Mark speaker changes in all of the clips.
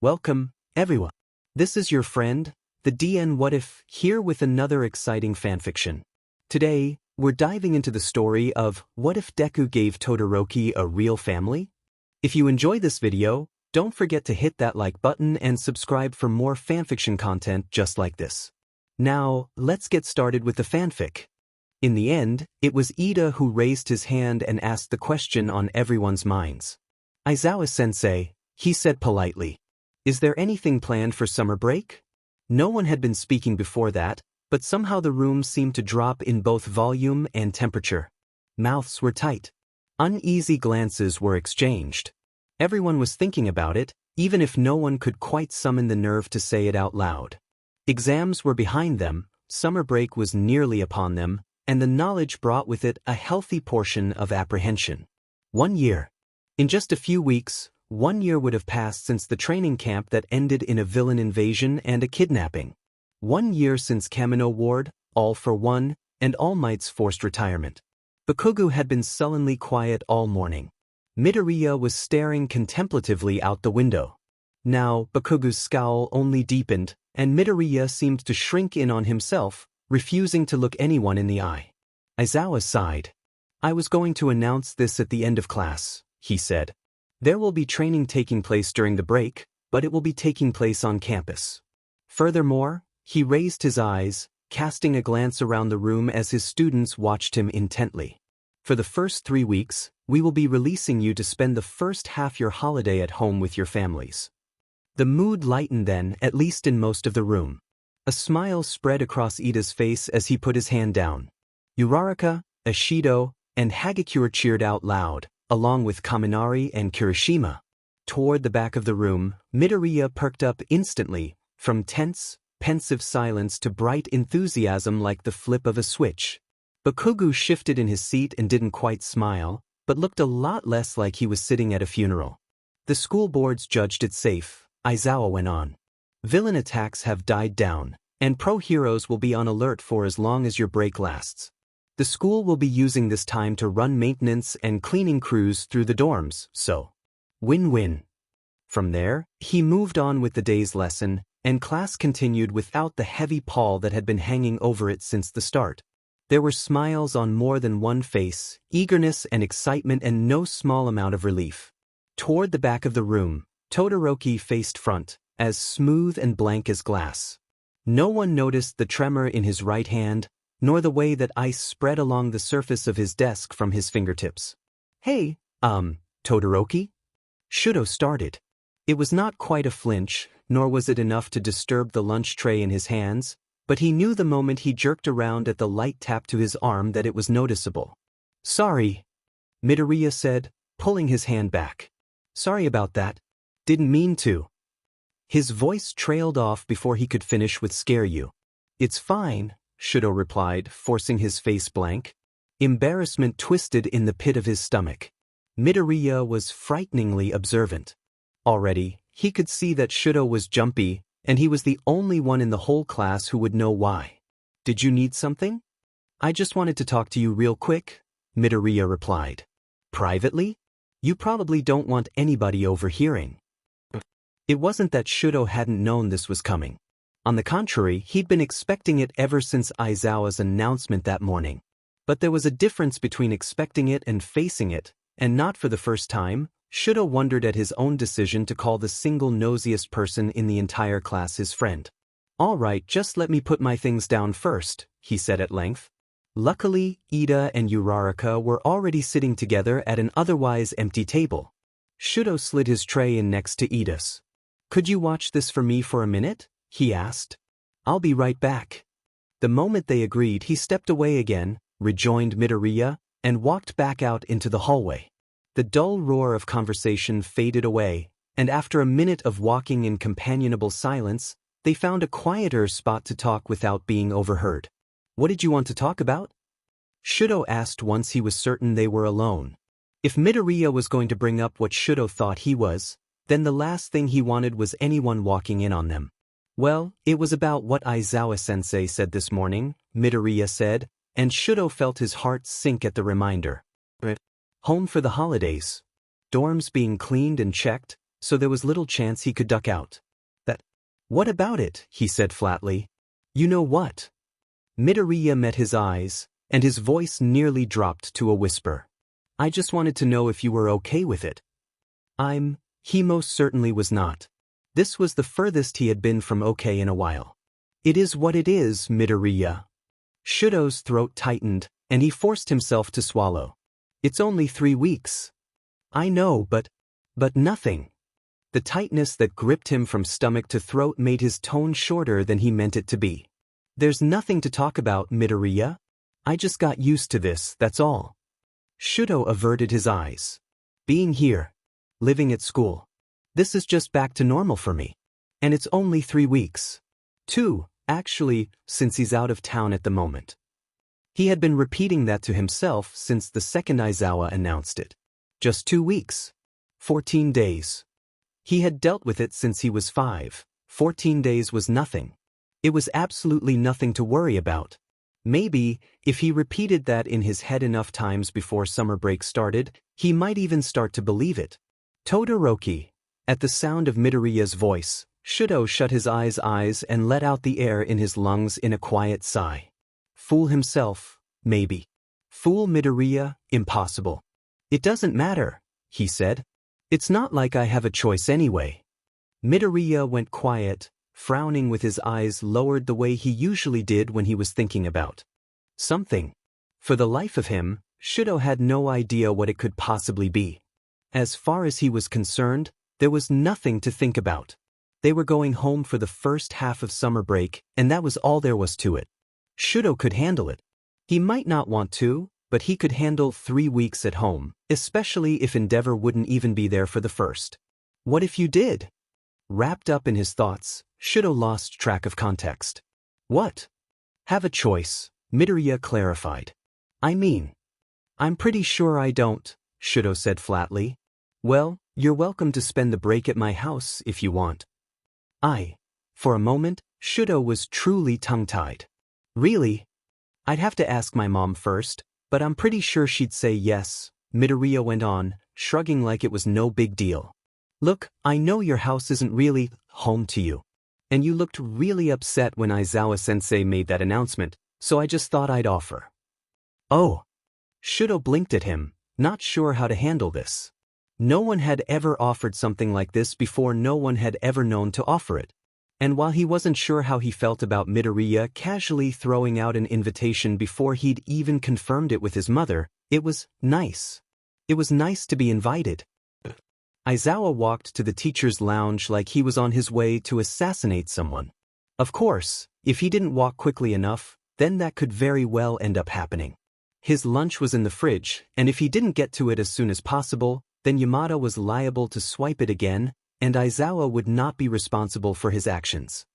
Speaker 1: Welcome, everyone. This is your friend, the DN What If, here with another exciting fanfiction. Today, we're diving into the story of What If Deku Gave Todoroki a Real Family? If you enjoy this video, don't forget to hit that like button and subscribe for more fanfiction content just like this. Now, let's get started with the fanfic. In the end, it was Ida who raised his hand and asked the question on everyone's minds. Aizawa-sensei, he said politely. Is there anything planned for summer break? No one had been speaking before that, but somehow the room seemed to drop in both volume and temperature. Mouths were tight. Uneasy glances were exchanged. Everyone was thinking about it, even if no one could quite summon the nerve to say it out loud. Exams were behind them, summer break was nearly upon them, and the knowledge brought with it a healthy portion of apprehension. 1 year. In just a few weeks, 1 year would have passed since the training camp that ended in a villain invasion and a kidnapping. 1 year since Kamino Ward, All for One, and All Might's forced retirement. Bakugo had been sullenly quiet all morning. Midoriya was staring contemplatively out the window. Now, Bakugo's scowl only deepened, and Midoriya seemed to shrink in on himself, refusing to look anyone in the eye. Aizawa sighed. I was going to announce this at the end of class, he said. There will be training taking place during the break, but it will be taking place on campus. Furthermore, he raised his eyes, casting a glance around the room as his students watched him intently. For the first 3 weeks, we will be releasing you to spend the first half your holiday at home with your families. The mood lightened then, at least in most of the room. A smile spread across Ida's face as he put his hand down. Uraraka, Ishido, and Hagakure cheered out loud, along with Kaminari and Kirishima. Toward the back of the room, Midoriya perked up instantly, from tense, pensive silence to bright enthusiasm like the flip of a switch. Bakugo shifted in his seat and didn't quite smile, but looked a lot less like he was sitting at a funeral. The school boards judged it safe, Aizawa went on. Villain attacks have died down, and pro-heroes will be on alert for as long as your break lasts. The school will be using this time to run maintenance and cleaning crews through the dorms, so win-win. From there, he moved on with the day's lesson, and class continued without the heavy pall that had been hanging over it since the start. There were smiles on more than one face, eagerness and excitement and no small amount of relief. Toward the back of the room, Todoroki faced front, as smooth and blank as glass. No one noticed the tremor in his right hand, nor the way that ice spread along the surface of his desk from his fingertips. Hey, Todoroki? Shudo started. It was not quite a flinch, nor was it enough to disturb the lunch tray in his hands, but he knew the moment he jerked around at the light tap to his arm that it was noticeable. Sorry, Midoriya said, pulling his hand back. Sorry about that. Didn't mean to. His voice trailed off before he could finish with scare you. It's fine, Shudo replied, forcing his face blank. Embarrassment twisted in the pit of his stomach. Midoriya was frighteningly observant. Already, he could see that Shudo was jumpy, and he was the only one in the whole class who would know why. Did you need something? I just wanted to talk to you real quick, Midoriya replied. Privately? You probably don't want anybody overhearing. It wasn't that Shudo hadn't known this was coming. On the contrary, he'd been expecting it ever since Aizawa's announcement that morning. But there was a difference between expecting it and facing it, and not for the first time, Shudo wondered at his own decision to call the single nosiest person in the entire class his friend. All right, just let me put my things down first, he said at length. Luckily, Ida and Uraraka were already sitting together at an otherwise empty table. Shudo slid his tray in next to Ida's. Could you watch this for me for a minute? He asked. I'll be right back. The moment they agreed, he stepped away again, rejoined Midoriya, and walked back out into the hallway. The dull roar of conversation faded away, and after a minute of walking in companionable silence, they found a quieter spot to talk without being overheard. What did you want to talk about? Shudo asked once he was certain they were alone. If Midoriya was going to bring up what Shudo thought he was, then the last thing he wanted was anyone walking in on them. Well, it was about what Aizawa-sensei said this morning, Midoriya said, and Shudo felt his heart sink at the reminder. Home for the holidays. Dorms being cleaned and checked, so there was little chance he could duck out. What about it? He said flatly. You know what? Midoriya met his eyes, and his voice nearly dropped to a whisper. I just wanted to know if you were okay with it. He most certainly was not. This was the furthest he had been from okay in a while. It is what it is, Midoriya. Shudo's throat tightened, and he forced himself to swallow. It's only 3 weeks. I know, but nothing. The tightness that gripped him from stomach to throat made his tone shorter than he meant it to be. There's nothing to talk about, Midoriya. I just got used to this, that's all. Shudo averted his eyes. Being here, living at school. This is just back to normal for me. And it's only 3 weeks. 2, actually, since he's out of town at the moment. He had been repeating that to himself since the second Aizawa announced it. Just 2 weeks. 14 days. He had dealt with it since he was 5. 14 days was nothing. It was absolutely nothing to worry about. Maybe, if he repeated that in his head enough times before summer break started, he might even start to believe it. Todoroki. At the sound of Midoriya's voice, Shudo shut his eyes and let out the air in his lungs in a quiet sigh. Fool himself, maybe. Fool Midoriya, impossible. It doesn't matter, he said. It's not like I have a choice anyway. Midoriya went quiet, frowning with his eyes lowered the way he usually did when he was thinking about something. For the life of him, Shudo had no idea what it could possibly be. As far as he was concerned, there was nothing to think about. They were going home for the first half of summer break, and that was all there was to it. Shudo could handle it. He might not want to, but he could handle 3 weeks at home, especially if Endeavor wouldn't even be there for the first. What if you did? Wrapped up in his thoughts, Shudo lost track of context. What? Have a choice, Midoriya clarified. I'm pretty sure I don't, Shudo said flatly. Well, you're welcome to spend the break at my house if you want. For a moment, Shudo was truly tongue-tied. Really? I'd have to ask my mom first, but I'm pretty sure she'd say yes, Midoriya went on, shrugging like it was no big deal. Look, I know your house isn't really home to you. And you looked really upset when Aizawa-sensei made that announcement, so I just thought I'd offer. Oh. Shudo blinked at him, not sure how to handle this. No one had ever offered something like this before, no one had ever known to offer it. And while he wasn't sure how he felt about Midoriya casually throwing out an invitation before he'd even confirmed it with his mother, it was nice. It was nice to be invited. Aizawa walked to the teacher's lounge like he was on his way to assassinate someone. Of course, if he didn't walk quickly enough, then that could very well end up happening. His lunch was in the fridge, and if he didn't get to it as soon as possible, then Yamada was liable to swipe it again, and Aizawa would not be responsible for his actions.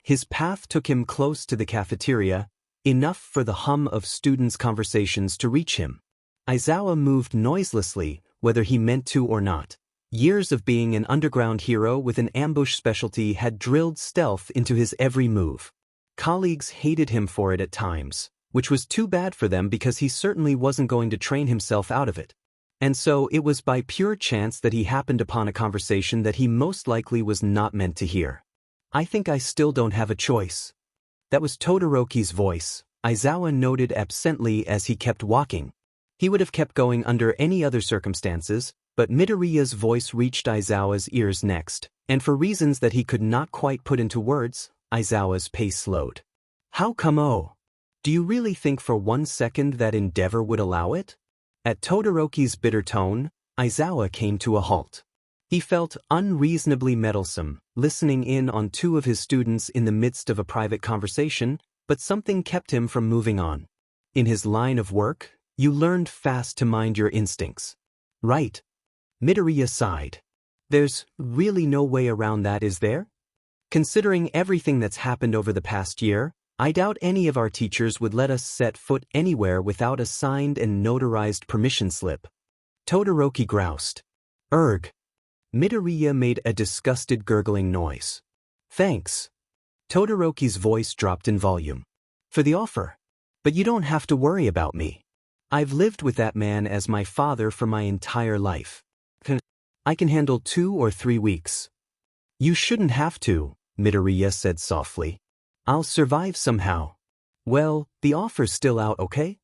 Speaker 1: His path took him close to the cafeteria, enough for the hum of students' conversations to reach him. Aizawa moved noiselessly, whether he meant to or not. Years of being an underground hero with an ambush specialty had drilled stealth into his every move. Colleagues hated him for it at times, which was too bad for them because he certainly wasn't going to train himself out of it. And so it was by pure chance that he happened upon a conversation that he most likely was not meant to hear. I think I still don't have a choice. That was Todoroki's voice, Aizawa noted absently as he kept walking. He would have kept going under any other circumstances, but Midoriya's voice reached Aizawa's ears next, and for reasons that he could not quite put into words, Aizawa's pace slowed. How come do you really think for 1 second that Endeavor would allow it? At Todoroki's bitter tone, Aizawa came to a halt. He felt unreasonably meddlesome, listening in on 2 of his students in the midst of a private conversation, but something kept him from moving on. In his line of work, you learned fast to mind your instincts. Right. Midoriya sighed. There's really no way around that, is there? Considering everything that's happened over the past year, I doubt any of our teachers would let us set foot anywhere without a signed and notarized permission slip. Todoroki groused. Erg. Midoriya made a disgusted gurgling noise. Thanks. Todoroki's voice dropped in volume. For the offer. But you don't have to worry about me. I've lived with that man as my father for my entire life. I can handle 2 or 3 weeks. You shouldn't have to, Midoriya said softly. I'll survive somehow. Well, the offer's still out, okay?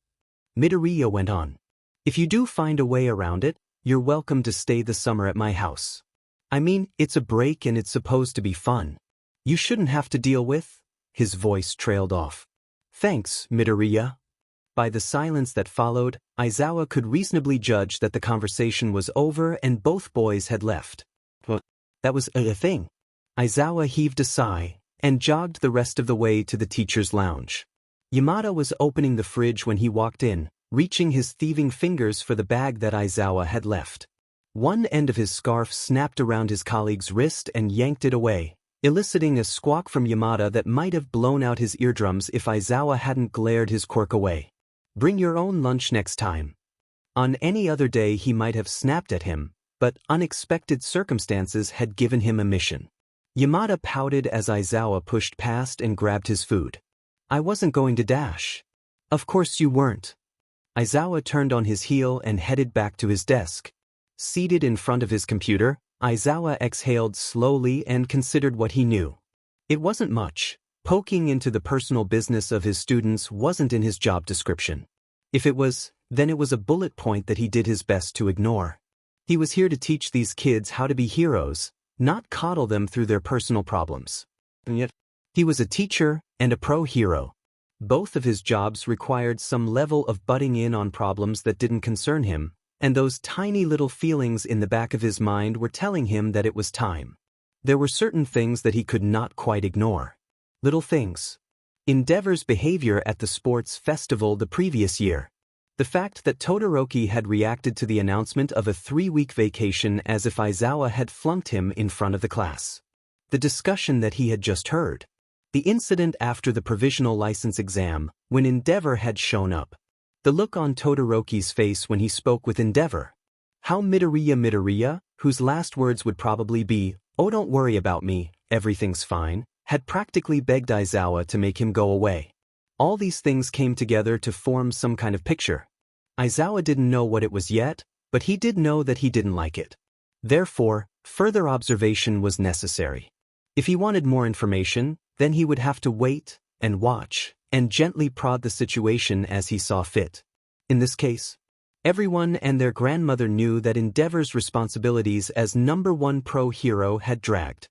Speaker 1: Midoriya went on. If you do find a way around it, you're welcome to stay the summer at my house. I mean, it's a break and it's supposed to be fun. You shouldn't have to deal with. His voice trailed off. Thanks, Midoriya. By the silence that followed, Aizawa could reasonably judge that the conversation was over and both boys had left. That was a thing. Aizawa heaved a sigh and jogged the rest of the way to the teacher's lounge. Yamada was opening the fridge when he walked in, reaching his thieving fingers for the bag that Aizawa had left. One end of his scarf snapped around his colleague's wrist and yanked it away, eliciting a squawk from Yamada that might have blown out his eardrums if Aizawa hadn't glared his quirk away. Bring your own lunch next time. On any other day he might have snapped at him, but unexpected circumstances had given him a mission. Yamada pouted as Aizawa pushed past and grabbed his food. I wasn't going to dash. Of course you weren't. Aizawa turned on his heel and headed back to his desk. Seated in front of his computer, Aizawa exhaled slowly and considered what he knew. It wasn't much. Poking into the personal business of his students wasn't in his job description. If it was, then it was a bullet point that he did his best to ignore. He was here to teach these kids how to be heroes, not coddle them through their personal problems. And yet, he was a teacher and a pro-hero. Both of his jobs required some level of butting in on problems that didn't concern him, and those tiny little feelings in the back of his mind were telling him that it was time. There were certain things that he could not quite ignore. Little things. Endeavor's behavior at the sports festival the previous year. The fact that Todoroki had reacted to the announcement of a 3-week vacation as if Aizawa had flunked him in front of the class. The discussion that he had just heard. The incident after the provisional license exam, when Endeavor had shown up. The look on Todoroki's face when he spoke with Endeavor. How Midoriya, whose last words would probably be, "Oh, don't worry about me, everything's fine," had practically begged Aizawa to make him go away. All these things came together to form some kind of picture. Aizawa didn't know what it was yet, but he did know that he didn't like it. Therefore, further observation was necessary. If he wanted more information, then he would have to wait and watch and gently prod the situation as he saw fit. In this case, everyone and their grandmother knew that Endeavor's responsibilities as #1 pro-hero had dragged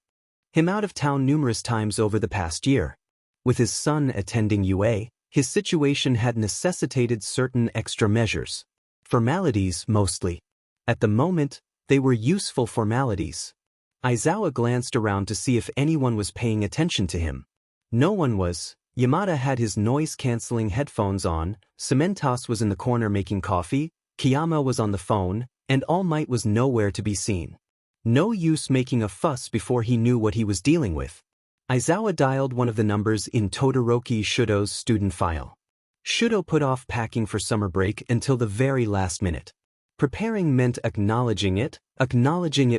Speaker 1: him out of town numerous times over the past year. With his son attending UA, his situation had necessitated certain extra measures. Formalities, mostly. At the moment, they were useful formalities. Aizawa glanced around to see if anyone was paying attention to him. No one was. Yamada had his noise-canceling headphones on, Cementos was in the corner making coffee, Kiyama was on the phone, and All Might was nowhere to be seen. No use making a fuss before he knew what he was dealing with. Aizawa dialed one of the numbers in Todoroki Shudo's student file. Shudo put off packing for summer break until the very last minute. Preparing meant acknowledging it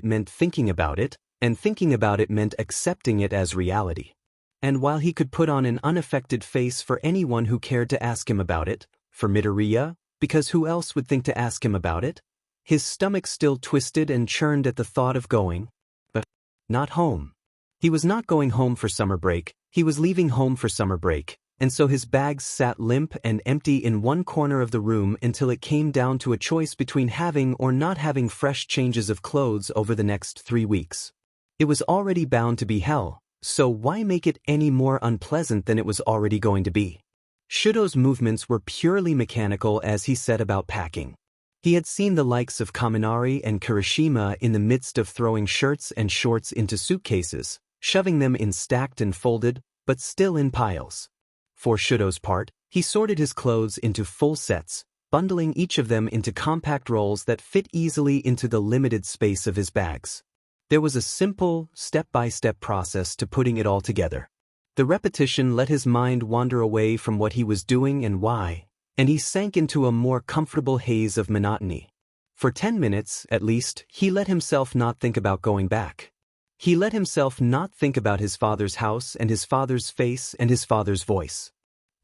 Speaker 1: meant thinking about it, and thinking about it meant accepting it as reality. And while he could put on an unaffected face for anyone who cared to ask him about it, for Midoriya, because who else would think to ask him about it? His stomach still twisted and churned at the thought of going, but not home. He was not going home for summer break, he was leaving home for summer break, and so his bags sat limp and empty in one corner of the room until it came down to a choice between having or not having fresh changes of clothes over the next 3 weeks. It was already bound to be hell, so why make it any more unpleasant than it was already going to be? Shudo's movements were purely mechanical as he set about packing. He had seen the likes of Kaminari and Kirishima in the midst of throwing shirts and shorts into suitcases, shoving them in stacked and folded, but still in piles. For Shudo's part, he sorted his clothes into full sets, bundling each of them into compact rolls that fit easily into the limited space of his bags. There was a simple, step-by-step process to putting it all together. The repetition let his mind wander away from what he was doing and why, and he sank into a more comfortable haze of monotony. For 10 minutes, at least, he let himself not think about going back. He let himself not think about his father's house and his father's face and his father's voice.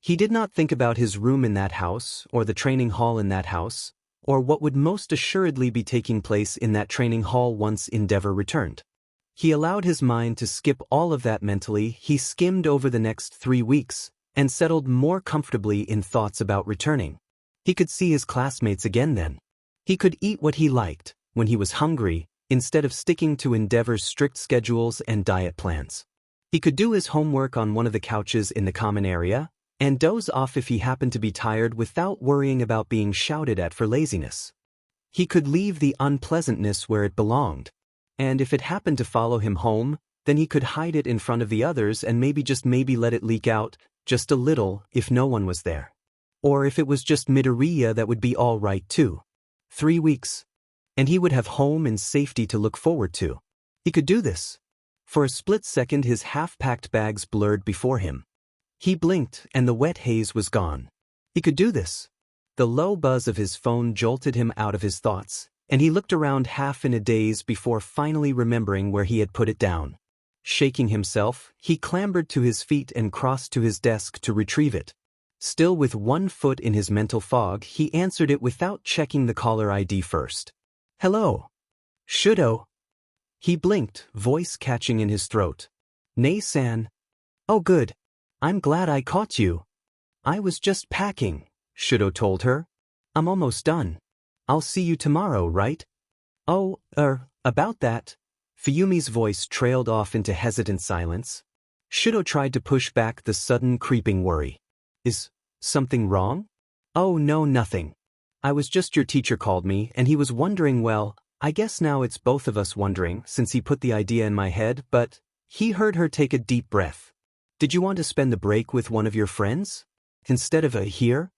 Speaker 1: He did not think about his room in that house, or the training hall in that house, or what would most assuredly be taking place in that training hall once Endeavor returned. He allowed his mind to skip all of that mentally. He skimmed over the next 3 weeks and settled more comfortably in thoughts about returning. He could see his classmates again then. He could eat what he liked when he was hungry instead of sticking to Endeavor's strict schedules and diet plans. He could do his homework on one of the couches in the common area and doze off if he happened to be tired without worrying about being shouted at for laziness. He could leave the unpleasantness where it belonged, and if it happened to follow him home, then he could hide it in front of the others and maybe let it leak out just a little if no one was there. Or if it was just Midoriya, that would be all right too. 3 weeks. And he would have home and safety to look forward to. He could do this. For a split second his half-packed bags blurred before him. He blinked and the wet haze was gone. He could do this. The low buzz of his phone jolted him out of his thoughts, and he looked around half in a daze before finally remembering where he had put it down. Shaking himself, he clambered to his feet and crossed to his desk to retrieve it. Still with one foot in his mental fog, he answered it without checking the caller ID first. "Hello. Shudo." He blinked, voice catching in his throat. "Nei-san." "Oh good. I'm glad I caught you." "I was just packing," Shudo told her. "I'm almost done. I'll see you tomorrow, right?" "Oh, about that." Fuyumi's voice trailed off into hesitant silence. Shudo tried to push back the sudden creeping worry. "Is something wrong?" "Oh no, nothing. I was just, your teacher called me and he was wondering, well, I guess now it's both of us wondering since he put the idea in my head, but..." He heard her take a deep breath. "Did you want to spend the break with one of your friends? Instead of here?"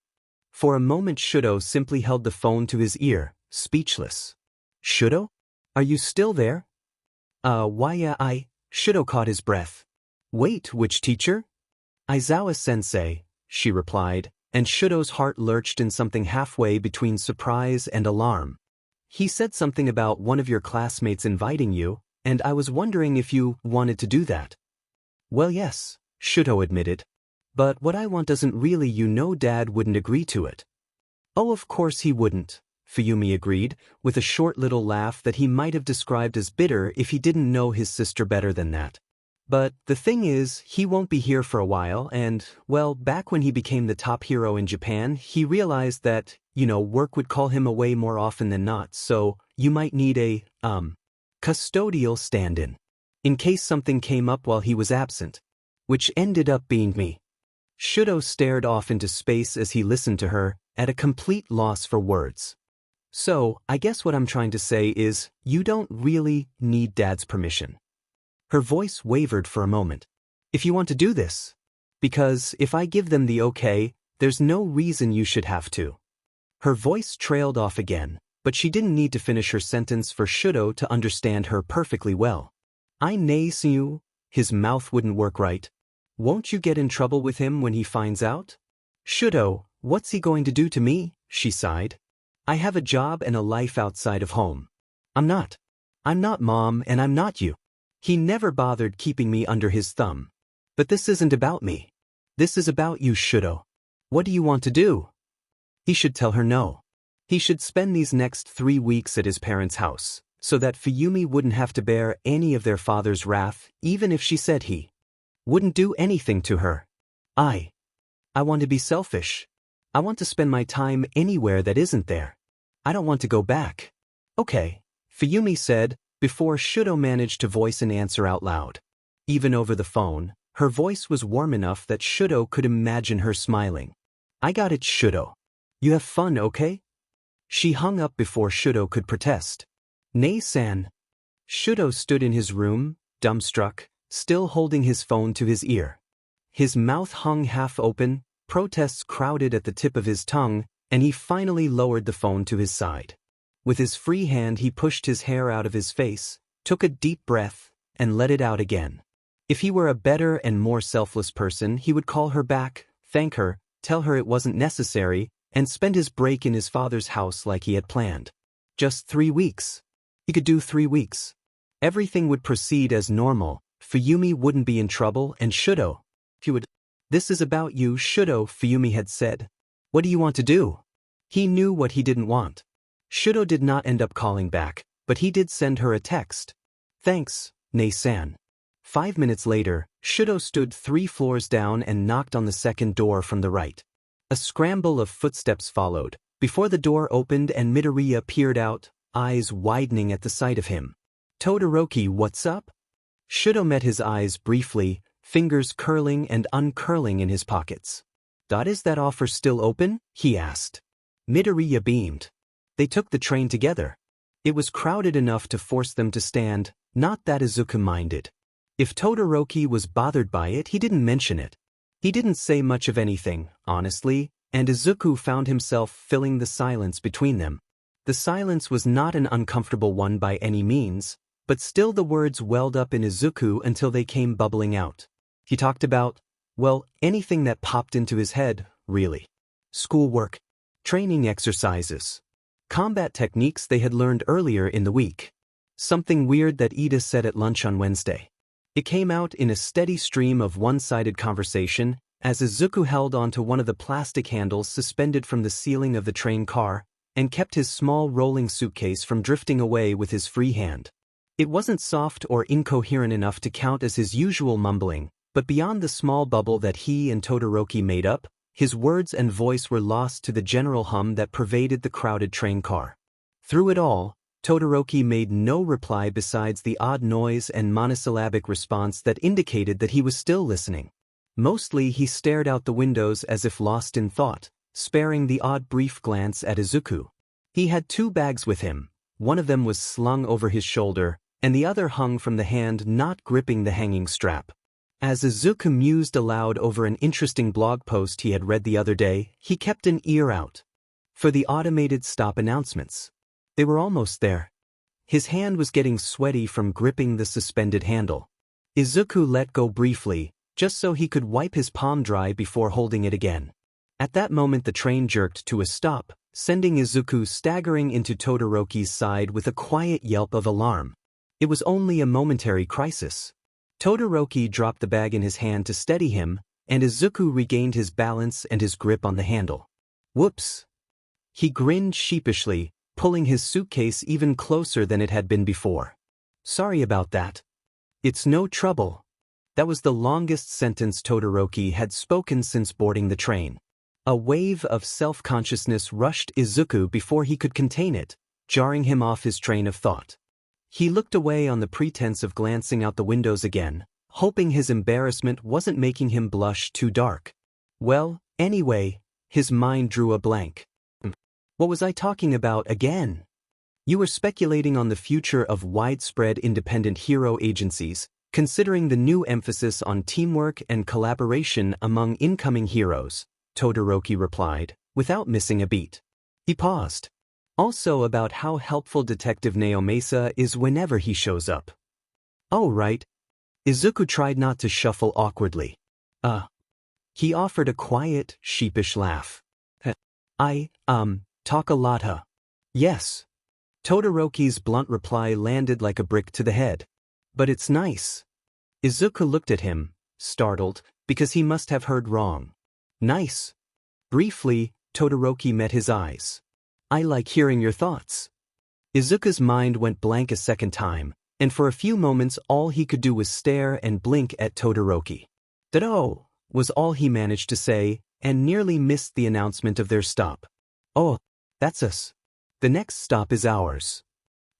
Speaker 1: For a moment Shudo simply held the phone to his ear, speechless. "Shudo? Are you still there?" Why yeah, Shudo caught his breath. "Wait, which teacher?" "Aizawa-sensei," she replied, and Shudo's heart lurched in something halfway between surprise and alarm. "He said something about one of your classmates inviting you, and I was wondering if you wanted to do that." "Well yes," Shudo admitted. "But what I want doesn't really, Dad wouldn't agree to it." "Oh of course he wouldn't," Fuyumi agreed, with a short little laugh that he might have described as bitter if he didn't know his sister better than that. "But the thing is, he won't be here for a while and, well, back when he became the top hero in Japan, he realized that, work would call him away more often than not, so you might need a, custodial stand-in. In case something came up while he was absent. Which ended up being me." Shudo stared off into space as he listened to her, at a complete loss for words. "So, I guess what I'm trying to say is, you don't really need Dad's permission." Her voice wavered for a moment. "If you want to do this. Because if I give them the okay, there's no reason you should have to." Her voice trailed off again, but she didn't need to finish her sentence for Shudo to understand her perfectly well. "I naise you." His mouth wouldn't work right. "Won't you get in trouble with him when he finds out?" "Shudo, what's he going to do to me?" she sighed. "I have a job and a life outside of home. I'm not, Mom, and I'm not you. He never bothered keeping me under his thumb. But this isn't about me. This is about you, Shudo. What do you want to do?" He should tell her no. He should spend these next 3 weeks at his parents' house, so that Fuyumi wouldn't have to bear any of their father's wrath, even if she said he wouldn't do anything to her. I want to be selfish. I want to spend my time anywhere that isn't there. I don't want to go back." "Okay," Fuyumi said, before Shudo managed to voice an answer out loud. Even over the phone, her voice was warm enough that Shudo could imagine her smiling. "I got it, Shudo. You have fun, okay?" She hung up before Shudo could protest. "Nei-san." Shudo stood in his room, dumbstruck, still holding his phone to his ear. His mouth hung half open, protests crowded at the tip of his tongue, and he finally lowered the phone to his side. With his free hand he pushed his hair out of his face, took a deep breath, and let it out again. If he were a better and more selfless person, he would call her back, thank her, tell her it wasn't necessary, and spend his break in his father's house like he had planned. Just 3 weeks. He could do 3 weeks. Everything would proceed as normal. Fuyumi wouldn't be in trouble, and Shudo, he would. "This is about you, Shudo," Fuyumi had said. "What do you want to do?" He knew what he didn't want. Shudo did not end up calling back, but he did send her a text. Thanks, Nei-san. 5 minutes later, Shudo stood 3 floors down and knocked on the second door from the right. A scramble of footsteps followed, before the door opened and Midoriya peered out, eyes widening at the sight of him. Todoroki, what's up? Shudo met his eyes briefly, fingers curling and uncurling in his pockets. Is that offer still open? He asked. Midoriya beamed. They took the train together. It was crowded enough to force them to stand, not that Izuku minded. If Todoroki was bothered by it, he didn't mention it. He didn't say much of anything, honestly, and Izuku found himself filling the silence between them. The silence was not an uncomfortable one by any means, but still the words welled up in Izuku until they came bubbling out. He talked about, well, anything that popped into his head, really. Schoolwork, training exercises, combat techniques they had learned earlier in the week. Something weird that Ida said at lunch on Wednesday. It came out in a steady stream of one-sided conversation as Izuku held onto one of the plastic handles suspended from the ceiling of the train car and kept his small rolling suitcase from drifting away with his free hand. It wasn't soft or incoherent enough to count as his usual mumbling, but beyond the small bubble that he and Todoroki made up, his words and voice were lost to the general hum that pervaded the crowded train car. Through it all, Todoroki made no reply besides the odd noise and monosyllabic response that indicated that he was still listening. Mostly he stared out the windows as if lost in thought, sparing the odd brief glance at Izuku. He had 2 bags with him, one of them was slung over his shoulder, and the other hung from the hand not gripping the hanging strap. As Izuku mused aloud over an interesting blog post he had read the other day, he kept an ear out for the automated stop announcements. They were almost there. His hand was getting sweaty from gripping the suspended handle. Izuku let go briefly, just so he could wipe his palm dry before holding it again. At that moment the train jerked to a stop, sending Izuku staggering into Todoroki's side with a quiet yelp of alarm. It was only a momentary crisis. Todoroki dropped the bag in his hand to steady him, and Izuku regained his balance and his grip on the handle. Whoops! He grinned sheepishly, pulling his suitcase even closer than it had been before. Sorry about that. It's no trouble. That was the longest sentence Todoroki had spoken since boarding the train. A wave of self-consciousness rushed Izuku before he could contain it, jarring him off his train of thought. He looked away on the pretense of glancing out the windows again, hoping his embarrassment wasn't making him blush too dark. Well, anyway, his mind drew a blank. What was I talking about again? You were speculating on the future of widespread independent hero agencies, considering the new emphasis on teamwork and collaboration among incoming heroes, Todoroki replied, without missing a beat. He paused. Also about how helpful Detective Naomasa is whenever he shows up. Oh right. Izuku tried not to shuffle awkwardly. He offered a quiet, sheepish laugh. Talk a lot, huh? Yes. Todoroki's blunt reply landed like a brick to the head. But it's nice. Izuku looked at him, startled, because he must have heard wrong. Nice. Briefly, Todoroki met his eyes. I like hearing your thoughts. Izuku's mind went blank a second time, and for a few moments all he could do was stare and blink at Todoroki. "Dado," was all he managed to say, and nearly missed the announcement of their stop. "Oh, that's us. The next stop is ours."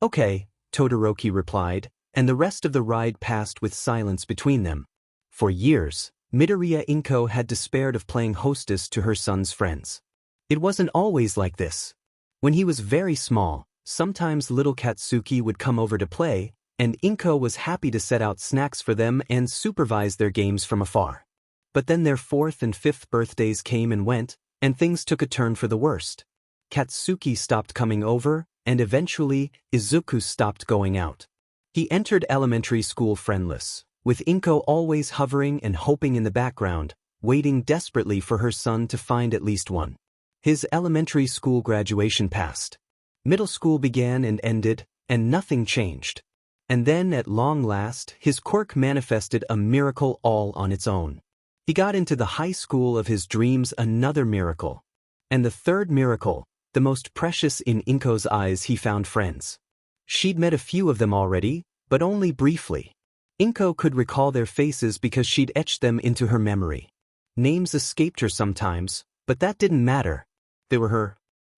Speaker 1: "Okay," Todoroki replied, and the rest of the ride passed with silence between them. For years, Midoriya Inko had despaired of playing hostess to her son's friends. It wasn't always like this. When he was very small, sometimes little Katsuki would come over to play, and Inko was happy to set out snacks for them and supervise their games from afar. But then their 4th and 5th birthdays came and went, and things took a turn for the worst. Katsuki stopped coming over, and eventually, Izuku stopped going out. He entered elementary school friendless, with Inko always hovering and hoping in the background, waiting desperately for her son to find at least one. His elementary school graduation passed. Middle school began and ended, and nothing changed. And then, at long last, his quirk manifested a miracle all on its own. He got into the high school of his dreams, another miracle. And the third miracle, the most precious in Inko's eyes. He found friends. She'd met a few of them already, but only briefly. Inko could recall their faces because she'd etched them into her memory. Names escaped her sometimes, but that didn't matter. They were her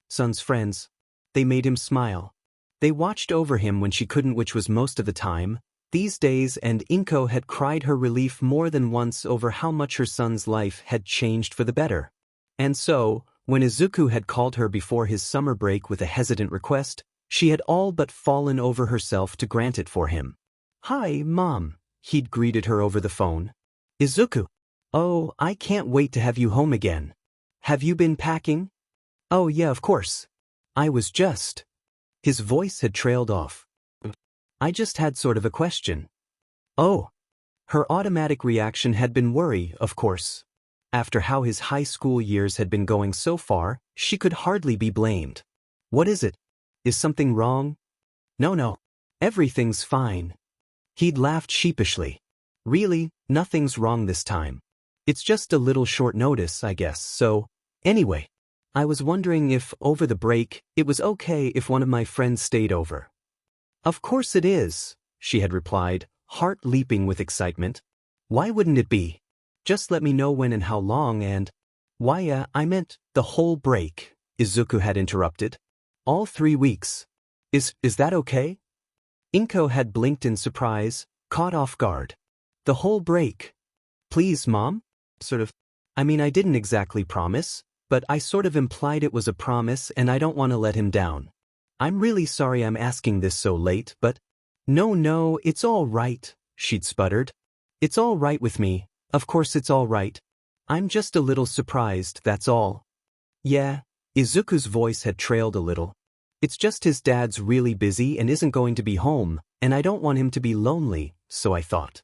Speaker 1: son's friends. They made him smile. They watched over him when she couldn't, which was most of the time these days, and Inko had cried her relief more than once over how much her son's life had changed for the better. And so, when Izuku had called her before his summer break with a hesitant request, she had all but fallen over herself to grant it for him. "Hi, Mom," he'd greeted her over the phone. "Izuku. Oh, I can't wait to have you home again. Have you been packing?" "Oh yeah, of course. I was just..." His voice had trailed off. "I just had sort of a question." "Oh." Her automatic reaction had been worry, of course. After how his high school years had been going so far, she could hardly be blamed. "What is it? Is something wrong?" No. Everything's fine." He'd laughed sheepishly. "Really, nothing's wrong this time. It's just a little short notice, I guess, so, anyway. I was wondering if, over the break, it was okay if one of my friends stayed over." "Of course it is," she had replied, heart leaping with excitement. "Why wouldn't it be? Just let me know when and how long and—" "Why, I meant the whole break," Izuku had interrupted. "All 3 weeks. Is that okay?" Inko had blinked in surprise, caught off guard. "The whole break? Please, Mom? Sort of. I mean, I didn't exactly promise, but I sort of implied it was a promise and I don't want to let him down. I'm really sorry I'm asking this so late, but—" No, it's all right," she'd sputtered. "It's all right with me, of course it's all right. I'm just a little surprised, that's all." "Yeah," Izuku's voice had trailed a little. "It's just his dad's really busy and isn't going to be home, and I don't want him to be lonely, so I thought."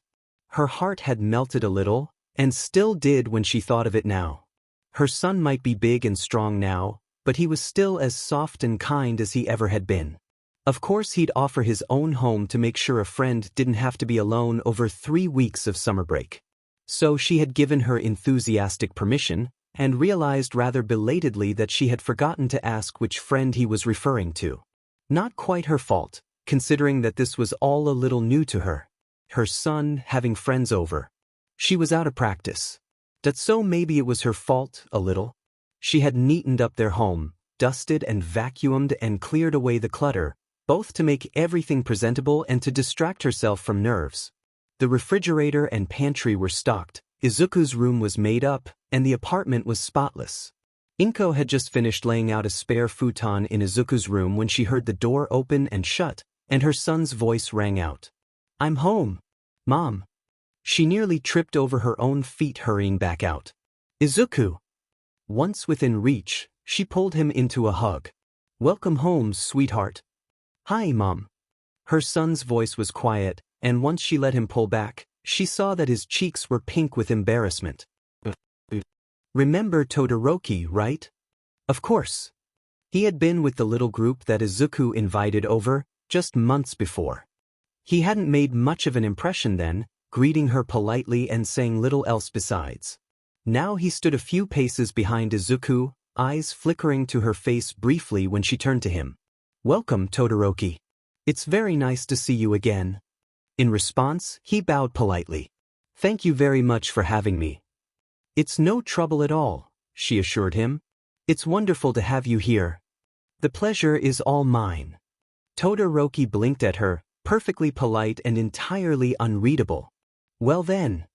Speaker 1: Her heart had melted a little, and still did when she thought of it now. Her son might be big and strong now, but he was still as soft and kind as he ever had been. Of course he'd offer his own home to make sure a friend didn't have to be alone over 3 weeks of summer break. So she had given her enthusiastic permission, and realized rather belatedly that she had forgotten to ask which friend he was referring to. Not quite her fault, considering that this was all a little new to her. Her son having friends over. She was out of practice. So maybe it was her fault, a little. She had neatened up their home, dusted and vacuumed and cleared away the clutter, both to make everything presentable and to distract herself from nerves. The refrigerator and pantry were stocked, Izuku's room was made up, and the apartment was spotless. Inko had just finished laying out a spare futon in Izuku's room when she heard the door open and shut, and her son's voice rang out. "I'm home, Mom." She nearly tripped over her own feet hurrying back out. "Izuku." Once within reach, she pulled him into a hug. "Welcome home, sweetheart." "Hi, Mom." Her son's voice was quiet, and once she let him pull back, she saw that his cheeks were pink with embarrassment. "Remember Todoroki, right?" "Of course." He had been with the little group that Izuku invited over, just months before. He hadn't made much of an impression then, greeting her politely and saying little else besides. Now he stood a few paces behind Izuku, eyes flickering to her face briefly when she turned to him. "Welcome, Todoroki. It's very nice to see you again." In response, he bowed politely. "Thank you very much for having me." "It's no trouble at all," she assured him. "It's wonderful to have you here. The pleasure is all mine." Todoroki blinked at her, perfectly polite and entirely unreadable. "Well then."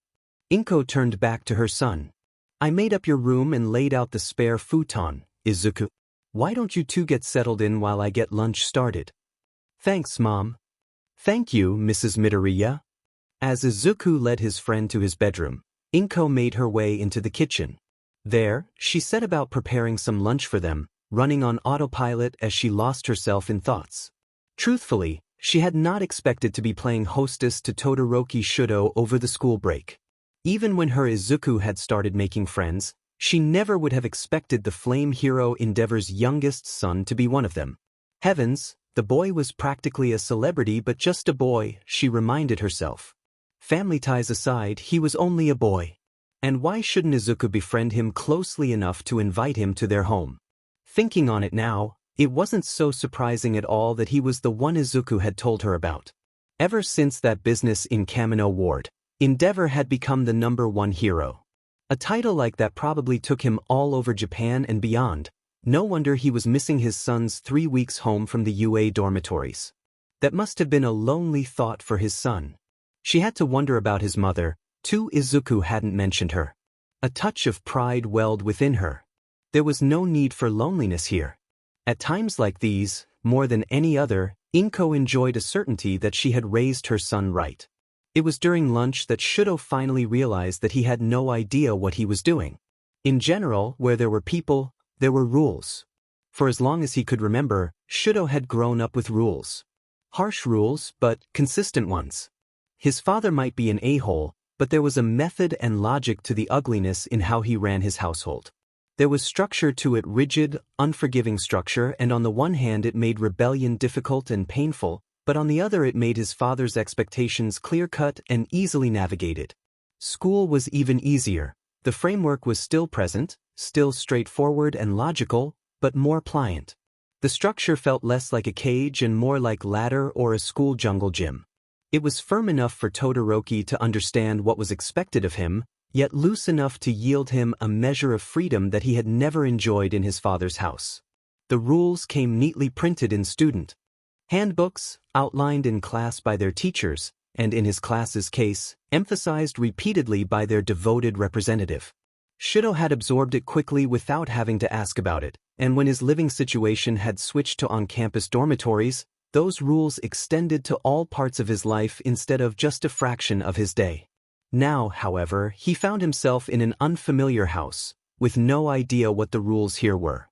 Speaker 1: Inko turned back to her son. "I made up your room and laid out the spare futon, Izuku. Why don't you two get settled in while I get lunch started?" "Thanks, Mom." "Thank you, Mrs. Midoriya." As Izuku led his friend to his bedroom, Inko made her way into the kitchen. There, she set about preparing some lunch for them, running on autopilot as she lost herself in thoughts. Truthfully, she had not expected to be playing hostess to Todoroki Shudo over the school break. Even when her Izuku had started making friends, she never would have expected the Flame Hero Endeavor's youngest son to be one of them. Heavens, the boy was practically a celebrity, but just a boy, she reminded herself. Family ties aside, he was only a boy. And why shouldn't Izuku befriend him closely enough to invite him to their home? Thinking on it now, it wasn't so surprising at all that he was the one Izuku had told her about. Ever since that business in Kamino Ward, Endeavor had become the #1 hero. A title like that probably took him all over Japan and beyond. No wonder he was missing his son's 3 weeks home from the UA dormitories. That must have been a lonely thought for his son. She had to wonder about his mother, too. Izuku hadn't mentioned her. A touch of pride welled within her. There was no need for loneliness here. At times like these, more than any other, Inko enjoyed a certainty that she had raised her son right. It was during lunch that Shudo finally realized that he had no idea what he was doing. In general, where there were people, there were rules. For as long as he could remember, Shudo had grown up with rules. Harsh rules, but consistent ones. His father might be an a-hole, but there was a method and logic to the ugliness in how he ran his household. There was structure to it, rigid, unforgiving structure, and on the one hand it made rebellion difficult and painful, but on the other it made his father's expectations clear-cut and easily navigated. School was even easier. The framework was still present, still straightforward and logical, but more pliant. The structure felt less like a cage and more like ladder or a school jungle gym. It was firm enough for Todoroki to understand what was expected of him, yet loose enough to yield him a measure of freedom that he had never enjoyed in his father's house. The rules came neatly printed in student handbooks, outlined in class by their teachers, and in his class's case, emphasized repeatedly by their devoted representative. Shudo had absorbed it quickly without having to ask about it, and when his living situation had switched to on-campus dormitories, those rules extended to all parts of his life instead of just a fraction of his day. Now, however, he found himself in an unfamiliar house, with no idea what the rules here were.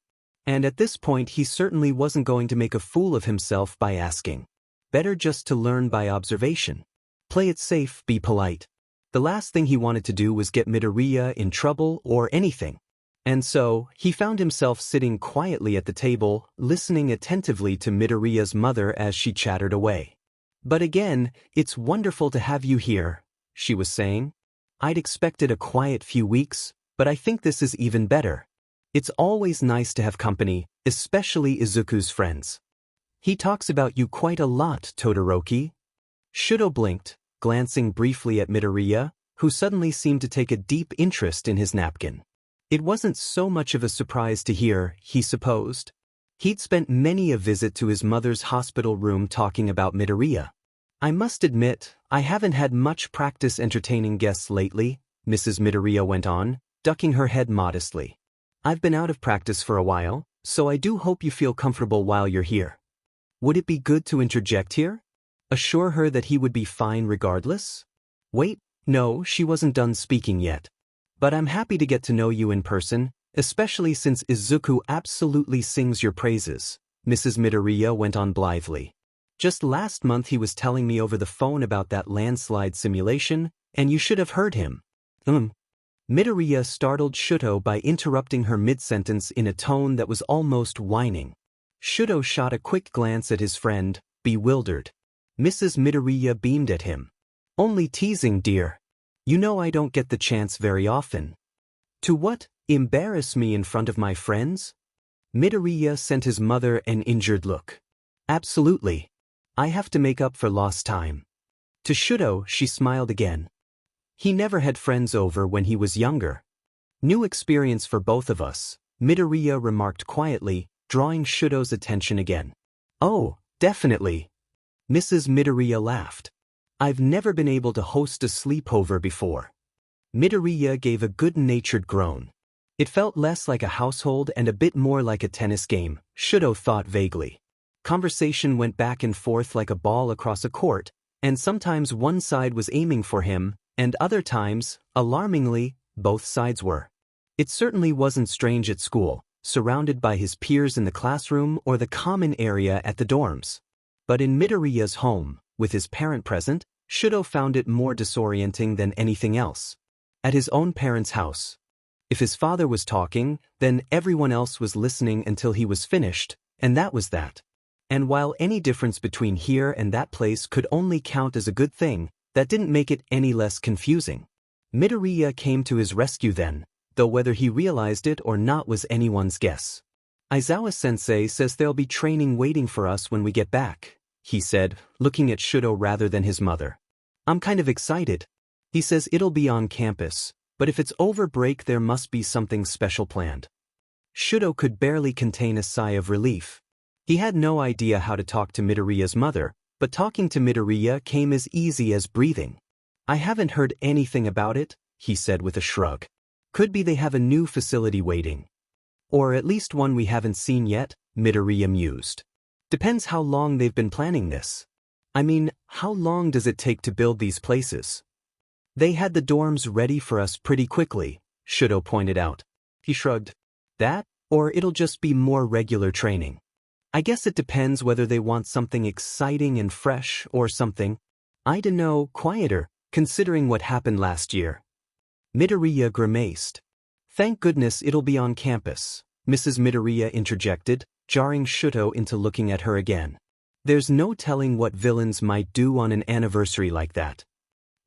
Speaker 1: And at this point he certainly wasn't going to make a fool of himself by asking. Better just to learn by observation. Play it safe, be polite. The last thing he wanted to do was get Midoriya in trouble or anything. And so, he found himself sitting quietly at the table, listening attentively to Midoriya's mother as she chattered away. "But again, it's wonderful to have you here," she was saying. "I'd expected a quiet few weeks, but I think this is even better. It's always nice to have company, especially Izuku's friends. He talks about you quite a lot, Todoroki." Shudo blinked, glancing briefly at Midoriya, who suddenly seemed to take a deep interest in his napkin. It wasn't so much of a surprise to hear, he supposed. He'd spent many a visit to his mother's hospital room talking about Midoriya. "I must admit, I haven't had much practice entertaining guests lately," Mrs. Midoriya went on, ducking her head modestly. "I've been out of practice for a while, so I do hope you feel comfortable while you're here. Would it be good to interject here? Assure her that he would be fine regardless?" "Wait, no," she wasn't done speaking yet. "But I'm happy to get to know you in person, especially since Izuku absolutely sings your praises," Mrs. Midoriya went on blithely. "Just last month he was telling me over the phone about that landslide simulation, and you should have heard him." Midoriya startled Shudo by interrupting her mid-sentence in a tone that was almost whining. Shudo shot a quick glance at his friend, bewildered. Mrs. Midoriya beamed at him. "Only teasing, dear. You know I don't get the chance very often." "To what? Embarrass me in front of my friends?" Midoriya sent his mother an injured look. "Absolutely. I have to make up for lost time." To Shudo, she smiled again. He never had friends over when he was younger. "New experience for both of us," Midoriya remarked quietly, drawing Shudo's attention again. "Oh, definitely." Mrs. Midoriya laughed. "I've never been able to host a sleepover before." Midoriya gave a good-natured groan. It felt less like a household and a bit more like a tennis game, Shudo thought vaguely. Conversation went back and forth like a ball across a court, and sometimes one side was aiming for him, and other times, alarmingly, both sides were. It certainly wasn't strange at school, surrounded by his peers in the classroom or the common area at the dorms. But in Midoriya's home, with his parent present, Shudo found it more disorienting than anything else. At his own parents' house, if his father was talking, then everyone else was listening until he was finished, and that was that. And while any difference between here and that place could only count as a good thing, that didn't make it any less confusing. Midoriya came to his rescue then, though whether he realized it or not was anyone's guess. Aizawa-sensei says there'll be training waiting for us when we get back, he said, looking at Shudo rather than his mother. I'm kind of excited. He says it'll be on campus, but if it's over break there must be something special planned. Shudo could barely contain a sigh of relief. He had no idea how to talk to Midoriya's mother, but talking to Midoriya came as easy as breathing. I haven't heard anything about it, he said with a shrug. Could be they have a new facility waiting. Or at least one we haven't seen yet, Midoriya mused. Depends how long they've been planning this. I mean, how long does it take to build these places? They had the dorms ready for us pretty quickly, Shudo pointed out. He shrugged. That, or it'll just be more regular training. I guess it depends whether they want something exciting and fresh or something, I dunno, quieter, considering what happened last year. Midoriya grimaced. Thank goodness it'll be on campus, Mrs. Midoriya interjected, jarring Shudo into looking at her again. There's no telling what villains might do on an anniversary like that.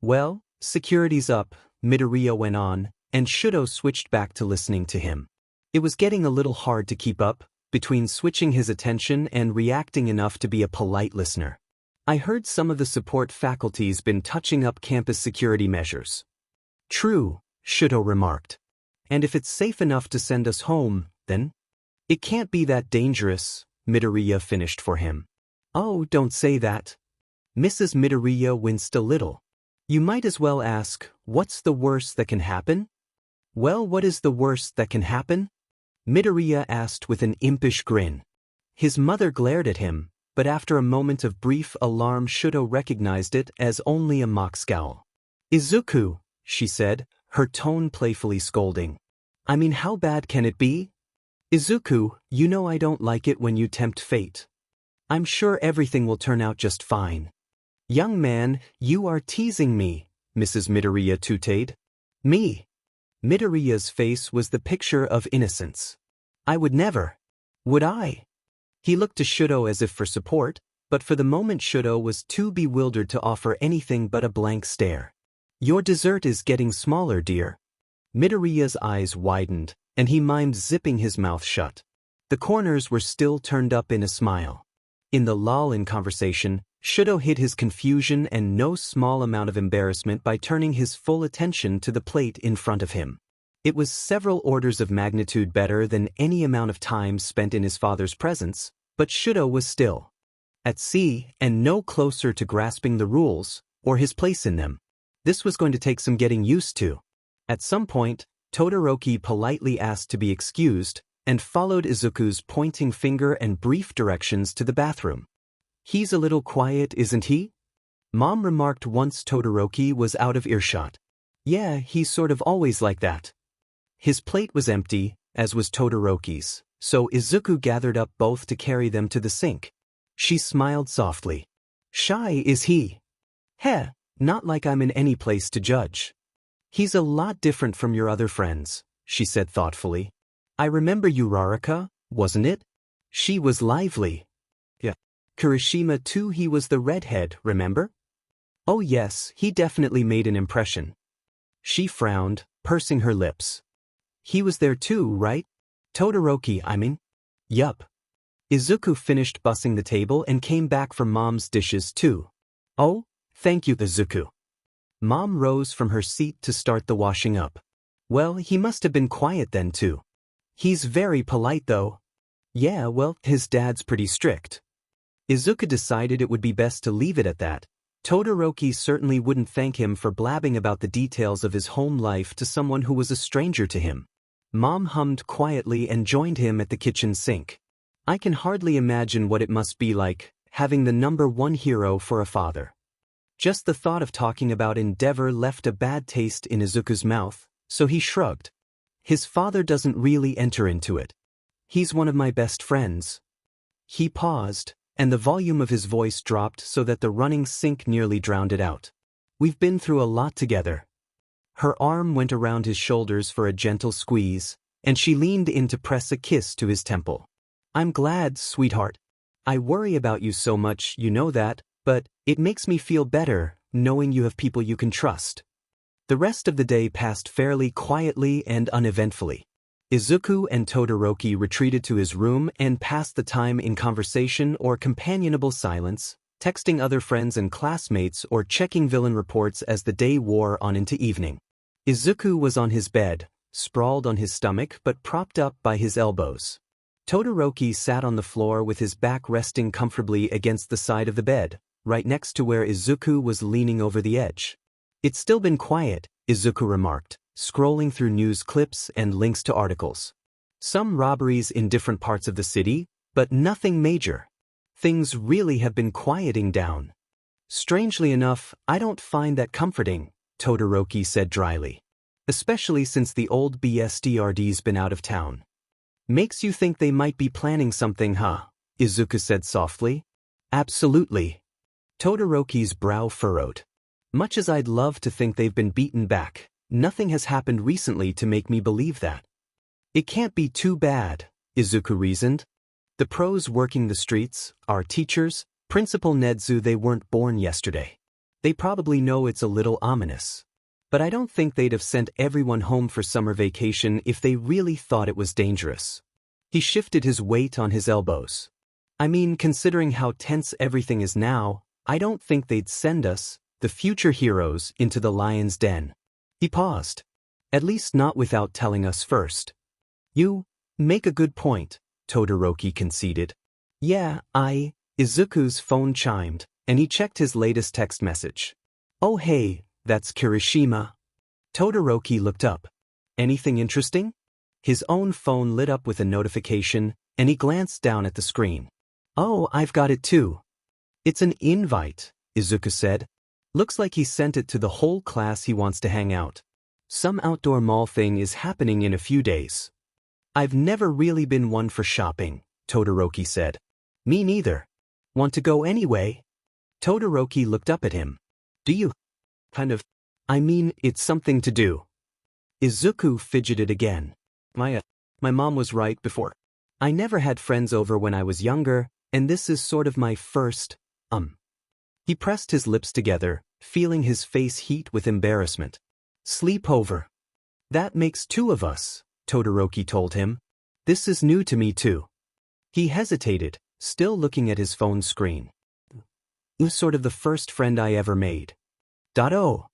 Speaker 1: Well, security's up, Midoriya went on, and Shudo switched back to listening to him. It was getting a little hard to keep up, between switching his attention and reacting enough to be a polite listener. I heard some of the support faculty's been touching up campus security measures. True, Shudo remarked. And if it's safe enough to send us home, then? It can't be that dangerous, Midoriya finished for him. Oh, don't say that. Mrs. Midoriya winced a little. You might as well ask, what's the worst that can happen? Well, what is the worst that can happen? Midoriya asked with an impish grin. His mother glared at him, but after a moment of brief alarm Shudo recognized it as only a mock scowl. Izuku, she said, her tone playfully scolding. I mean, how bad can it be? Izuku, you know I don't like it when you tempt fate. I'm sure everything will turn out just fine. Young man, you are teasing me, Mrs. Midoriya tooted. Me? Midoriya's face was the picture of innocence. I would never. Would I? He looked to Shudo as if for support, but for the moment Shudo was too bewildered to offer anything but a blank stare. Your dessert is getting smaller, dear. Midoriya's eyes widened, and he mimed zipping his mouth shut. The corners were still turned up in a smile. In the lull in conversation, Shudo hid his confusion and no small amount of embarrassment by turning his full attention to the plate in front of him. It was several orders of magnitude better than any amount of time spent in his father's presence, but Shudo was still at sea and no closer to grasping the rules, or his place in them. This was going to take some getting used to. At some point, Todoroki politely asked to be excused, and followed Izuku's pointing finger and brief directions to the bathroom. He's a little quiet, isn't he? Mom remarked once Todoroki was out of earshot. Yeah, he's sort of always like that. His plate was empty, as was Todoroki's, so Izuku gathered up both to carry them to the sink. She smiled softly. Shy, is he? Heh, not like I'm in any place to judge. He's a lot different from your other friends, she said thoughtfully. I remember Uraraka, wasn't it? She was lively. Yeah. Kirishima too, he was the redhead, remember? Oh yes, he definitely made an impression. She frowned, pursing her lips. He was there too, right? Todoroki, I mean. Yup. Izuku finished bussing the table and came back for Mom's dishes too. Oh, thank you, Izuku. Mom rose from her seat to start the washing up. Well, he must have been quiet then too. He's very polite though. Yeah, well, his dad's pretty strict. Izuku decided it would be best to leave it at that. Todoroki certainly wouldn't thank him for blabbing about the details of his home life to someone who was a stranger to him. Mom hummed quietly and joined him at the kitchen sink. I can hardly imagine what it must be like, having the #1 hero for a father. Just the thought of talking about Endeavor left a bad taste in Izuku's mouth, so he shrugged. His father doesn't really enter into it. He's one of my best friends. He paused, and the volume of his voice dropped so that the running sink nearly drowned it out. We've been through a lot together. Her arm went around his shoulders for a gentle squeeze, and she leaned in to press a kiss to his temple. I'm glad, sweetheart. I worry about you so much, you know that, but it makes me feel better, knowing you have people you can trust. The rest of the day passed fairly quietly and uneventfully. Izuku and Todoroki retreated to his room and passed the time in conversation or companionable silence, texting other friends and classmates or checking villain reports as the day wore on into evening. Izuku was on his bed, sprawled on his stomach but propped up by his elbows. Todoroki sat on the floor with his back resting comfortably against the side of the bed, right next to where Izuku was leaning over the edge. "It's still been quiet," Izuku remarked, scrolling through news clips and links to articles. "Some robberies in different parts of the city, but nothing major. Things really have been quieting down." "Strangely enough, I don't find that comforting," Todoroki said dryly. "Especially since the old BSDRD's been out of town." "Makes you think they might be planning something, huh?" Izuku said softly. "Absolutely." Todoroki's brow furrowed. "Much as I'd love to think they've been beaten back, nothing has happened recently to make me believe that." "It can't be too bad," Izuku reasoned. "The pros working the streets, our teachers, Principal Nedzu, they weren't born yesterday. They probably know it's a little ominous. But I don't think they'd have sent everyone home for summer vacation if they really thought it was dangerous." He shifted his weight on his elbows. "I mean, considering how tense everything is now, I don't think they'd send us, the future heroes, into the lion's den." He paused. "At least not without telling us first." "You make a good point," Todoroki conceded. "Yeah, Izuku's phone chimed, and he checked his latest text message. "Oh hey, that's Kirishima." Todoroki looked up. "Anything interesting?" His own phone lit up with a notification, and he glanced down at the screen. "Oh, I've got it too." "It's an invite," Izuku said. "Looks like he sent it to the whole class he wants to hang out. Some outdoor mall thing is happening in a few days." "I've never really been one for shopping," Todoroki said. "Me neither. Want to go anyway?" Todoroki looked up at him. "Do you? Kind of. I mean, it's something to do." Izuku fidgeted again. My mom was right before. I never had friends over when I was younger, and this is sort of my first, He pressed his lips together, feeling his face heat with embarrassment. "Sleepover. That makes two of us," Todoroki told him. "This is new to me too." He hesitated, still looking at his phone screen. "You're sort of the first friend I ever made." Oh.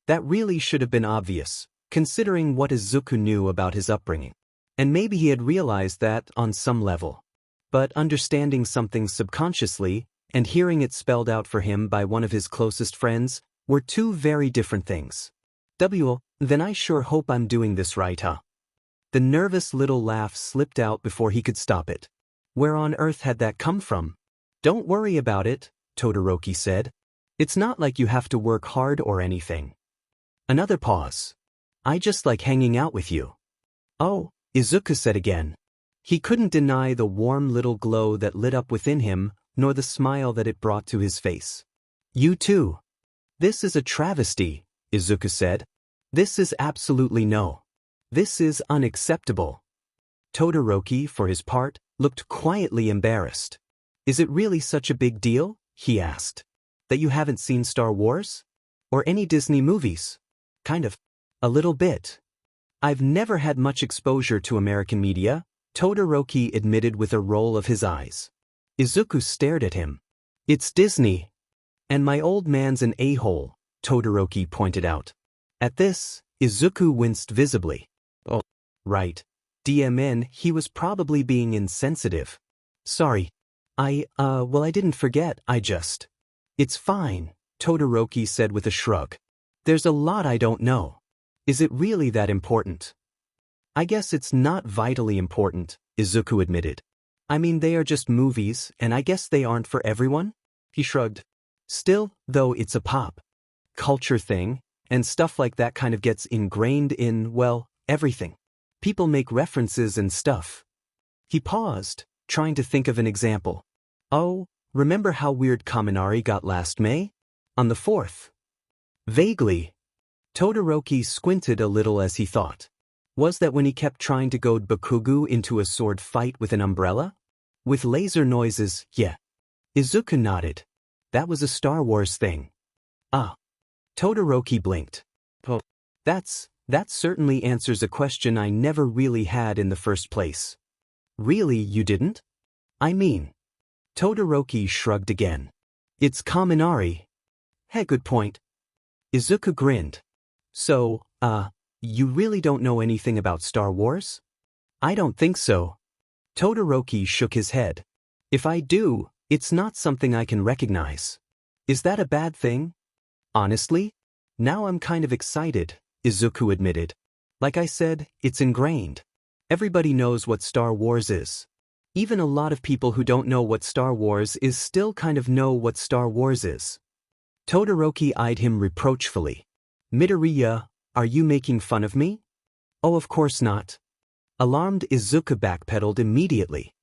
Speaker 1: That really should have been obvious, considering what Izuku knew about his upbringing. And maybe he had realized that on some level. But understanding something subconsciously, and hearing it spelled out for him by one of his closest friends, were two very different things. Then I sure hope I'm doing this right, huh?" The nervous little laugh slipped out before he could stop it. Where on earth had that come from? "Don't worry about it," Todoroki said. "It's not like you have to work hard or anything." Another pause. "I just like hanging out with you." "Oh," Izuku said again. He couldn't deny the warm little glow that lit up within him, nor the smile that it brought to his face. "You too." "This is a travesty," Izuku said. "This is absolutely no. This is unacceptable." Todoroki, for his part, looked quietly embarrassed. "Is it really such a big deal?" he asked. "That you haven't seen Star Wars? Or any Disney movies?" "Kind of. A little bit. I've never had much exposure to American media," Todoroki admitted with a roll of his eyes. Izuku stared at him. "It's Disney. And my old man's an a-hole," Todoroki pointed out. At this, Izuku winced visibly. "Oh, right. DMN, he was probably being insensitive. Sorry. I didn't forget, It's fine," Todoroki said with a shrug. "There's a lot I don't know. Is it really that important?" "I guess it's not vitally important," Izuku admitted. "I mean, they are just movies, and I guess they aren't for everyone?" He shrugged. "Still, though, it's a pop culture thing, and stuff like that kind of gets ingrained in, well, everything. People make references and stuff." He paused, trying to think of an example. "Oh, remember how weird Kaminari got last May? On the 4th. "Vaguely." Todoroki squinted a little as he thought. "Was that when he kept trying to goad Bakugu into a sword fight with an umbrella? With laser noises, yeah." Izuku nodded. "That was a Star Wars thing." "Ah." Todoroki blinked. "Oh, that's That certainly answers a question I never really had in the first place. Really, you didn't? I mean. Todoroki shrugged again. It's Kaminari. Hey, good point. Izuku grinned. So, you really don't know anything about Star Wars? I don't think so. Todoroki shook his head. If I do, it's not something I can recognize. Is that a bad thing? Honestly? Now I'm kind of excited, Izuku admitted. Like I said, it's ingrained. Everybody knows what Star Wars is. Even a lot of people who don't know what Star Wars is still kind of know what Star Wars is. Todoroki eyed him reproachfully. Midoriya, are you making fun of me? Oh, of course not. Alarmed, Izuku backpedaled immediately.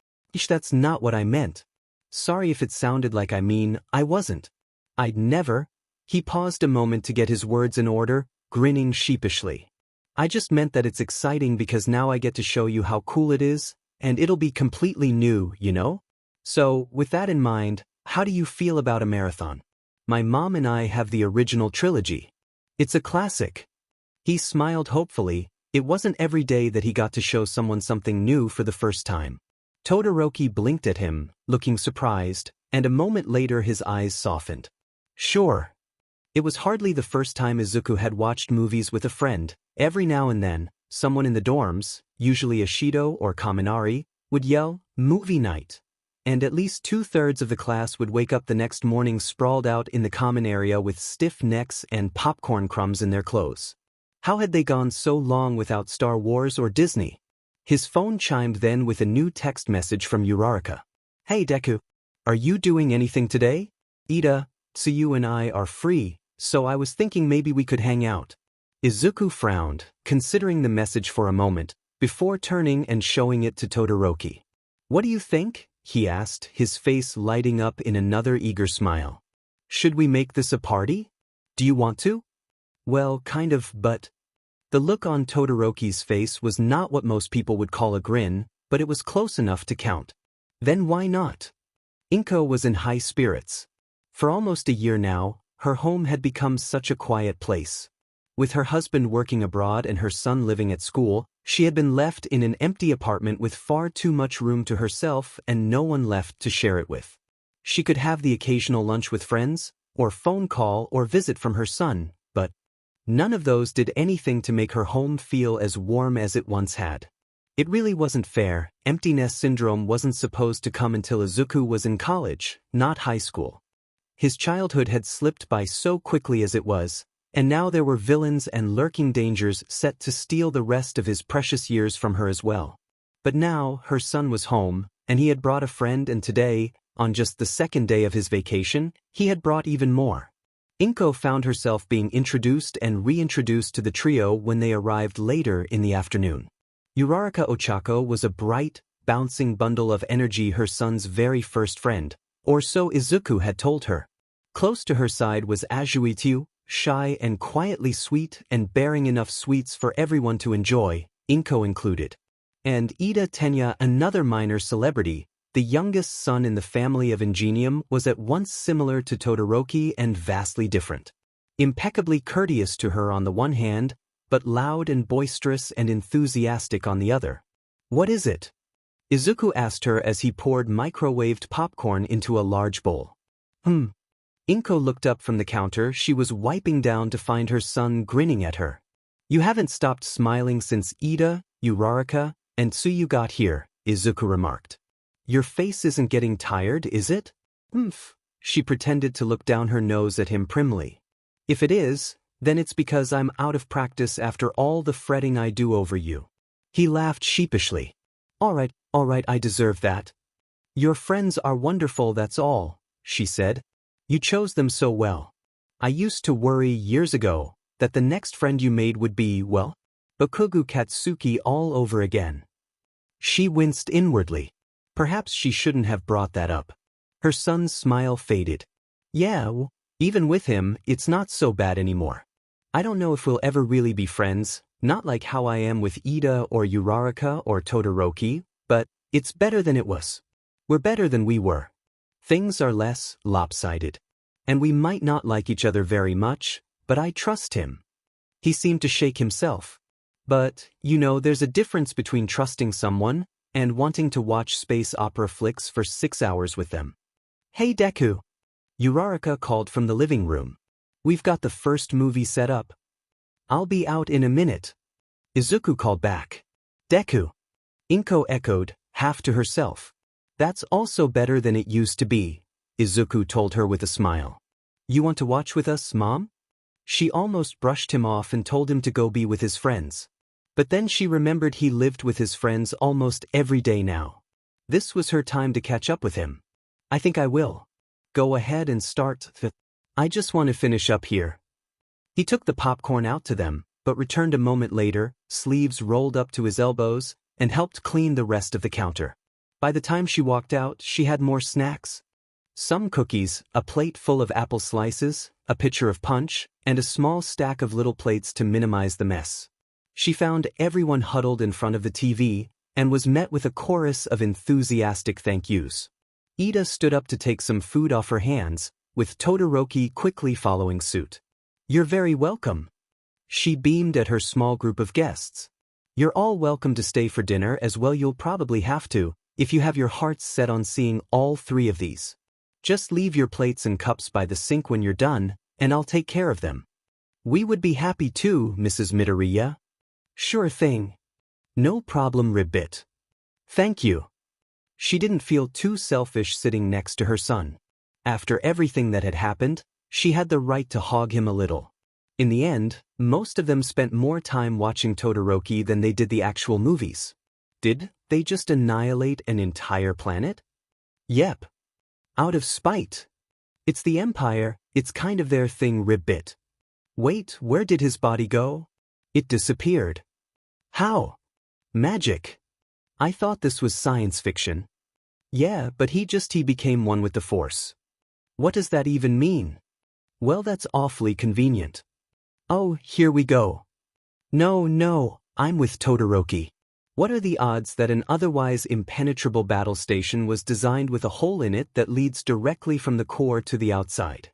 Speaker 1: That's not what I meant. Sorry if it sounded like I wasn't. I'd never. He paused a moment to get his words in order, grinning sheepishly. I just meant that it's exciting because now I get to show you how cool it is, and it'll be completely new, you know? So, with that in mind, how do you feel about a marathon? My mom and I have the original trilogy. It's a classic. He smiled hopefully. It wasn't every day that he got to show someone something new for the first time. Todoroki blinked at him, looking surprised, and a moment later his eyes softened. Sure. It was hardly the first time Izuku had watched movies with a friend. Every now and then, someone in the dorms, usually Ashido or Kaminari, would yell, "Movie night!" And at least 2/3 of the class would wake up the next morning sprawled out in the common area with stiff necks and popcorn crumbs in their clothes. How had they gone so long without Star Wars or Disney? His phone chimed then with a new text message from Uraraka. Hey Deku, are you doing anything today? Ida, Tsuyu and I are free, so I was thinking maybe we could hang out. Izuku frowned, considering the message for a moment, before turning and showing it to Todoroki. What do you think? He asked, his face lighting up in another eager smile. Should we make this a party? Do you want to? Well, kind of, but... The look on Todoroki's face was not what most people would call a grin, but it was close enough to count. Then why not? Inko was in high spirits. For almost a year now, her home had become such a quiet place. With her husband working abroad and her son living at school, she had been left in an empty apartment with far too much room to herself and no one left to share it with. She could have the occasional lunch with friends, or phone call or visit from her son, but none of those did anything to make her home feel as warm as it once had. It really wasn't fair. Empty nest syndrome wasn't supposed to come until Izuku was in college, not high school. His childhood had slipped by so quickly as it was, and now there were villains and lurking dangers set to steal the rest of his precious years from her as well. But now, her son was home, and he had brought a friend, and today, on just the second day of his vacation, he had brought even more. Inko found herself being introduced and reintroduced to the trio when they arrived later in the afternoon. Uraraka Ochako was a bright, bouncing bundle of energy, her son's very first friend, or so Izuku had told her. Close to her side was Azuitiu, shy and quietly sweet and bearing enough sweets for everyone to enjoy, Inko included. And Ida Tenya, another minor celebrity, the youngest son in the family of Ingenium, was at once similar to Todoroki and vastly different. Impeccably courteous to her on the one hand, but loud and boisterous and enthusiastic on the other. What is it? Izuku asked her as he poured microwaved popcorn into a large bowl. Inko looked up from the counter she was wiping down to find her son grinning at her. You haven't stopped smiling since Ida, Uraraka, and Tsuyu got here, Izuku remarked. Your face isn't getting tired, is it? She pretended to look down her nose at him primly. If it is, then it's because I'm out of practice after all the fretting I do over you. He laughed sheepishly. All right, I deserve that. Your friends are wonderful, that's all, she said. You chose them so well. I used to worry years ago that the next friend you made would be, well, Bakugu Katsuki all over again. She winced inwardly. Perhaps she shouldn't have brought that up. Her son's smile faded. Yeah, even with him, it's not so bad anymore. I don't know if we'll ever really be friends, not like how I am with Ida or Uraraka or Todoroki, but it's better than it was. We're better than we were. Things are less lopsided. And we might not like each other very much, but I trust him. He seemed to shake himself. But, there's a difference between trusting someone and wanting to watch space opera flicks for 6 hours with them. Hey Deku! Uraraka called from the living room. We've got the first movie set up. I'll be out in a minute. Izuku called back. Deku! Inko echoed, half to herself. That's also better than it used to be, Izuku told her with a smile. You want to watch with us, Mom? She almost brushed him off and told him to go be with his friends. But then she remembered he lived with his friends almost every day now. This was her time to catch up with him. I think I will. Go ahead and start. I just want to finish up here. He took the popcorn out to them, but returned a moment later, sleeves rolled up to his elbows, and helped clean the rest of the counter. By the time she walked out, she had more snacks. Some cookies, a plate full of apple slices, a pitcher of punch, and a small stack of little plates to minimize the mess. She found everyone huddled in front of the TV, and was met with a chorus of enthusiastic thank yous. Ida stood up to take some food off her hands, with Todoroki quickly following suit. You're very welcome. She beamed at her small group of guests. You're all welcome to stay for dinner as well. You'll probably have to, if you have your hearts set on seeing all 3 of these. Just leave your plates and cups by the sink when you're done, and I'll take care of them. We would be happy too, Mrs. Midoriya. Sure thing. No problem, Ribbit. Thank you. She didn't feel too selfish sitting next to her son. After everything that had happened, she had the right to hog him a little. In the end, most of them spent more time watching Todoroki than they did the actual movies. Did they just annihilate an entire planet? Yep. Out of spite. It's the Empire, it's kind of their thing, Ribbit. Wait, where did his body go? It disappeared. How? Magic. I thought this was science fiction. Yeah, but he became one with the Force. What does that even mean? Well, that's awfully convenient. Oh, here we go. No, I'm with Todoroki. What are the odds that an otherwise impenetrable battle station was designed with a hole in it that leads directly from the core to the outside?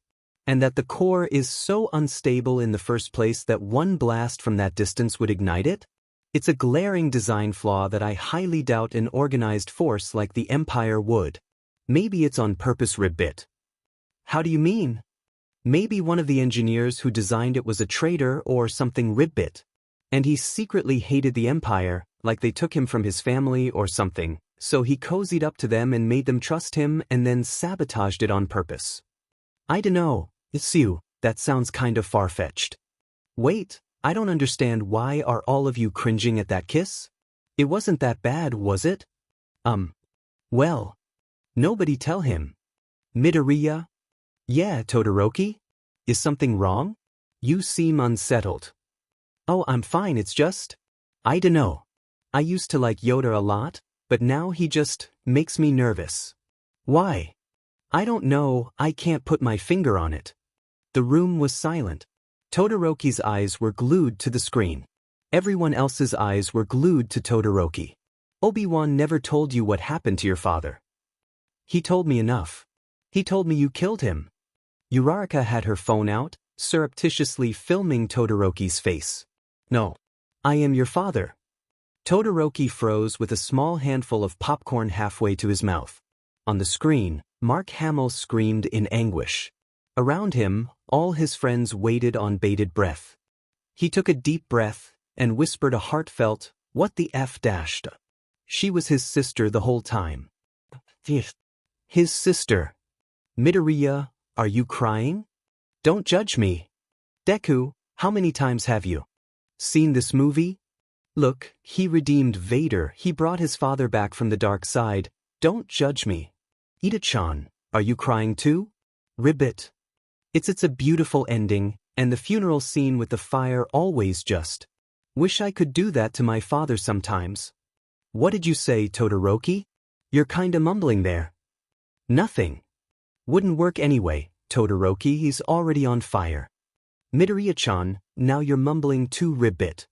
Speaker 1: And that the core is so unstable in the first place that one blast from that distance would ignite it? It's a glaring design flaw that I highly doubt an organized force like the Empire would. Maybe it's on purpose, Ribbit. How do you mean? Maybe one of the engineers who designed it was a traitor or something, Ribbit. And he secretly hated the Empire, like they took him from his family or something, so he cozied up to them and made them trust him and then sabotaged it on purpose. I dunno, Itsu, that sounds kind of far-fetched. Wait, I don't understand, why are all of you cringing at that kiss? It wasn't that bad, was it? Well. Nobody tell him. Midoriya? Yeah, Todoroki? Is something wrong? You seem unsettled. Oh, I'm fine, it's just... I dunno. I used to like Yoda a lot, but now he just makes me nervous. Why? I don't know, I can't put my finger on it. The room was silent. Todoroki's eyes were glued to the screen. Everyone else's eyes were glued to Todoroki. Obi-Wan never told you what happened to your father. He told me enough. He told me you killed him. Uraraka had her phone out, surreptitiously filming Todoroki's face. No. I am your father. Todoroki froze with a small handful of popcorn halfway to his mouth. On the screen, Mark Hamill screamed in anguish. Around him, all his friends waited on bated breath. He took a deep breath and whispered a heartfelt, "What the F dashed?" She was his sister the whole time. His sister. Midoriya, are you crying? Don't judge me. Deku, how many times have you seen this movie? Look, he redeemed Vader, he brought his father back from the dark side. Don't judge me. Ida-chan, are you crying too? Ribbit. It's a beautiful ending, and the funeral scene with the fire always just. Wish I could do that to my father sometimes. What did you say, Todoroki? You're kinda mumbling there. Nothing. Wouldn't work anyway, Todoroki, he's already on fire. Midoriya-chan, now you're mumbling too, Ribbit.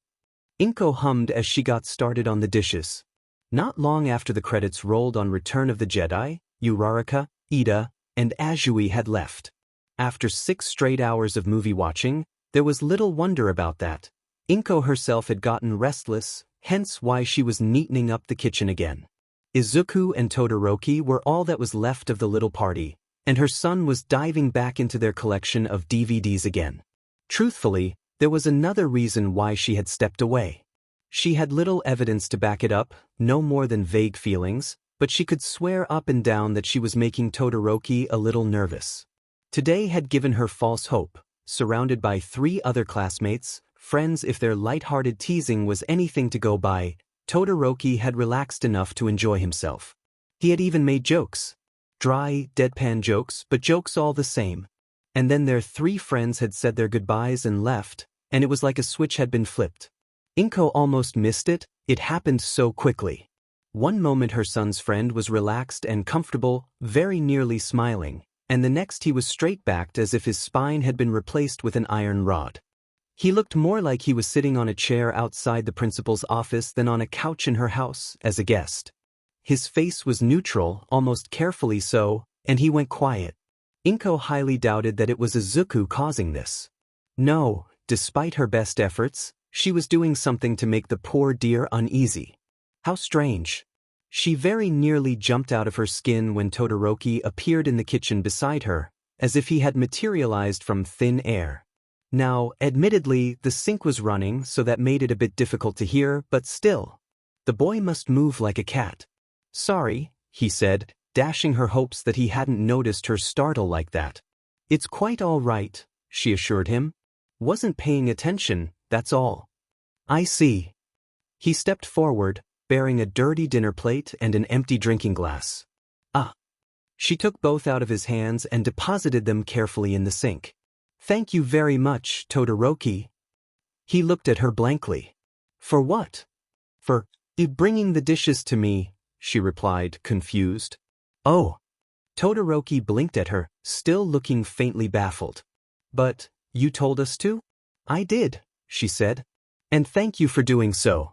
Speaker 1: Inko hummed as she got started on the dishes. Not long after the credits rolled on Return of the Jedi, Uraraka, Ida, and Azui had left. After 6 straight hours of movie watching, There was little wonder about that. Inko herself had gotten restless, hence why she was neatening up the kitchen again. Izuku and Todoroki were all that was left of the little party, and her son was diving back into their collection of DVDs again. Truthfully, there was another reason why she had stepped away. She had little evidence to back it up, no more than vague feelings, but she could swear up and down that she was making Todoroki a little nervous. Today had given her false hope. Surrounded by 3 other classmates, friends if their light-hearted teasing was anything to go by, Todoroki had relaxed enough to enjoy himself. He had even made jokes. Dry, deadpan jokes, but jokes all the same. And then their 3 friends had said their goodbyes and left, and it was like a switch had been flipped. Inko almost missed it, it happened so quickly. One moment her son's friend was relaxed and comfortable, very nearly smiling, and the next he was straight-backed as if his spine had been replaced with an iron rod. He looked more like he was sitting on a chair outside the principal's office than on a couch in her house as a guest. His face was neutral, almost carefully so, and he went quiet. Inko highly doubted that it was Izuku causing this. No, despite her best efforts, she was doing something to make the poor dear uneasy. How strange. She very nearly jumped out of her skin when Todoroki appeared in the kitchen beside her, as if he had materialized from thin air. Now, admittedly, the sink was running, so that made it a bit difficult to hear, but still. The boy must move like a cat. Sorry, he said, dashing her hopes that he hadn't noticed her startle like that. It's quite all right, she assured him. Wasn't paying attention, that's all. I see. He stepped forward, bearing a dirty dinner plate and an empty drinking glass. Ah. She took both out of his hands and deposited them carefully in the sink. Thank you very much, Todoroki. He looked at her blankly. For what? For bringing the dishes to me, she replied, confused. Oh. Todoroki blinked at her, still looking faintly baffled. But, you told us to? I did, she said. And thank you for doing so.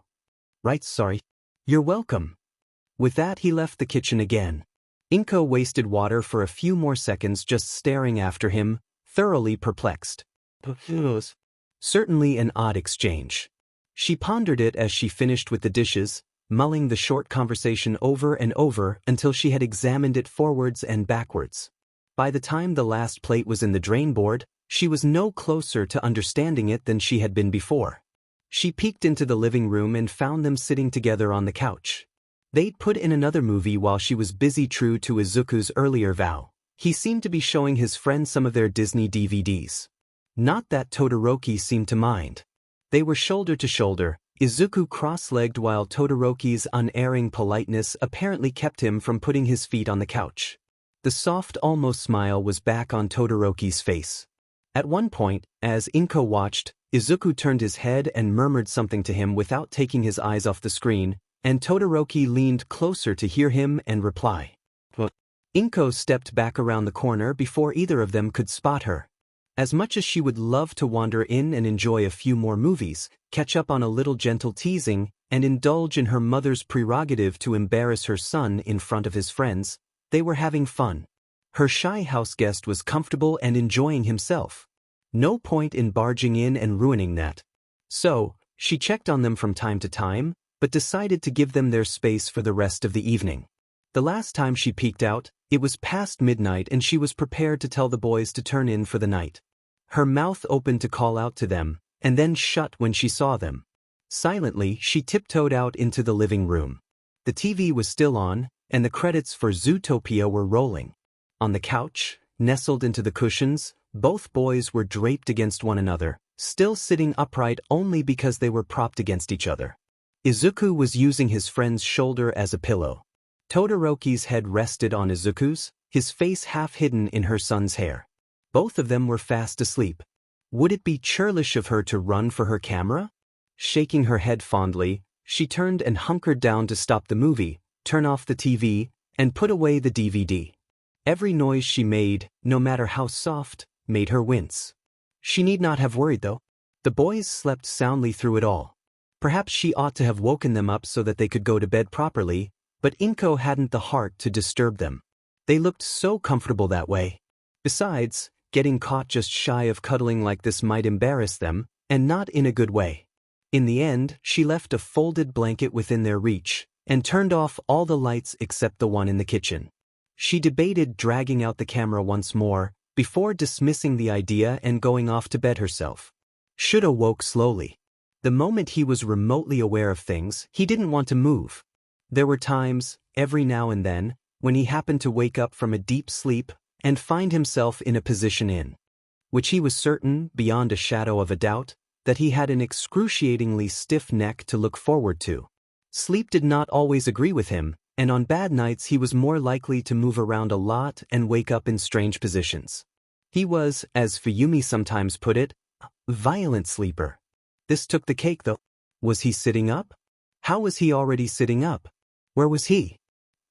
Speaker 1: Right, sorry. You're welcome. With that he left the kitchen again. Inko wasted water for a few more seconds just staring after him, thoroughly perplexed. Certainly an odd exchange. She pondered it as she finished with the dishes, mulling the short conversation over and over until she had examined it forwards and backwards. By the time the last plate was in the drain board, she was no closer to understanding it than she had been before. She peeked into the living room and found them sitting together on the couch. They'd put in another movie while she was busy, true to Izuku's earlier vow. He seemed to be showing his friend some of their Disney DVDs. Not that Todoroki seemed to mind. They were shoulder to shoulder, Izuku cross-legged while Todoroki's unerring politeness apparently kept him from putting his feet on the couch. The soft, almost smile was back on Todoroki's face. At one point, as Inko watched, Izuku turned his head and murmured something to him without taking his eyes off the screen, and Todoroki leaned closer to hear him and reply. What? Inko stepped back around the corner before either of them could spot her. As much as she would love to wander in and enjoy a few more movies, catch up on a little gentle teasing, and indulge in her mother's prerogative to embarrass her son in front of his friends, they were having fun. Her shy houseguest was comfortable and enjoying himself. No point in barging in and ruining that. So, she checked on them from time to time, but decided to give them their space for the rest of the evening. The last time she peeked out, it was past midnight and she was prepared to tell the boys to turn in for the night. Her mouth opened to call out to them, and then shut when she saw them. Silently, she tiptoed out into the living room. The TV was still on, and the credits for Zootopia were rolling. On the couch, nestled into the cushions, both boys were draped against one another, still sitting upright only because they were propped against each other. Izuku was using his friend's shoulder as a pillow. Todoroki's head rested on Izuku's, his face half hidden in her son's hair. Both of them were fast asleep. Would it be churlish of her to run for her camera? Shaking her head fondly, she turned and hunkered down to stop the movie, turn off the TV, and put away the DVD. Every noise she made, no matter how soft, made her wince. She need not have worried though. The boys slept soundly through it all. Perhaps she ought to have woken them up so that they could go to bed properly, but Inko hadn't the heart to disturb them. They looked so comfortable that way. Besides, getting caught just shy of cuddling like this might embarrass them, and not in a good way. In the end, she left a folded blanket within their reach, and turned off all the lights except the one in the kitchen. She debated dragging out the camera once more, before dismissing the idea and going off to bed herself. Shudo woke slowly. The moment he was remotely aware of things, he didn't want to move. There were times, every now and then, when he happened to wake up from a deep sleep and find himself in a position in which he was certain, beyond a shadow of a doubt, that he had an excruciatingly stiff neck to look forward to. Sleep did not always agree with him, and on bad nights he was more likely to move around a lot and wake up in strange positions. He was, as Fuyumi sometimes put it, a violent sleeper. This took the cake though. Was he sitting up? How was he already sitting up? Where was he?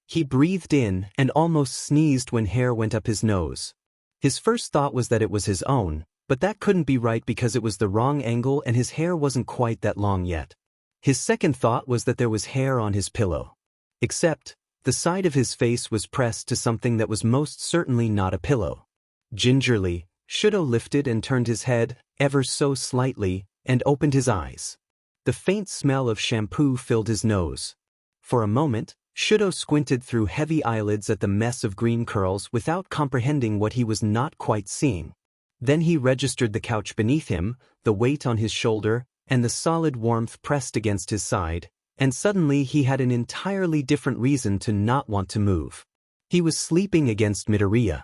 Speaker 1: He breathed in and almost sneezed when hair went up his nose. His first thought was that it was his own, but that couldn't be right because it was the wrong angle and his hair wasn't quite that long yet. His second thought was that there was hair on his pillow. Except, the side of his face was pressed to something that was most certainly not a pillow. Gingerly, Shudo lifted and turned his head, ever so slightly, and opened his eyes. The faint smell of shampoo filled his nose. For a moment, Shudo squinted through heavy eyelids at the mess of green curls without comprehending what he was not quite seeing. Then he registered the couch beneath him, the weight on his shoulder, and the solid warmth pressed against his side, and suddenly he had an entirely different reason to not want to move. He was sleeping against Midoriya.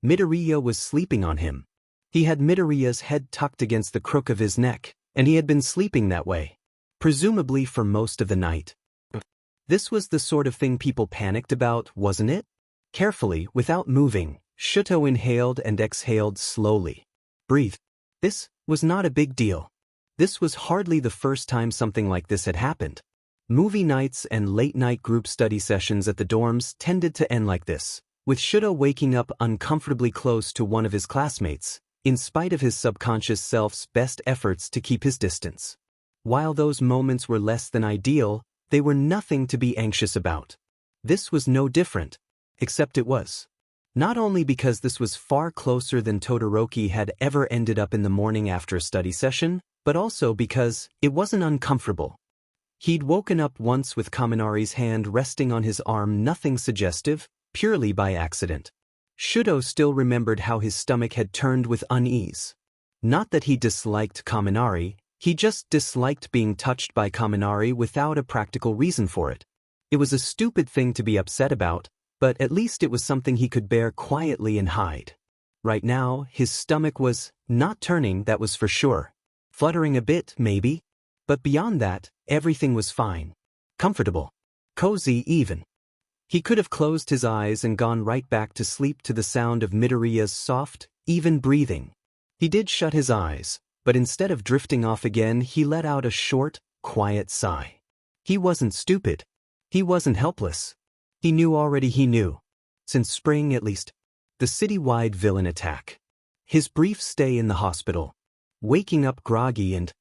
Speaker 1: Midoriya was sleeping on him. He had Midoriya's head tucked against the crook of his neck, and he had been sleeping that way, presumably for most of the night. This was the sort of thing people panicked about, wasn't it? Carefully, without moving, Shudo inhaled and exhaled slowly. Breathe. This was not a big deal. This was hardly the first time something like this had happened. Movie nights and late-night group study sessions at the dorms tended to end like this, with Shudo waking up uncomfortably close to one of his classmates, in spite of his subconscious self's best efforts to keep his distance. While those moments were less than ideal, they were nothing to be anxious about. This was no different, except it was. Not only because this was far closer than Todoroki had ever ended up in the morning after a study session, but also because it wasn't uncomfortable. He'd woken up once with Kaminari's hand resting on his arm, nothing suggestive, purely by accident. Shudo still remembered how his stomach had turned with unease. Not that he disliked Kaminari, he just disliked being touched by Kaminari without a practical reason for it. It was a stupid thing to be upset about, but at least it was something he could bear quietly and hide. Right now, his stomach was not turning, that was for sure. Fluttering a bit, maybe. But beyond that, everything was fine. Comfortable. Cozy even. He could have closed his eyes and gone right back to sleep to the sound of Midoriya's soft, even breathing. He did shut his eyes, but instead of drifting off again, he let out a short, quiet sigh. He wasn't stupid. He wasn't helpless. He knew already he knew. Since spring at least. The city-wide villain attack. His brief stay in the hospital. Waking up groggy and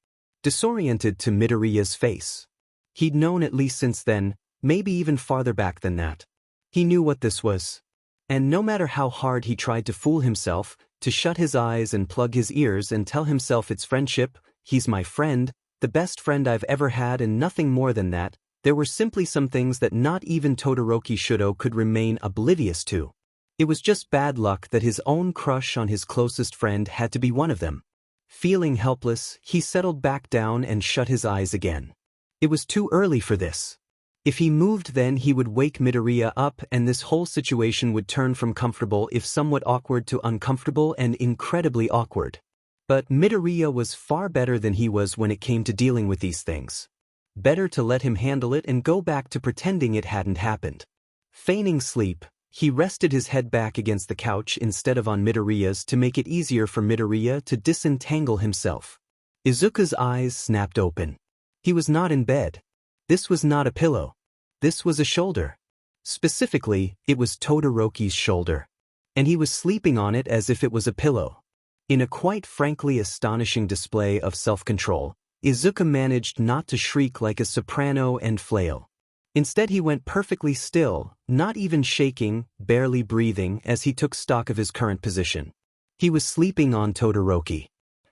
Speaker 1: disoriented to Midoriya's face. He'd known at least since then, maybe even farther back than that. He knew what this was. And no matter how hard he tried to fool himself, to shut his eyes and plug his ears and tell himself it's friendship, he's my friend, the best friend I've ever had and nothing more than that, there were simply some things that not even Todoroki Shudo could remain oblivious to. It was just bad luck that his own crush on his closest friend had to be one of them. Feeling helpless, he settled back down and shut his eyes again. It was too early for this. If he moved then he would wake Midoriya up and this whole situation would turn from comfortable if somewhat awkward to uncomfortable and incredibly awkward. But Midoriya was far better than he was when it came to dealing with these things. Better to let him handle it and go back to pretending it hadn't happened. Feigning sleep, he rested his head back against the couch instead of on Midoriya's to make it easier for Midoriya to disentangle himself. Izuku's eyes snapped open. He was not in bed. This was not a pillow. This was a shoulder. Specifically, it was Todoroki's shoulder. And he was sleeping on it as if it was a pillow. In a quite frankly astonishing display of self-control, Izuku managed not to shriek like a soprano and flail. Instead he went perfectly still, not even shaking, barely breathing as he took stock of his current position. He was sleeping on Todoroki.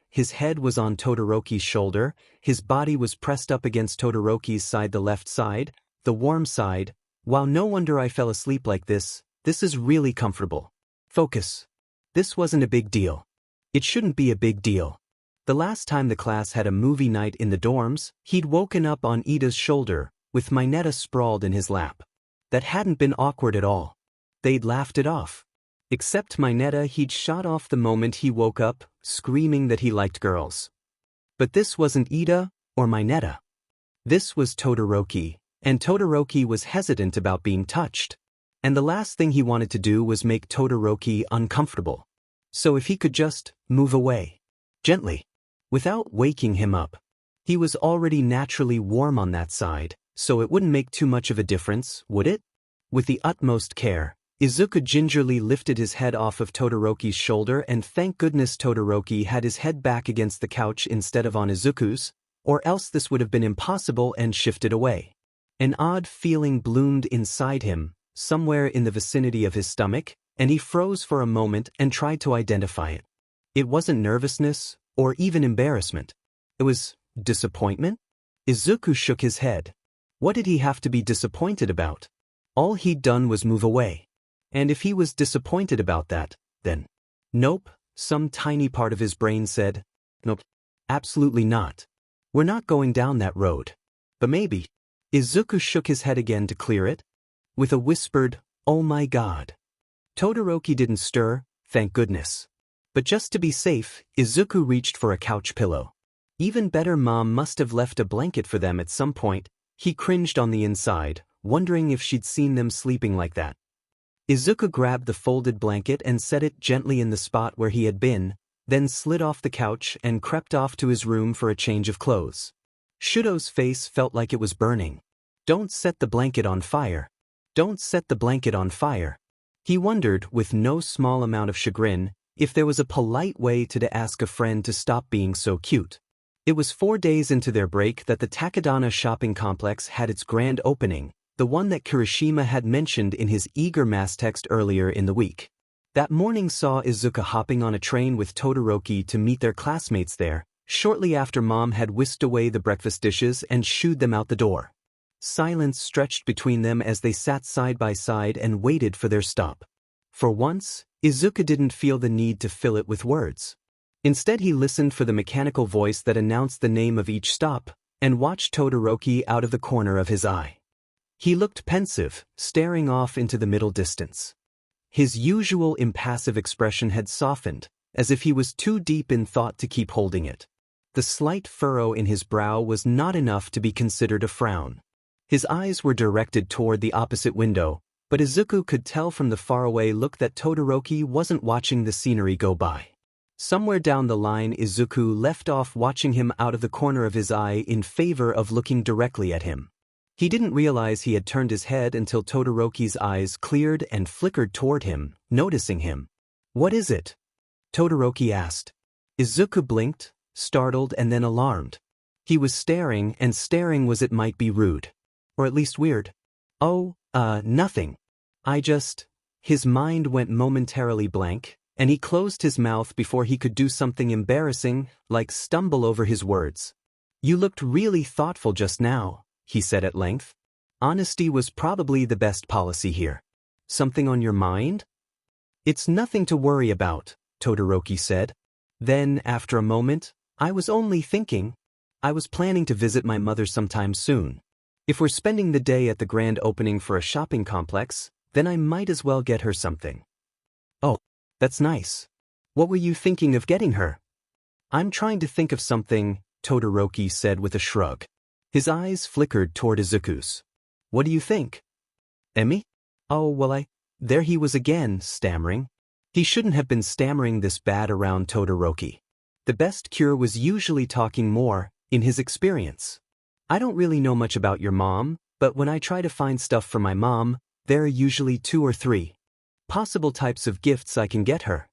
Speaker 1: His head was on Todoroki's shoulder, his body was pressed up against Todoroki's side, the left side, the warm side. Wow, no wonder I fell asleep like this. This is really comfortable. Focus. This wasn't a big deal. It shouldn't be a big deal. The last time the class had a movie night in the dorms, he'd woken up on Ida's shoulder, with Mineta sprawled in his lap. That hadn't been awkward at all. They'd laughed it off. Except Mineta, he'd shot off the moment he woke up, screaming that he liked girls. But this wasn't Ida or Mineta. This was Todoroki, and Todoroki was hesitant about being touched. And the last thing he wanted to do was make Todoroki uncomfortable. So if he could just move away, gently, without waking him up. He was already naturally warm on that side, so it wouldn't make too much of a difference, would it? With the utmost care, Izuku gingerly lifted his head off of Todoroki's shoulder, and thank goodness Todoroki had his head back against the couch instead of on Izuku's, or else this would have been impossible, and shifted away. An odd feeling bloomed inside him, somewhere in the vicinity of his stomach, and he froze for a moment and tried to identify it. It wasn't nervousness, or even embarrassment. It was disappointment? Izuku shook his head. What did he have to be disappointed about? All he'd done was move away. And if he was disappointed about that, then... Nope, some tiny part of his brain said, nope, absolutely not. We're not going down that road. But maybe. Izuku shook his head again to clear it. With a whispered, "Oh my God." Todoroki didn't stir, thank goodness. But just to be safe, Izuku reached for a couch pillow. Even better, Mom must have left a blanket for them at some point. He cringed on the inside, wondering if she'd seen them sleeping like that. Izuku grabbed the folded blanket and set it gently in the spot where he had been, then slid off the couch and crept off to his room for a change of clothes. Shudo's face felt like it was burning. Don't set the blanket on fire. Don't set the blanket on fire. He wondered, with no small amount of chagrin, if there was a polite way to ask a friend to stop being so cute. It was 4 days into their break that the Takadana shopping complex had its grand opening, the one that Kirishima had mentioned in his eager mass text earlier in the week. That morning saw Izuku hopping on a train with Todoroki to meet their classmates there, shortly after Mom had whisked away the breakfast dishes and shooed them out the door. Silence stretched between them as they sat side by side and waited for their stop. For once, Izuku didn't feel the need to fill it with words. Instead, he listened for the mechanical voice that announced the name of each stop, and watched Todoroki out of the corner of his eye. He looked pensive, staring off into the middle distance. His usual impassive expression had softened, as if he was too deep in thought to keep holding it. The slight furrow in his brow was not enough to be considered a frown. His eyes were directed toward the opposite window, but Izuku could tell from the faraway look that Todoroki wasn't watching the scenery go by. Somewhere down the line, Izuku left off watching him out of the corner of his eye in favor of looking directly at him. He didn't realize he had turned his head until Todoroki's eyes cleared and flickered toward him, noticing him. "What is it?" Todoroki asked. Izuku blinked, startled and then alarmed. He was staring, and staring was, it might be rude. Or at least weird. "Oh, nothing. His mind went momentarily blank, and he closed his mouth before he could do something embarrassing, like stumble over his words. "You looked really thoughtful just now," he said at length. Honesty was probably the best policy here. "Something on your mind?" "It's nothing to worry about," Todoroki said. Then, after a moment, "I was only thinking. I was planning to visit my mother sometime soon. If we're spending the day at the grand opening for a shopping complex, then I might as well get her something." "Oh, that's nice. What were you thinking of getting her?" "I'm trying to think of something," Todoroki said with a shrug. His eyes flickered toward Izuku's. "What do you think?" "Emmy? Oh, well, There he was again, stammering. He shouldn't have been stammering this bad around Todoroki. The best cure was usually talking more, in his experience. "I don't really know much about your mom, but when I try to find stuff for my mom, there are usually 2 or 3 possible types of gifts I can get her.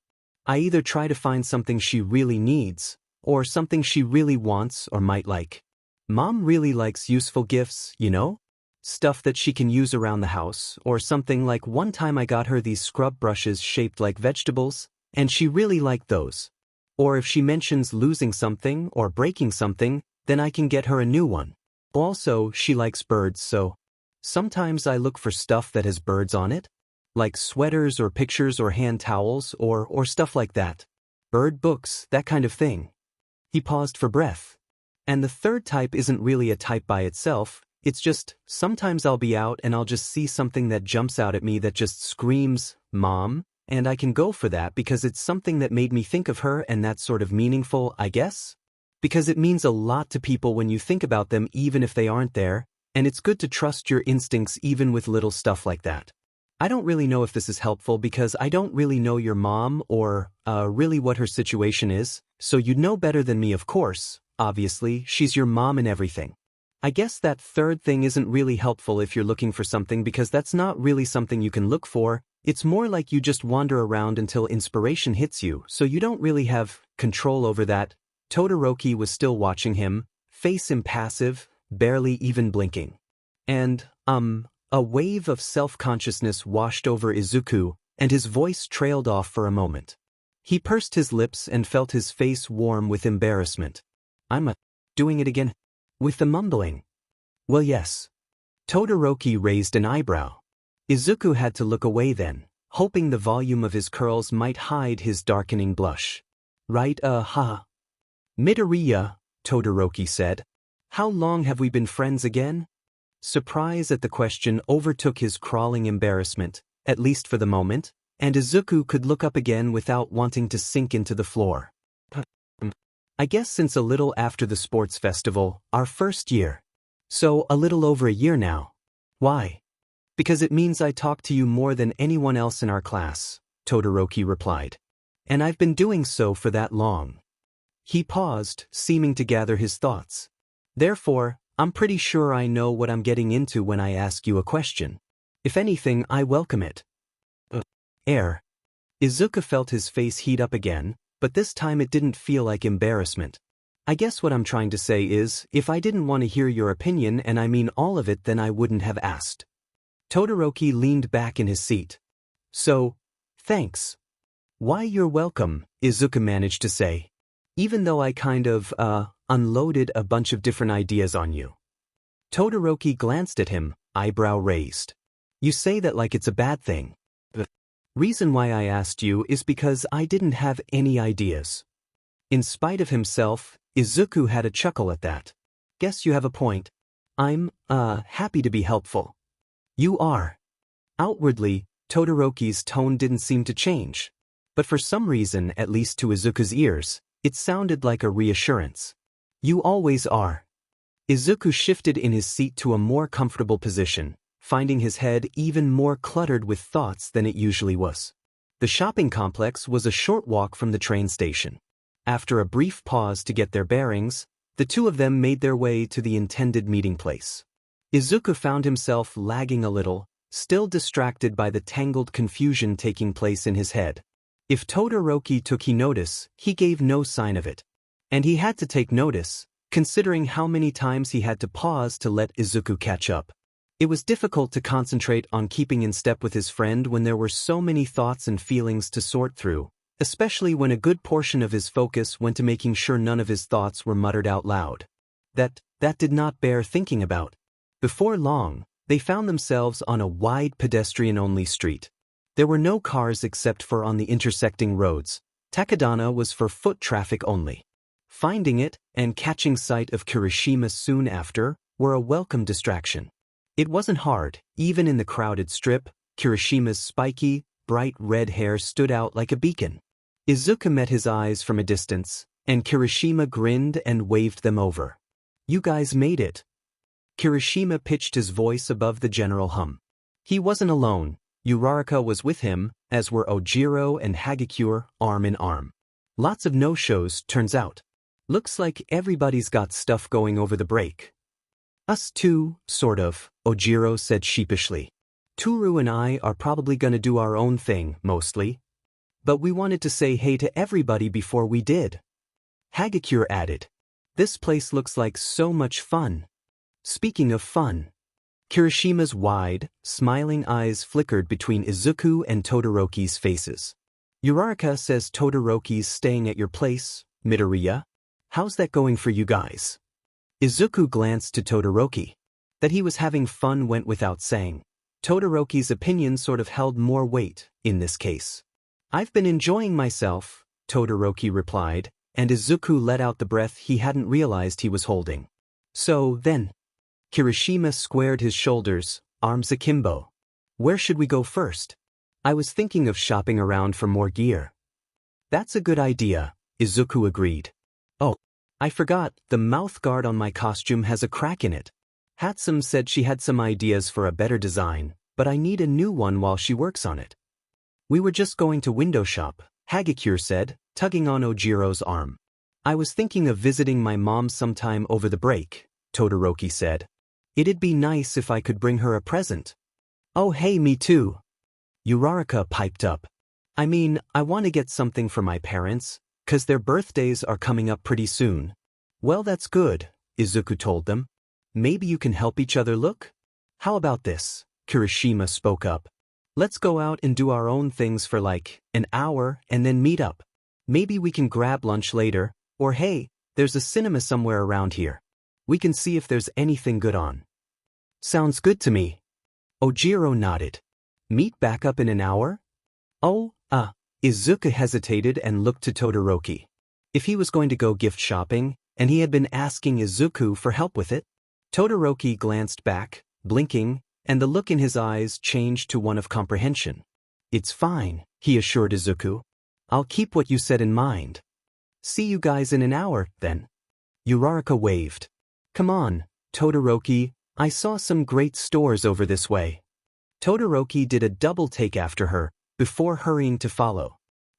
Speaker 1: I either try to find something she really needs, or something she really wants or might like. Mom really likes useful gifts, you know? Stuff that she can use around the house, or something like one time I got her these scrub brushes shaped like vegetables, And she really liked those. Or if she mentions losing something or breaking something, then I can get her a new one. Also, she likes birds, so sometimes I look for stuff that has birds on it, like sweaters or pictures or hand towels or stuff like that. Bird books, that kind of thing. He paused for breath. And the third type isn't really a type by itself, it's just, sometimes I'll be out and I'll just see something that jumps out at me that just screams, Mom, and I can go for that because it's something that made me think of her and that's sort of meaningful, I guess? Because it means a lot to people when you think about them even if they aren't there, and it's good to trust your instincts even with little stuff like that. I don't really know if this is helpful because I don't really know your mom or, really what her situation is, so you'd know better than me of course, obviously, she's your mom and everything. I guess that third thing isn't really helpful if you're looking for something because that's not really something you can look for, it's more like you just wander around until inspiration hits you, so you don't really have control over that. Todoroki was still watching him, face impassive, barely even blinking. And, a wave of self-consciousness washed over Izuku, and his voice trailed off for a moment. He pursed his lips and felt his face warm with embarrassment. I'm doing it again? With the mumbling. Well, yes. Todoroki raised an eyebrow. Izuku had to look away then, hoping the volume of his curls might hide his darkening blush. Right, Midoriya, Todoroki said. How long have we been friends again? Surprise at the question overtook his crawling embarrassment, at least for the moment, and Izuku could look up again without wanting to sink into the floor. I guess since a little after the sports festival, our first year. So a little over a year now. Why? Because it means I talk to you more than anyone else in our class, Todoroki replied. And I've been doing so for that long. He paused, seeming to gather his thoughts. Therefore, I'm pretty sure I know what I'm getting into when I ask you a question. If anything, I welcome it. Air. Izuku felt his face heat up again, but this time it didn't feel like embarrassment. I guess what I'm trying to say is, if I didn't want to hear your opinion and I mean all of it then I wouldn't have asked. Todoroki leaned back in his seat. So, thanks. Why you're welcome, Izuku managed to say. Even though I kind of, unloaded a bunch of different ideas on you. Todoroki glanced at him, eyebrow raised. You say that like it's a bad thing. The reason why I asked you is because I didn't have any ideas. In spite of himself, Izuku had a chuckle at that. Guess you have a point. I'm, happy to be helpful. You are. Outwardly, Todoroki's tone didn't seem to change. But for some reason, at least to Izuku's ears, it sounded like a reassurance. You always are. Izuku shifted in his seat to a more comfortable position, finding his head even more cluttered with thoughts than it usually was. The shopping complex was a short walk from the train station. After a brief pause to get their bearings, the two of them made their way to the intended meeting place. Izuku found himself lagging a little, still distracted by the tangled confusion taking place in his head. If Todoroki took notice, he gave no sign of it. And he had to take notice, considering how many times he had to pause to let Izuku catch up. It was difficult to concentrate on keeping in step with his friend when there were so many thoughts and feelings to sort through, especially when a good portion of his focus went to making sure none of his thoughts were muttered out loud. That did not bear thinking about. Before long, they found themselves on a wide pedestrian-only street. There were no cars except for on the intersecting roads. Takadana was for foot traffic only. Finding it, and catching sight of Kirishima soon after, were a welcome distraction. It wasn't hard, even in the crowded strip, Kirishima's spiky, bright red hair stood out like a beacon. Izuku met his eyes from a distance, and Kirishima grinned and waved them over. You guys made it. Kirishima pitched his voice above the general hum. He wasn't alone, Uraraka was with him, as were Ojiro and Hagakure, arm in arm. Lots of no-shows, turns out. Looks like everybody's got stuff going over the break. Us too, sort of, Ojiro said sheepishly. Toru and I are probably gonna do our own thing, mostly. But we wanted to say hey to everybody before we did. Hagakure added. This place looks like so much fun. Speaking of fun. Kirishima's wide, smiling eyes flickered between Izuku and Todoroki's faces. Uraraka says Todoroki's staying at your place, Midoriya. How's that going for you guys? Izuku glanced to Todoroki. That he was having fun went without saying. Todoroki's opinion sort of held more weight in this case. I've been enjoying myself, Todoroki replied, and Izuku let out the breath he hadn't realized he was holding. So then, Kirishima squared his shoulders, arms akimbo. Where should we go first? I was thinking of shopping around for more gear. That's a good idea, Izuku agreed. Oh, I forgot, the mouth guard on my costume has a crack in it. Hatsum said she had some ideas for a better design, but I need a new one while she works on it. We were just going to window shop, Hagakure said, tugging on Ojiro's arm. I was thinking of visiting my mom sometime over the break, Todoroki said. It'd be nice if I could bring her a present. Oh hey, me too. Uraraka piped up. I mean, I want to get something for my parents, 'cause their birthdays are coming up pretty soon. Well, that's good, Izuku told them. Maybe you can help each other look? How about this? Kirishima spoke up. Let's go out and do our own things for like an hour and then meet up. Maybe we can grab lunch later, or hey, there's a cinema somewhere around here. We can see if there's anything good on. Sounds good to me. Ojiro nodded. Meet back up in an hour? Oh, Izuku hesitated and looked to Todoroki. If he was going to go gift shopping, and he had been asking Izuku for help with it, Todoroki glanced back, blinking, and the look in his eyes changed to one of comprehension. It's fine, he assured Izuku. I'll keep what you said in mind. See you guys in an hour, then. Uraraka waved. Come on, Todoroki, I saw some great stores over this way. Todoroki did a double take after her, before hurrying to follow.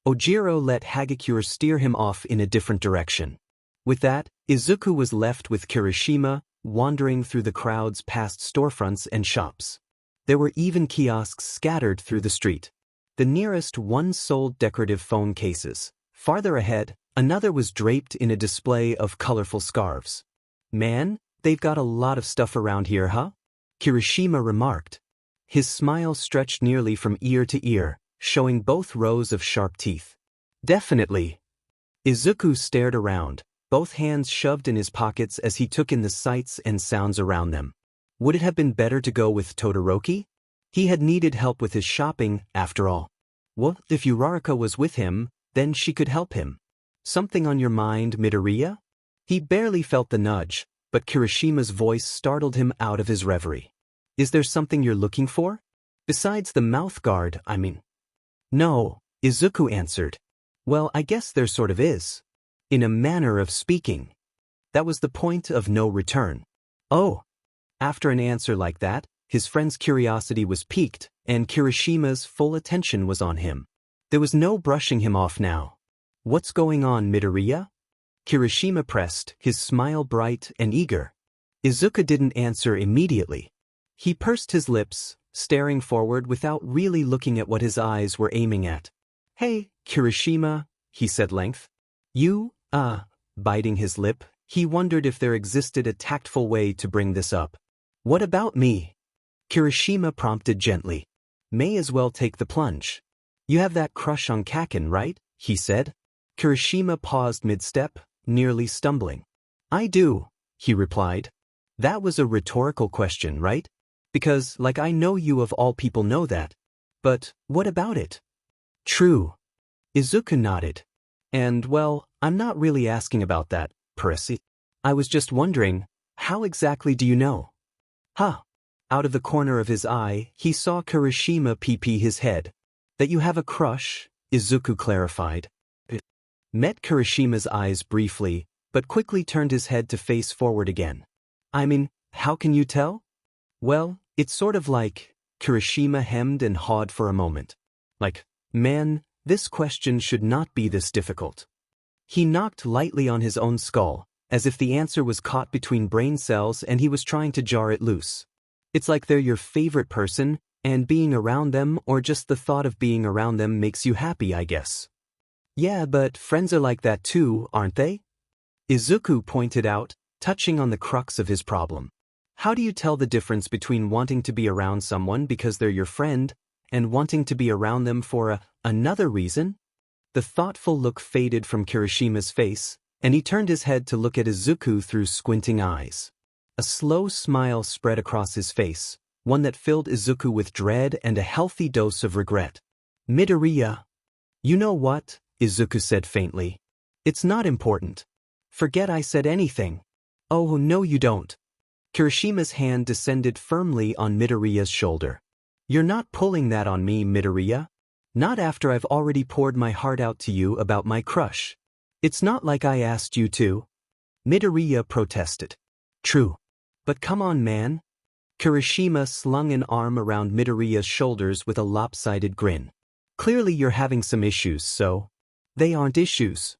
Speaker 1: Ojiro let Hagakure steer him off in a different direction. With that, Izuku was left with Kirishima, wandering through the crowds past storefronts and shops. There were even kiosks scattered through the street. The nearest one sold decorative phone cases. Farther ahead, another was draped in a display of colorful scarves. Man, they've got a lot of stuff around here, huh? Kirishima remarked. His smile stretched nearly from ear to ear, showing both rows of sharp teeth. Definitely. Izuku stared around, both hands shoved in his pockets as he took in the sights and sounds around them. Would it have been better to go with Todoroki? He had needed help with his shopping, after all. Well, if Uraraka was with him, then she could help him. Something on your mind, Midoriya? He barely felt the nudge, but Kirishima's voice startled him out of his reverie. Is there something you're looking for? Besides the mouth guard, I mean. No, Izuku answered. Well, I guess there sort of is. In a manner of speaking. That was the point of no return. Oh. After an answer like that, his friend's curiosity was piqued, and Kirishima's full attention was on him. There was no brushing him off now. What's going on, Midoriya? Kirishima pressed, his smile bright and eager. Izuku didn't answer immediately. He pursed his lips, staring forward without really looking at what his eyes were aiming at. Hey, Kirishima, he said length. You, biting his lip, he wondered if there existed a tactful way to bring this up. What about me? Kirishima prompted gently. May as well take the plunge. You have that crush on Kaken, right? He said. Kirishima paused mid-step, nearly stumbling. I do, he replied. That was a rhetorical question, right? Because, like, I know you of all people know that. But, what about it? True. Izuku nodded. And, well, I'm not really asking about that, Percy. I was just wondering, how exactly do you know? Huh. Out of the corner of his eye, he saw Kirishima pee his head. That you have a crush, Izuku clarified. Met Kirishima's eyes briefly, but quickly turned his head to face forward again. I mean, how can you tell? Well, it's sort of like, Kirishima hemmed and hawed for a moment. Like, man, this question should not be this difficult. He knocked lightly on his own skull, as if the answer was caught between brain cells and he was trying to jar it loose. It's like they're your favorite person, and being around them or just the thought of being around them makes you happy, I guess. Yeah, but friends are like that too, aren't they? Izuku pointed out, touching on the crux of his problem. How do you tell the difference between wanting to be around someone because they're your friend and wanting to be around them for another reason? The thoughtful look faded from Kirishima's face, and he turned his head to look at Izuku through squinting eyes. A slow smile spread across his face, one that filled Izuku with dread and a healthy dose of regret. Midoriya. You know what? Izuku said faintly. It's not important. Forget I said anything. Oh no you don't. Kirishima's hand descended firmly on Midoriya's shoulder. You're not pulling that on me, Midoriya. Not after I've already poured my heart out to you about my crush. It's not like I asked you to. Midoriya protested. True. But come on man. Kirishima slung an arm around Midoriya's shoulders with a lopsided grin. Clearly you're having some issues, so. They aren't issues.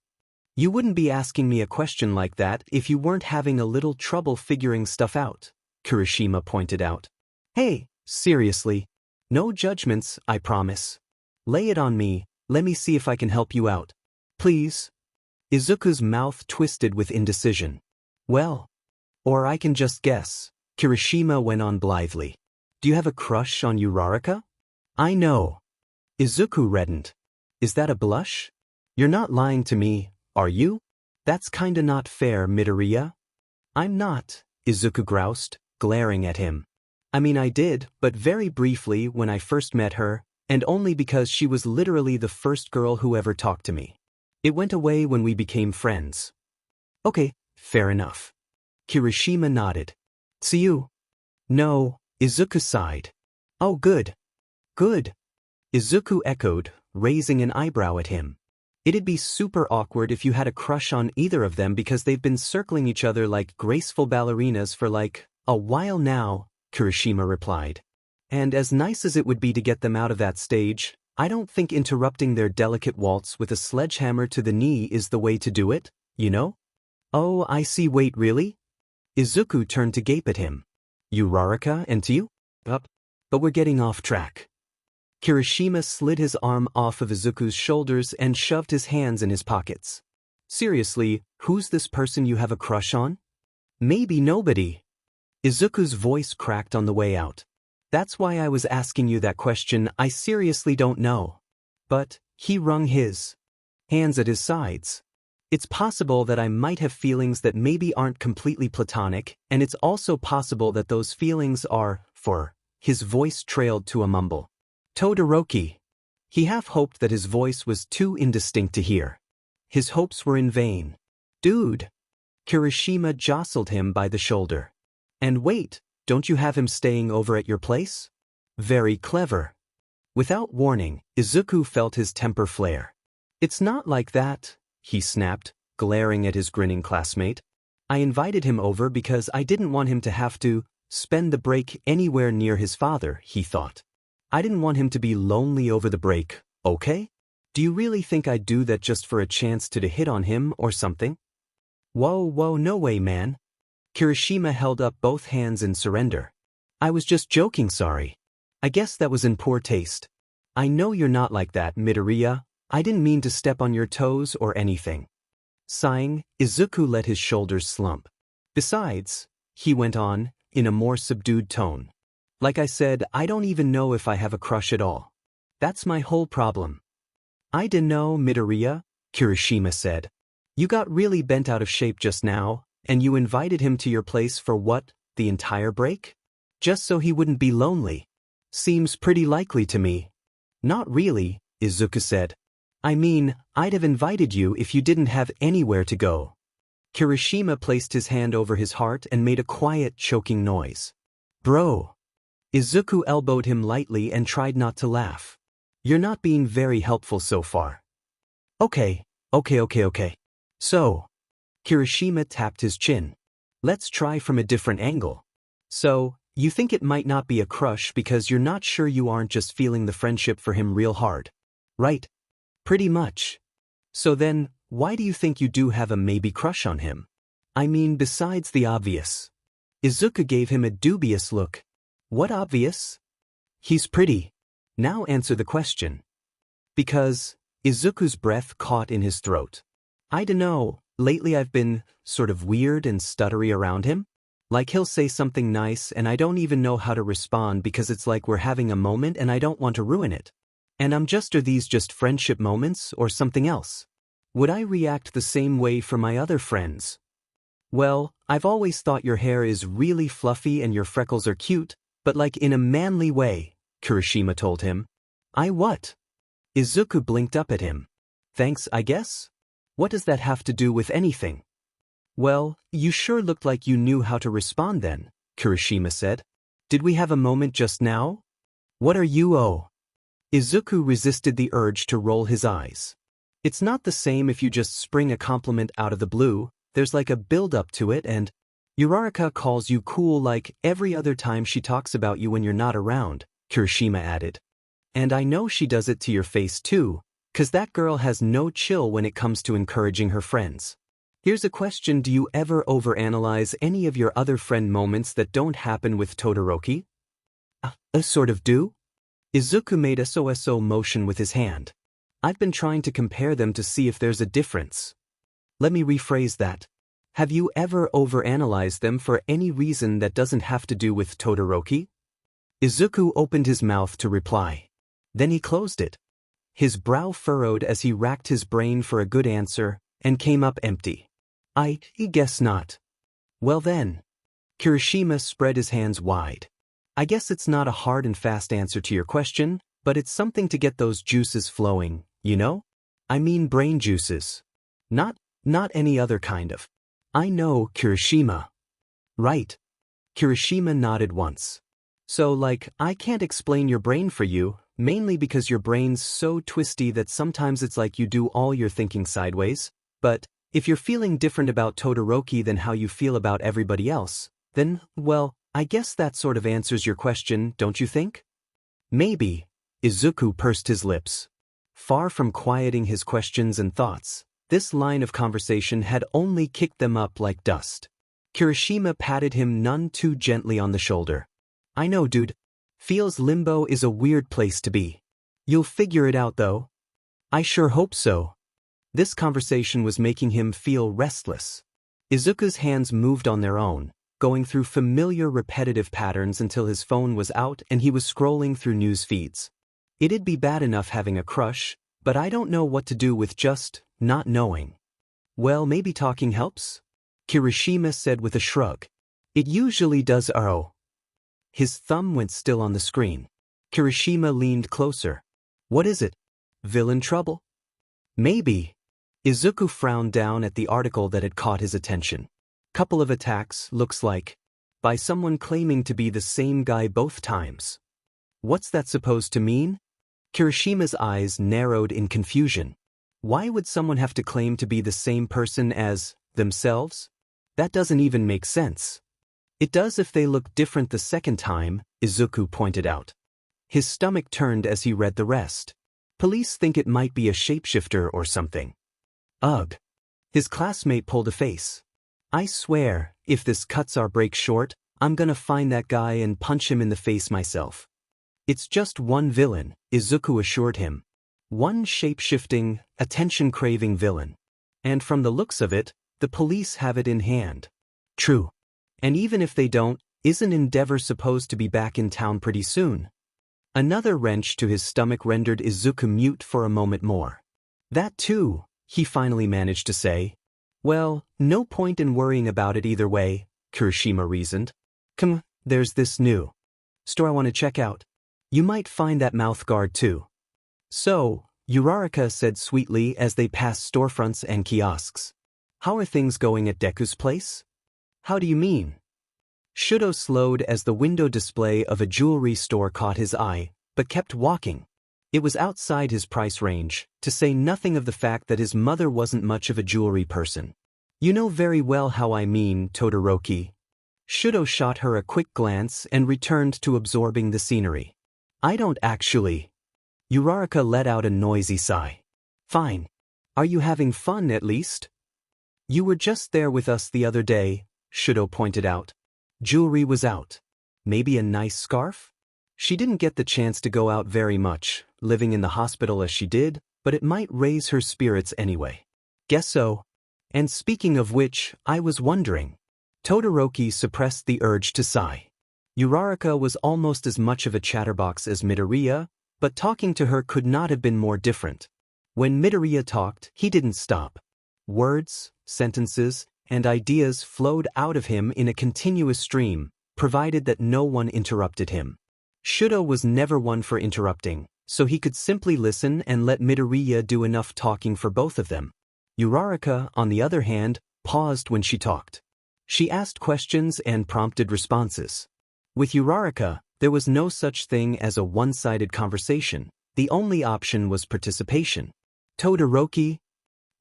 Speaker 1: You wouldn't be asking me a question like that if you weren't having a little trouble figuring stuff out, Kirishima pointed out. Hey, seriously. No judgments, I promise. Lay it on me, let me see if I can help you out. Please. Izuku's mouth twisted with indecision. Well. Or I can just guess, Kirishima went on blithely. Do you have a crush on Uraraka? I know. Izuku reddened. Is that a blush? You're not lying to me, are you? That's kinda not fair, Midoriya. I'm not, Izuku groused, glaring at him. I mean I did, but very briefly when I first met her, and only because she was literally the first girl who ever talked to me. It went away when we became friends. Okay, fair enough. Kirishima nodded. See you? No, Izuku sighed. Oh good. Good. Izuku echoed, raising an eyebrow at him. It'd be super awkward if you had a crush on either of them because they've been circling each other like graceful ballerinas for like a while now, Kirishima replied. And as nice as it would be to get them out of that stage, I don't think interrupting their delicate waltz with a sledgehammer to the knee is the way to do it, you know? Oh, I see. Wait, really? Izuku turned to gape at him. Uraraka and you? But we're getting off track. Kirishima slid his arm off of Izuku's shoulders and shoved his hands in his pockets. Seriously, who's this person you have a crush on? Maybe nobody. Izuku's voice cracked on the way out. That's why I was asking you that question. I seriously don't know. But, he wrung his hands at his sides. It's possible that I might have feelings that maybe aren't completely platonic, and it's also possible that those feelings are, for, his voice trailed to a mumble. Todoroki. He half hoped that his voice was too indistinct to hear. His hopes were in vain. Dude. Kirishima jostled him by the shoulder. And wait, don't you have him staying over at your place? Very clever. Without warning, Izuku felt his temper flare. It's not like that, he snapped, glaring at his grinning classmate. I invited him over because I didn't want him to have to spend the break anywhere near his father, he thought. I didn't want him to be lonely over the break, okay? Do you really think I'd do that just for a chance to hit on him or something? Whoa, no way, man. Kirishima held up both hands in surrender. I was just joking, sorry. I guess that was in poor taste. I know you're not like that, Midoriya. I didn't mean to step on your toes or anything. Sighing, Izuku let his shoulders slump. Besides, he went on, in a more subdued tone. Like I said, I don't even know if I have a crush at all. That's my whole problem. I dunno, Midoriya, Kirishima said. You got really bent out of shape just now, and you invited him to your place for what, the entire break? Just so he wouldn't be lonely. Seems pretty likely to me. Not really, Izuku said. I mean, I'd have invited you if you didn't have anywhere to go. Kirishima placed his hand over his heart and made a quiet, choking noise. Bro. Izuku elbowed him lightly and tried not to laugh. You're not being very helpful so far. Okay. So. Kirishima tapped his chin. Let's try from a different angle. So, you think it might not be a crush because you're not sure you aren't just feeling the friendship for him real hard. Right? Pretty much. So then, why do you think you do have a maybe crush on him? I mean, besides the obvious. Izuku gave him a dubious look. What obvious? He's pretty. Now answer the question. Because, Izuku's breath caught in his throat. I dunno, lately I've been sort of weird and stuttery around him. Like he'll say something nice and I don't even know how to respond because it's like we're having a moment and I don't want to ruin it. And are these just friendship moments or something else? Would I react the same way for my other friends? Well, I've always thought your hair is really fluffy and your freckles are cute, but like in a manly way, Kirishima told him. I what? Izuku blinked up at him. Thanks, I guess? What does that have to do with anything? Well, you sure looked like you knew how to respond then, Kirishima said. Did we have a moment just now? What are you oh? Izuku resisted the urge to roll his eyes. It's not the same if you just spring a compliment out of the blue, there's like a build-up to it and Uraraka calls you cool like every other time she talks about you when you're not around, Kirishima added. And I know she does it to your face too, 'cause that girl has no chill when it comes to encouraging her friends. Here's a question, do you ever overanalyze any of your other friend moments that don't happen with Todoroki? Sort of do? Izuku made a so motion with his hand. I've been trying to compare them to see if there's a difference. Let me rephrase that. Have you ever overanalyzed them for any reason that doesn't have to do with Todoroki? Izuku opened his mouth to reply. Then he closed it. His brow furrowed as he racked his brain for a good answer, and came up empty. I guess not. Well then. Kirishima spread his hands wide. I guess it's not a hard and fast answer to your question, but it's something to get those juices flowing, you know? I mean brain juices. Not any other kind of. I know, Kirishima. Right. Kirishima nodded once. So like, I can't explain your brain for you, mainly because your brain's so twisty that sometimes it's like you do all your thinking sideways, but if you're feeling different about Todoroki than how you feel about everybody else, then, well, I guess that sort of answers your question, don't you think? Maybe. Izuku pursed his lips. Far from quieting his questions and thoughts, this line of conversation had only kicked them up like dust. Kirishima patted him none too gently on the shoulder. I know, dude. Feels limbo is a weird place to be. You'll figure it out though. I sure hope so. This conversation was making him feel restless. Izuku's hands moved on their own, going through familiar repetitive patterns until his phone was out and he was scrolling through news feeds. It'd be bad enough having a crush, but I don't know what to do with just not knowing. Well, maybe talking helps? Kirishima said with a shrug. It usually does. His thumb went still on the screen. Kirishima leaned closer. What is it? Villain trouble? Maybe. Izuku frowned down at the article that had caught his attention. Couple of attacks, looks like, by someone claiming to be the same guy both times. What's that supposed to mean? Kirishima's eyes narrowed in confusion. Why would someone have to claim to be the same person as themselves? That doesn't even make sense. It does if they look different the second time, Izuku pointed out. His stomach turned as he read the rest. Police think it might be a shapeshifter or something. Ugh. His classmate pulled a face. I swear, if this cuts our break short, I'm gonna find that guy and punch him in the face myself. It's just one villain, Izuku assured him. One shape-shifting, attention-craving villain. And from the looks of it, the police have it in hand. True. And even if they don't, isn't Endeavor supposed to be back in town pretty soon? Another wrench to his stomach rendered Izuku mute for a moment more. That too, he finally managed to say. Well, no point in worrying about it either way, Kirishima reasoned. Come, there's this new store I want to check out. You might find that mouth guard too. So, Uraraka said sweetly as they passed storefronts and kiosks. How are things going at Deku's place? How do you mean? Shudo slowed as the window display of a jewelry store caught his eye, but kept walking. It was outside his price range, to say nothing of the fact that his mother wasn't much of a jewelry person. You know very well how I mean, Todoroki. Shudo shot her a quick glance and returned to absorbing the scenery. I don't actually. Uraraka let out a noisy sigh. Fine. Are you having fun at least? You were just there with us the other day, Shudo pointed out. Jewelry was out. Maybe a nice scarf? She didn't get the chance to go out very much, living in the hospital as she did, but it might raise her spirits anyway. Guess so. And speaking of which, I was wondering. Todoroki suppressed the urge to sigh. Uraraka was almost as much of a chatterbox as Midoriya, But talking to her could not have been more different. When Midoriya talked, he didn't stop. Words, sentences, and ideas flowed out of him in a continuous stream, provided that no one interrupted him. Shudo was never one for interrupting, so he could simply listen and let Midoriya do enough talking for both of them. Uraraka, on the other hand, paused when she talked. She asked questions and prompted responses. With Uraraka, there was no such thing as a one-sided conversation. The only option was participation. Todoroki.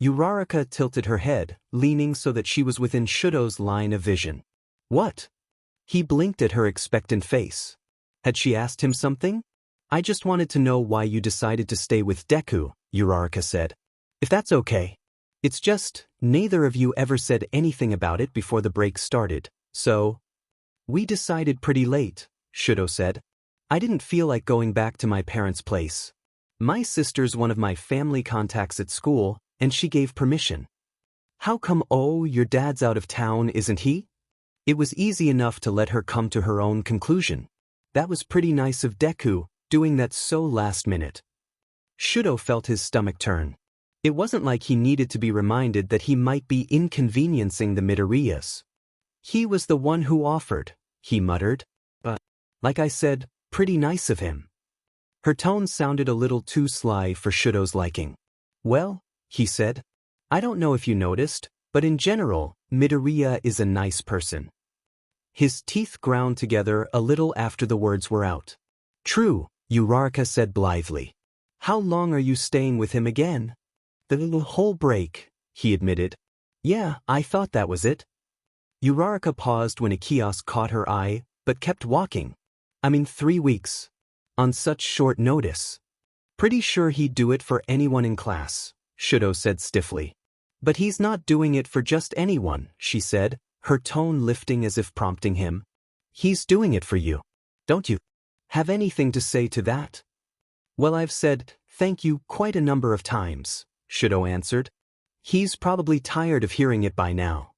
Speaker 1: Uraraka tilted her head, leaning so that she was within Shudo's line of vision. What? He blinked at her expectant face. Had she asked him something? I just wanted to know why you decided to stay with Deku, Uraraka said. If that's okay. It's just, neither of you ever said anything about it before the break started, so… We decided pretty late, Shudo said. I didn't feel like going back to my parents' place. My sister's one of my family contacts at school, and she gave permission. How come, oh, your dad's out of town, isn't he? It was easy enough to let her come to her own conclusion. That was pretty nice of Deku, doing that so last minute. Shudo felt his stomach turn. It wasn't like he needed to be reminded that he might be inconveniencing the Midoriyas. He was the one who offered, he muttered. But, like I said, pretty nice of him. Her tone sounded a little too sly for Shudo's liking. Well, he said, I don't know if you noticed, but in general, Midoriya is a nice person. His teeth ground together a little after the words were out. True, Uraraka said blithely. How long are you staying with him again? The whole break, he admitted. Yeah, I thought that was it. Uraraka paused when a kiosk caught her eye, but kept walking. 3 weeks. On such short notice. Pretty sure he'd do it for anyone in class, Shudo said stiffly. But he's not doing it for just anyone, she said, her tone lifting as if prompting him. He's doing it for you. Don't you have anything to say to that? Well, I've said thank you quite a number of times, Shudo answered. He's probably tired of hearing it by now.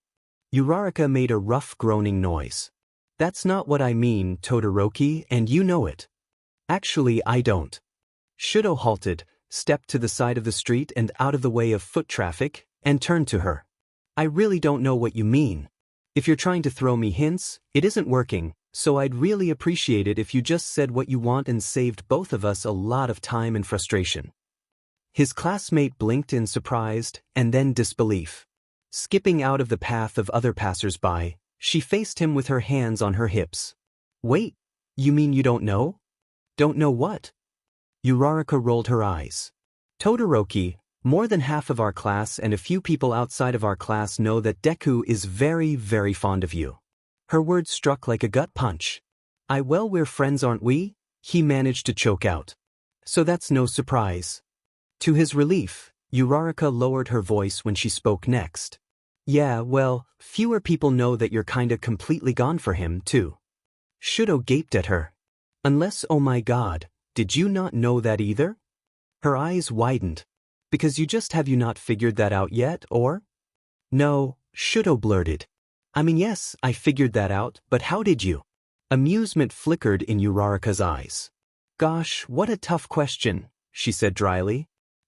Speaker 1: Uraraka made a rough groaning noise. That's not what I mean, Todoroki, and you know it. Actually, I don't. Shudo halted, stepped to the side of the street and out of the way of foot traffic, and turned to her. I really don't know what you mean. If you're trying to throw me hints, it isn't working, so I'd really appreciate it if you just said what you want and saved both of us a lot of time and frustration. His classmate blinked in surprise and then disbelief. Skipping out of the path of other passers-by, she faced him with her hands on her hips. Wait, you mean you don't know? Don't know what? Uraraka rolled her eyes. Todoroki, more than half of our class and a few people outside of our class know that Deku is very, very fond of you. Her words struck like a gut punch. Well, we're friends, aren't we? He managed to choke out. So that's no surprise. To his relief, Uraraka lowered her voice when she spoke next. Yeah, well, fewer people know that you're kinda completely gone for him, too. Shudo gaped at her. Unless, oh my god, did you not know that either? Her eyes widened. Because you not figured that out yet, or? No, Shudo blurted. Yes, I figured that out, but how did you? Amusement flickered in Uraraka's eyes. Gosh, what a tough question, she said dryly.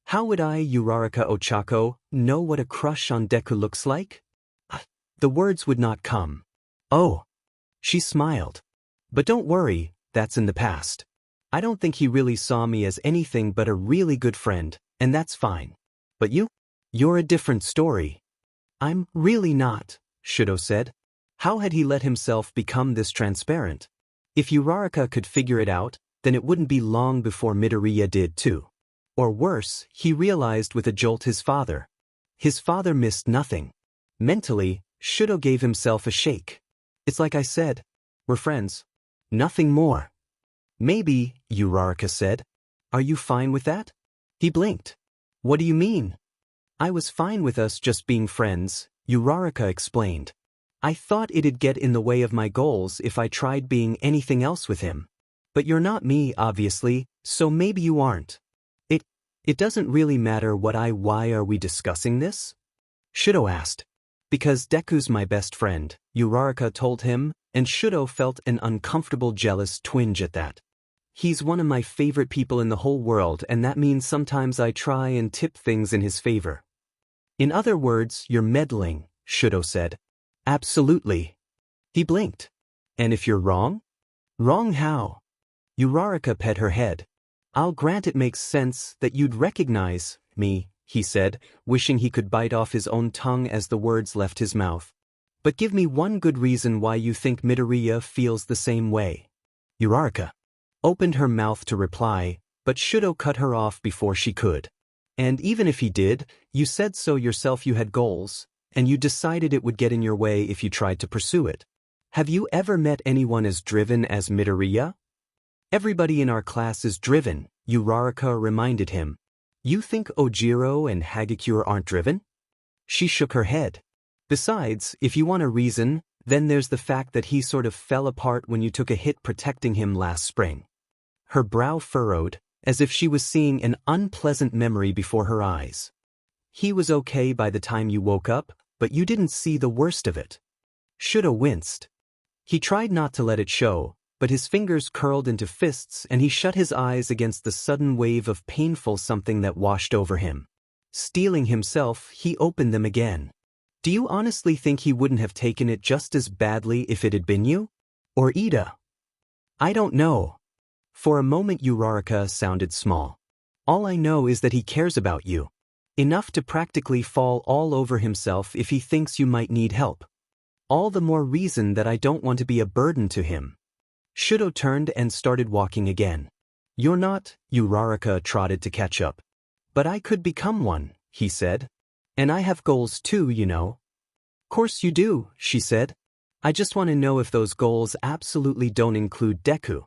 Speaker 1: How would I, Uraraka Ochako, know what a crush on Deku looks like? The words would not come. Oh. She smiled. But don't worry, that's in the past. I don't think he really saw me as anything but a really good friend, and that's fine. But you're a different story. I'm really not, Shudo said. How had he let himself become this transparent? If Uraraka could figure it out, then it wouldn't be long before Midoriya did too. Or worse, he realized with a jolt his father. His father missed nothing. Mentally, Shudo gave himself a shake. It's like I said. We're friends. Nothing more. Maybe, Uraraka said. Are you fine with that? He blinked. What do you mean? I was fine with us just being friends, Uraraka explained. I thought it'd get in the way of my goals if I tried being anything else with him. But you're not me, obviously, so maybe you aren't. It doesn't really matter why are we discussing this? Shudo asked. Because Deku's my best friend, Uraraka told him, and Shudo felt an uncomfortable jealous twinge at that. He's one of my favorite people in the whole world, and that means sometimes I try and tip things in his favor. In other words, you're meddling, Shudo said. Absolutely. He blinked. And if you're wrong? Wrong how? Uraraka pet her head. I'll grant it makes sense that you'd recognize me, he said, wishing he could bite off his own tongue as the words left his mouth. But give me one good reason why you think Midoriya feels the same way. Uraraka opened her mouth to reply, but Shudo cut her off before she could. And even if he did, you said so yourself. You had goals, and you decided it would get in your way if you tried to pursue it. Have you ever met anyone as driven as Midoriya? Everybody in our class is driven, Uraraka reminded him. You think Ojiro and Hagakure aren't driven? She shook her head. Besides, if you want a reason, then there's the fact that he sort of fell apart when you took a hit protecting him last spring. Her brow furrowed, as if she was seeing an unpleasant memory before her eyes. He was okay by the time you woke up, but you didn't see the worst of it. Shudo winced. He tried not to let it show, but his fingers curled into fists and he shut his eyes against the sudden wave of painful something that washed over him. Steeling himself, he opened them again. Do you honestly think he wouldn't have taken it just as badly if it had been you? Or Ida? I don't know. For a moment Uraraka sounded small. All I know is that he cares about you. Enough to practically fall all over himself if he thinks you might need help. All the more reason that I don't want to be a burden to him. Shudo turned and started walking again. You're not, Uraraka trotted to catch up. But I could become one, he said. And I have goals too, you know. Course you do, she said. I just want to know if those goals absolutely don't include Deku.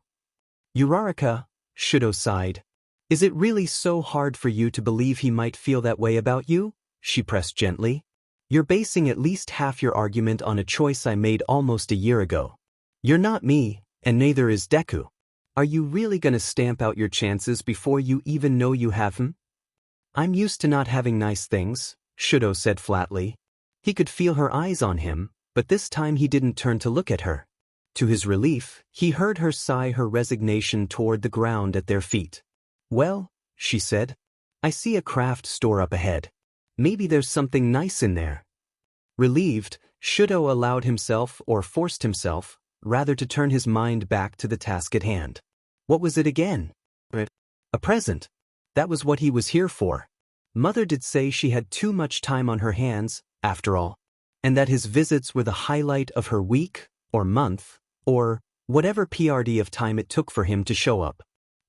Speaker 1: Uraraka, Shudo sighed. Is it really so hard for you to believe he might feel that way about you? She pressed gently. You're basing at least half your argument on a choice I made almost a year ago. You're not me, and neither is Deku. Are you really gonna stamp out your chances before you even know you have him? I'm used to not having nice things, Shudo said flatly. He could feel her eyes on him, but this time he didn't turn to look at her. To his relief, he heard her sigh her resignation toward the ground at their feet. Well, she said, I see a craft store up ahead. Maybe there's something nice in there. Relieved, Shudo allowed himself, or forced himself, rather to turn his mind back to the task at hand. What was it again? A present. That was what he was here for. Mother did say she had too much time on her hands, after all, and that his visits were the highlight of her week, or month, or whatever PRD of time it took for him to show up.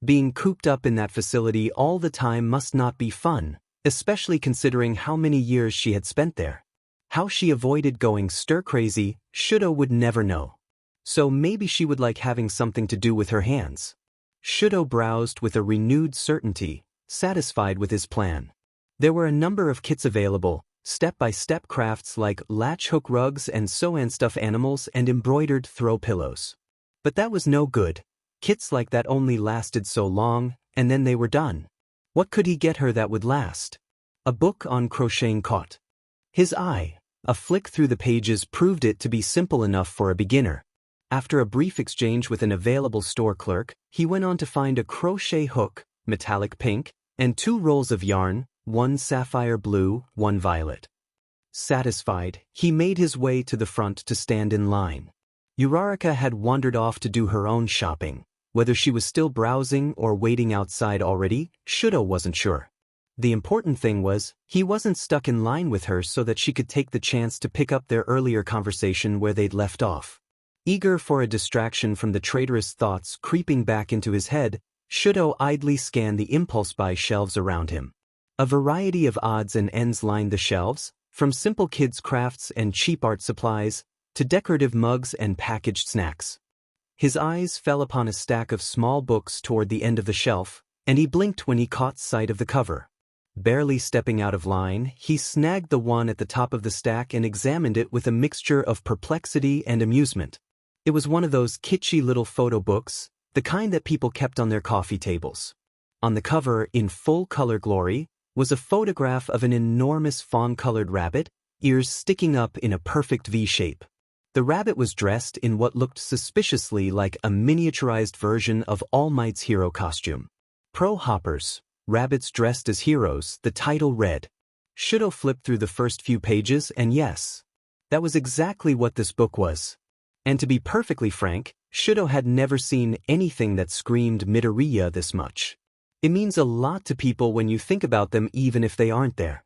Speaker 1: Being cooped up in that facility all the time must not be fun, especially considering how many years she had spent there. How she avoided going stir-crazy, Shudo would never know. So maybe she would like having something to do with her hands. Shudo browsed with a renewed certainty, satisfied with his plan. There were a number of kits available, step-by-step crafts like latch-hook rugs and sew-and stuff animals and embroidered throw pillows. But that was no good. Kits like that only lasted so long, and then they were done. What could he get her that would last? A book on crocheting caught his eye. A flick through the pages proved it to be simple enough for a beginner. After a brief exchange with an available store clerk, he went on to find a crochet hook, metallic pink, and 2 rolls of yarn, one sapphire blue, one violet. Satisfied, he made his way to the front to stand in line. Uraraka had wandered off to do her own shopping. Whether she was still browsing or waiting outside already, Shudo wasn't sure. The important thing was, he wasn't stuck in line with her so that she could take the chance to pick up their earlier conversation where they'd left off. Eager for a distraction from the traitorous thoughts creeping back into his head, Shudo idly scanned the impulse buy shelves around him. A variety of odds and ends lined the shelves, from simple kids' crafts and cheap art supplies, to decorative mugs and packaged snacks. His eyes fell upon a stack of small books toward the end of the shelf, and he blinked when he caught sight of the cover. Barely stepping out of line, he snagged the one at the top of the stack and examined it with a mixture of perplexity and amusement. It was one of those kitschy little photo books, the kind that people kept on their coffee tables. On the cover, in full color glory, was a photograph of an enormous fawn-colored rabbit, ears sticking up in a perfect V shape. The rabbit was dressed in what looked suspiciously like a miniaturized version of All Might's hero costume. Pro Hoppers, rabbits dressed as heroes, the title read. Shudo flipped through the first few pages, and yes, that was exactly what this book was. And to be perfectly frank, Shudo had never seen anything that screamed Midoriya this much. It means a lot to people when you think about them even if they aren't there.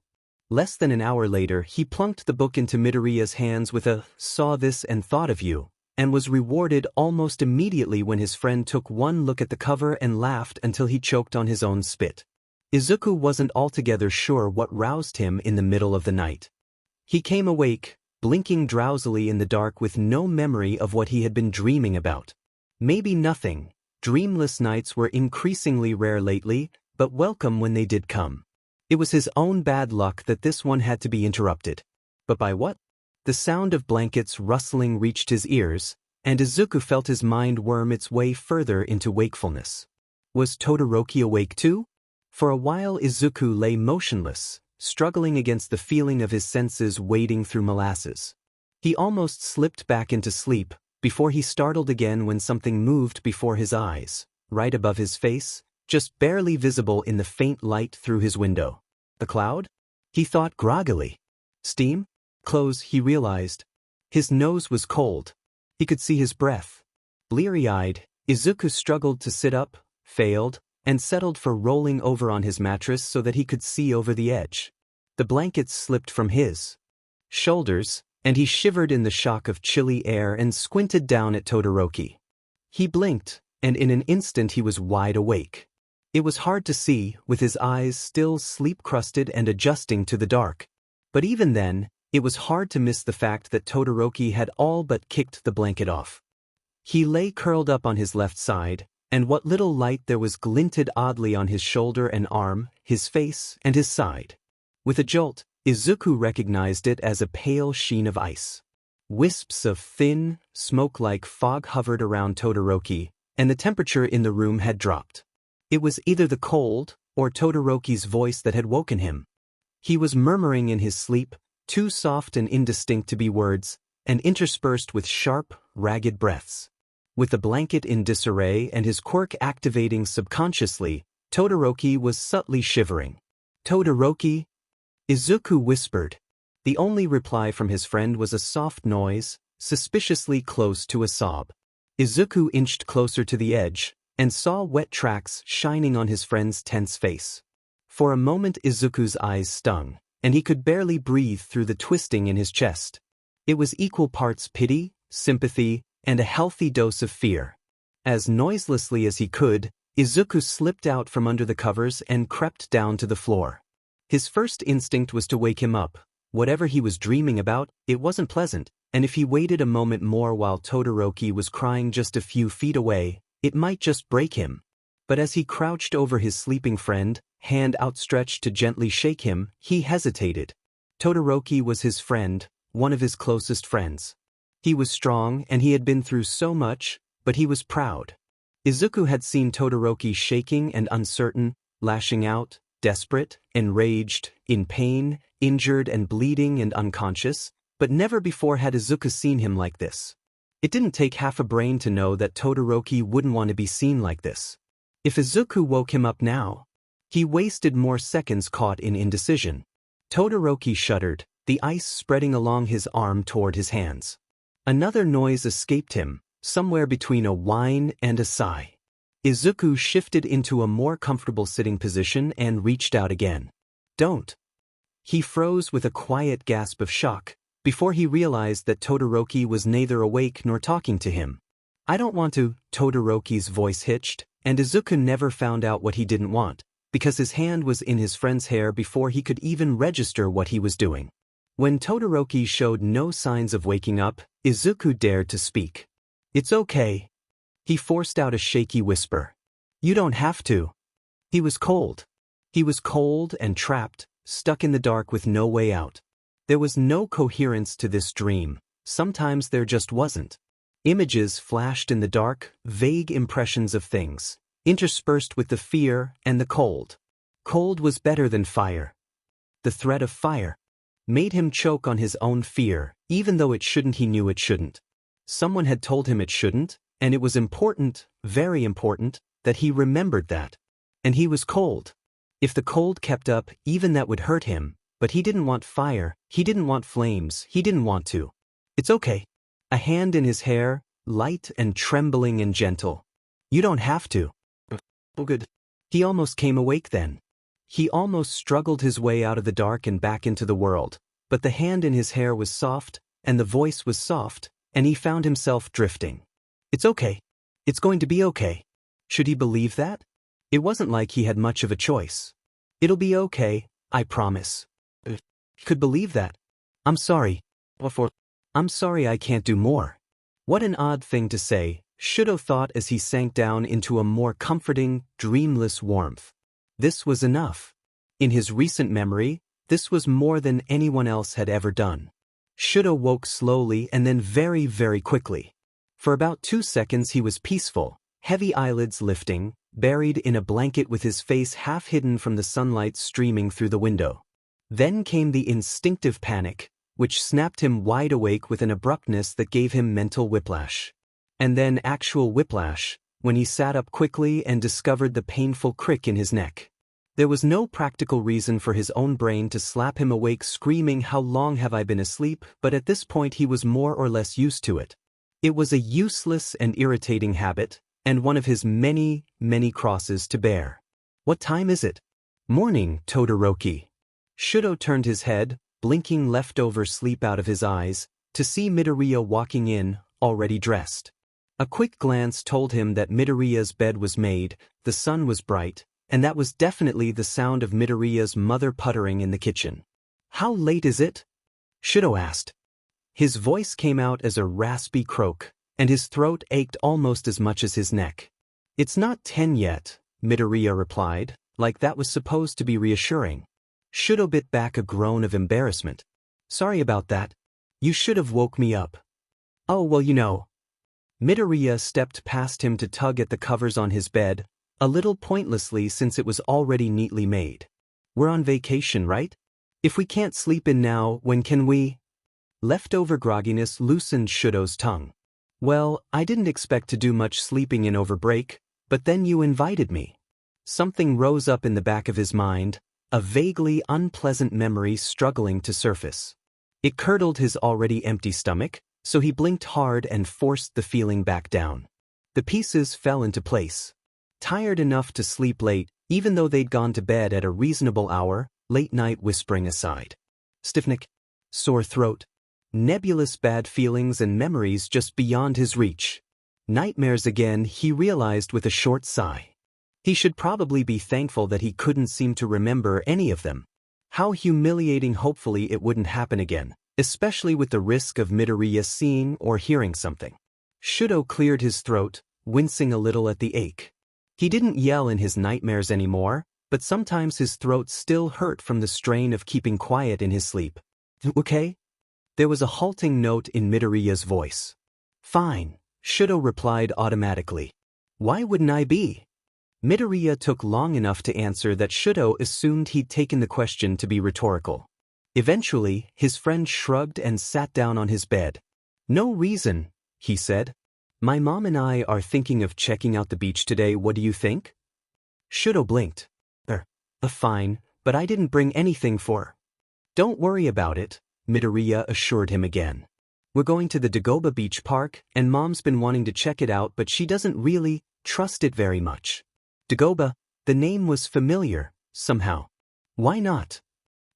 Speaker 1: Less than an hour later, he plunked the book into Midoriya's hands with a "saw this and thought of you," and was rewarded almost immediately when his friend took one look at the cover and laughed until he choked on his own spit. Izuku wasn't altogether sure what roused him in the middle of the night. He came awake, blinking drowsily in the dark with no memory of what he had been dreaming about. Maybe nothing. Dreamless nights were increasingly rare lately, but welcome when they did come. It was his own bad luck that this one had to be interrupted. But by what? The sound of blankets rustling reached his ears, and Izuku felt his mind worm its way further into wakefulness. Was Todoroki awake too? For a while Izuku lay motionless, struggling against the feeling of his senses wading through molasses. He almost slipped back into sleep, before he startled again when something moved before his eyes, right above his face, just barely visible in the faint light through his window. A cloud? He thought groggily. Steam? Clothes, he realized. His nose was cold. He could see his breath. Bleary-eyed, Izuku struggled to sit up, failed, and settled for rolling over on his mattress so that he could see over the edge. The blankets slipped from his shoulders, and he shivered in the shock of chilly air and squinted down at Todoroki. He blinked, and in an instant he was wide awake. It was hard to see, with his eyes still sleep-crusted and adjusting to the dark. But even then, it was hard to miss the fact that Todoroki had all but kicked the blanket off. He lay curled up on his left side, and what little light there was glinted oddly on his shoulder and arm, his face, and his side. With a jolt, Izuku recognized it as a pale sheen of ice. Wisps of thin, smoke-like fog hovered around Todoroki, and the temperature in the room had dropped. It was either the cold, or Todoroki's voice that had woken him. He was murmuring in his sleep, too soft and indistinct to be words, and interspersed with sharp, ragged breaths. With the blanket in disarray and his quirk activating subconsciously, Todoroki was subtly shivering. "Todoroki?" Izuku whispered. The only reply from his friend was a soft noise, suspiciously close to a sob. Izuku inched closer to the edge, and saw wet tracks shining on his friend's tense face. For a moment Izuku's eyes stung, and he could barely breathe through the twisting in his chest. It was equal parts pity, sympathy, and a healthy dose of fear. As noiselessly as he could, Izuku slipped out from under the covers and crept down to the floor. His first instinct was to wake him up. Whatever he was dreaming about, it wasn't pleasant, and if he waited a moment more while Todoroki was crying just a few feet away, it might just break him. But as he crouched over his sleeping friend, hand outstretched to gently shake him, he hesitated. Todoroki was his friend, one of his closest friends. He was strong and he had been through so much, but he was proud. Izuku had seen Todoroki shaking and uncertain, lashing out, desperate, enraged, in pain, injured and bleeding and unconscious, but never before had Izuku seen him like this. It didn't take half a brain to know that Todoroki wouldn't want to be seen like this. If Izuku woke him up now, he wasted more seconds caught in indecision. Todoroki shuddered, the ice spreading along his arm toward his hands. Another noise escaped him, somewhere between a whine and a sigh. Izuku shifted into a more comfortable sitting position and reached out again. "Don't." He froze with a quiet gasp of shock, before he realized that Todoroki was neither awake nor talking to him. "I don't want to," Todoroki's voice hitched, and Izuku never found out what he didn't want, because his hand was in his friend's hair before he could even register what he was doing. When Todoroki showed no signs of waking up, Izuku dared to speak. "It's okay." He forced out a shaky whisper. "You don't have to." He was cold. He was cold and trapped, stuck in the dark with no way out. There was no coherence to this dream. Sometimes there just wasn't. Images flashed in the dark, vague impressions of things, interspersed with the fear and the cold. Cold was better than fire. The threat of fire. Made him choke on his own fear, even though it shouldn't. He knew it shouldn't. Someone had told him it shouldn't, and it was important, very important, that he remembered that. And he was cold. If the cold kept up, even that would hurt him, but he didn't want fire, he didn't want flames, he didn't want to. It's okay. A hand in his hair, light and trembling and gentle. You don't have to. Oh good. He almost came awake then. He almost struggled his way out of the dark and back into the world, but the hand in his hair was soft, and the voice was soft, and he found himself drifting. It's okay. It's going to be okay. Should he believe that? It wasn't like he had much of a choice. It'll be okay, I promise. Could believe that. I'm sorry. What for? I'm sorry I can't do more. What an odd thing to say, Shudo thought as he sank down into a more comforting, dreamless warmth. This was enough. In his recent memory, this was more than anyone else had ever done. Shudo woke slowly and then very, very quickly. For about 2 seconds he was peaceful, heavy eyelids lifting, buried in a blanket with his face half hidden from the sunlight streaming through the window. Then came the instinctive panic, which snapped him wide awake with an abruptness that gave him mental whiplash. And then actual whiplash, when he sat up quickly and discovered the painful crick in his neck. There was no practical reason for his own brain to slap him awake screaming, "How long have I been asleep?" But at this point he was more or less used to it. It was a useless and irritating habit, and one of his many, many crosses to bear. What time is it? Morning, Todoroki. Shudo turned his head, blinking leftover sleep out of his eyes, to see Midoriya walking in, already dressed. A quick glance told him that Midoriya's bed was made, the sun was bright, and that was definitely the sound of Midoriya's mother puttering in the kitchen. How late is it? Shudo asked. His voice came out as a raspy croak, and his throat ached almost as much as his neck. It's not 10 yet, Midoriya replied, like that was supposed to be reassuring. Shudo bit back a groan of embarrassment. Sorry about that. You should have woke me up. Oh well, you know. Midoriya stepped past him to tug at the covers on his bed, a little pointlessly since it was already neatly made. We're on vacation, right? If we can't sleep in now, when can we? Leftover grogginess loosened Shudo's tongue. Well, I didn't expect to do much sleeping in over break, but then you invited me. Something rose up in the back of his mind, a vaguely unpleasant memory struggling to surface. It curdled his already empty stomach, so he blinked hard and forced the feeling back down. The pieces fell into place. Tired enough to sleep late, even though they'd gone to bed at a reasonable hour, late night whispering aside. Stiff neck, sore throat, nebulous bad feelings and memories just beyond his reach. Nightmares again, he realized with a short sigh. He should probably be thankful that he couldn't seem to remember any of them. How humiliating. Hopefully it wouldn't happen again, especially with the risk of Midoriya seeing or hearing something. Shudo cleared his throat, wincing a little at the ache. He didn't yell in his nightmares anymore, but sometimes his throat still hurt from the strain of keeping quiet in his sleep. Okay? There was a halting note in Midoriya's voice. Fine, Shudo replied automatically. Why wouldn't I be? Midoriya took long enough to answer that Shudo assumed he'd taken the question to be rhetorical. Eventually, his friend shrugged and sat down on his bed. No reason, he said. My mom and I are thinking of checking out the beach today. What do you think? Shudo blinked. Fine, but I didn't bring anything for. Don't worry about it, Midoriya assured him again. We're going to the Dagoba Beach Park, and Mom's been wanting to check it out, but she doesn't really trust it very much. Dagoba, the name was familiar, somehow. Why not?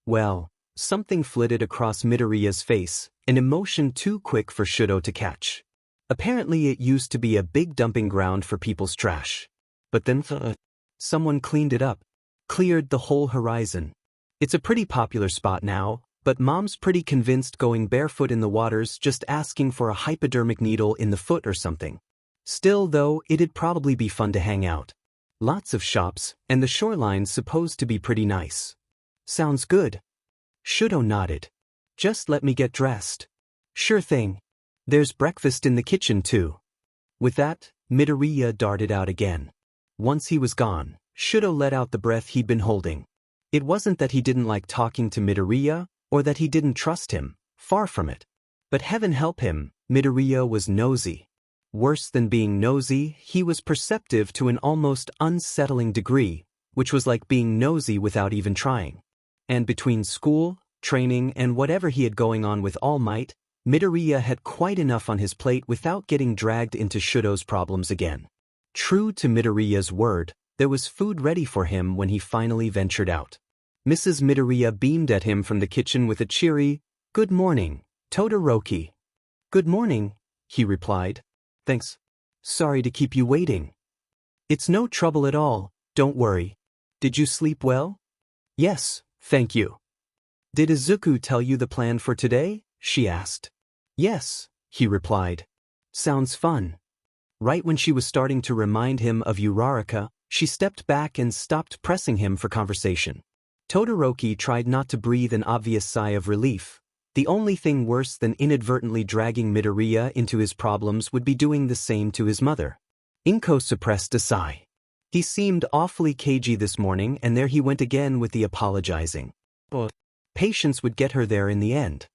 Speaker 1: Well, something flitted across Midoriya's face, an emotion too quick for Shudo to catch. Apparently it used to be a big dumping ground for people's trash. But then someone cleaned it up, cleared the whole horizon. It's a pretty popular spot now, but Mom's pretty convinced going barefoot in the water's just asking for a hypodermic needle in the foot or something. Still though, it'd probably be fun to hang out. Lots of shops, and the shoreline's supposed to be pretty nice. Sounds good. Shudo nodded. Just let me get dressed. Sure thing. There's breakfast in the kitchen too. With that, Midoriya darted out again. Once he was gone, Shudo let out the breath he'd been holding. It wasn't that he didn't like talking to Midoriya, or that he didn't trust him, far from it. But heaven help him, Midoriya was nosy. Worse than being nosy, he was perceptive to an almost unsettling degree, which was like being nosy without even trying. And between school, training, and whatever he had going on with All Might, Midoriya had quite enough on his plate without getting dragged into Shudo's problems again. True to Midoriya's word, there was food ready for him when he finally ventured out. Mrs. Midoriya beamed at him from the kitchen with a cheery, "Good morning, Todoroki." "Good morning," he replied. "Thanks. Sorry to keep you waiting." "It's no trouble at all, don't worry. Did you sleep well?" "Yes, thank you." "Did Izuku tell you the plan for today?" she asked. "Yes," he replied. "Sounds fun." Right when she was starting to remind him of Uraraka, she stepped back and stopped pressing him for conversation. Todoroki tried not to breathe an obvious sigh of relief. The only thing worse than inadvertently dragging Midoriya into his problems would be doing the same to his mother. Inko suppressed a sigh. He seemed awfully cagey this morning, and there he went again with the apologizing. But patience would get her there in the end.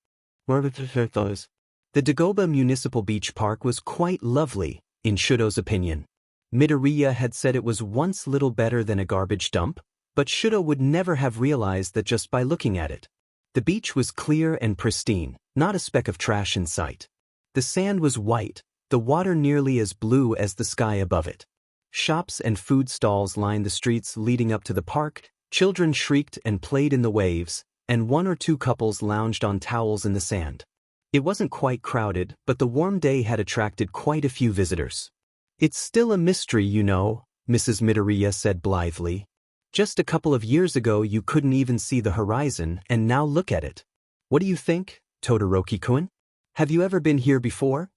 Speaker 1: The Dagoba Municipal Beach Park was quite lovely, in Shudo's opinion. Midoriya had said it was once little better than a garbage dump, but Shudo would never have realized that just by looking at it. The beach was clear and pristine, not a speck of trash in sight. The sand was white, the water nearly as blue as the sky above it. Shops and food stalls lined the streets leading up to the park, children shrieked and played in the waves, and one or two couples lounged on towels in the sand. It wasn't quite crowded, but the warm day had attracted quite a few visitors. "It's still a mystery, you know," Mrs. Midoriya said blithely. "Just a couple of years ago you couldn't even see the horizon, and now look at it. What do you think, Todoroki-kun? Have you ever been here before?"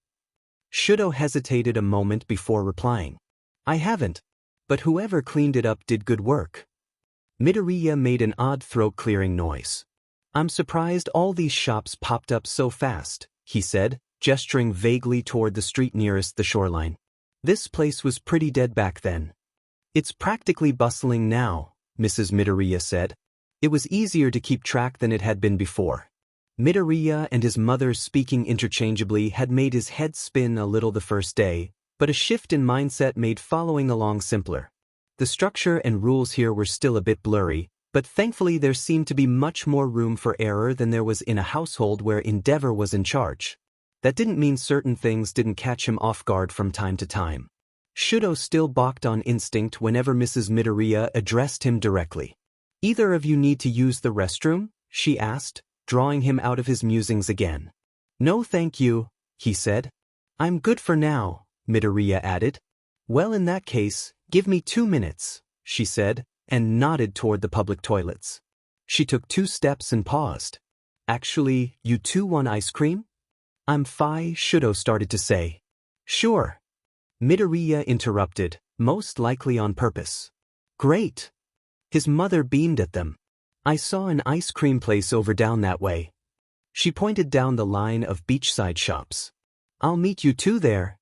Speaker 1: Shudo hesitated a moment before replying. "I haven't. But whoever cleaned it up did good work." Midoriya made an odd throat-clearing noise. "I'm surprised all these shops popped up so fast," he said, gesturing vaguely toward the street nearest the shoreline. "This place was pretty dead back then." "It's practically bustling now," Mrs. Midoriya said. It was easier to keep track than it had been before. Midoriya and his mother speaking interchangeably had made his head spin a little the first day, but a shift in mindset made following along simpler. The structure and rules here were still a bit blurry, but thankfully there seemed to be much more room for error than there was in a household where Endeavor was in charge. That didn't mean certain things didn't catch him off guard from time to time. Shudo still balked on instinct whenever Mrs. Midoriya addressed him directly. "Either of you need to use the restroom?" she asked, drawing him out of his musings again. "No thank you," he said. "I'm good for now," Midoriya added. "Well, in that case, give me 2 minutes," she said, and nodded toward the public toilets. She took 2 steps and paused. "Actually, you two want ice cream?" "I'm fine," Shudo started to say. "Sure." Midoriya interrupted, most likely on purpose. "Great." His mother beamed at them. "I saw an ice cream place over down that way." She pointed down the line of beachside shops. "I'll meet you two there."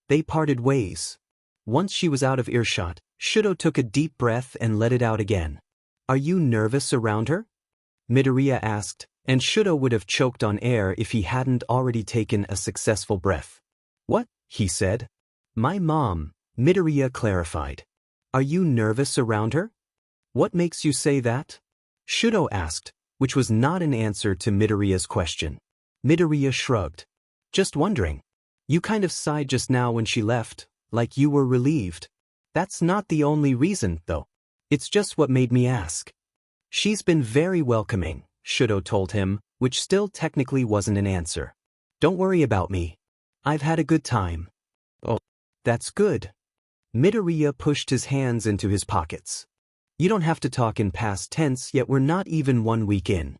Speaker 1: They parted ways. Once she was out of earshot, Shudo took a deep breath and let it out again. "Are you nervous around her?" Midoriya asked, and Shudo would have choked on air if he hadn't already taken a successful breath. "What?" he said. "My mom," Midoriya clarified. "Are you nervous around her?" "What makes you say that?" Shudo asked, which was not an answer to Midoriya's question. Midoriya shrugged. "Just wondering. You kind of sighed just now when she left, like you were relieved." "That's not the only reason, though. It's just what made me ask." "She's been very welcoming," Shudo told him, which still technically wasn't an answer. "Don't worry about me. I've had a good time." "Oh, that's good." Midoriya pushed his hands into his pockets. "You don't have to talk in past tense, yet we're not even 1 week in."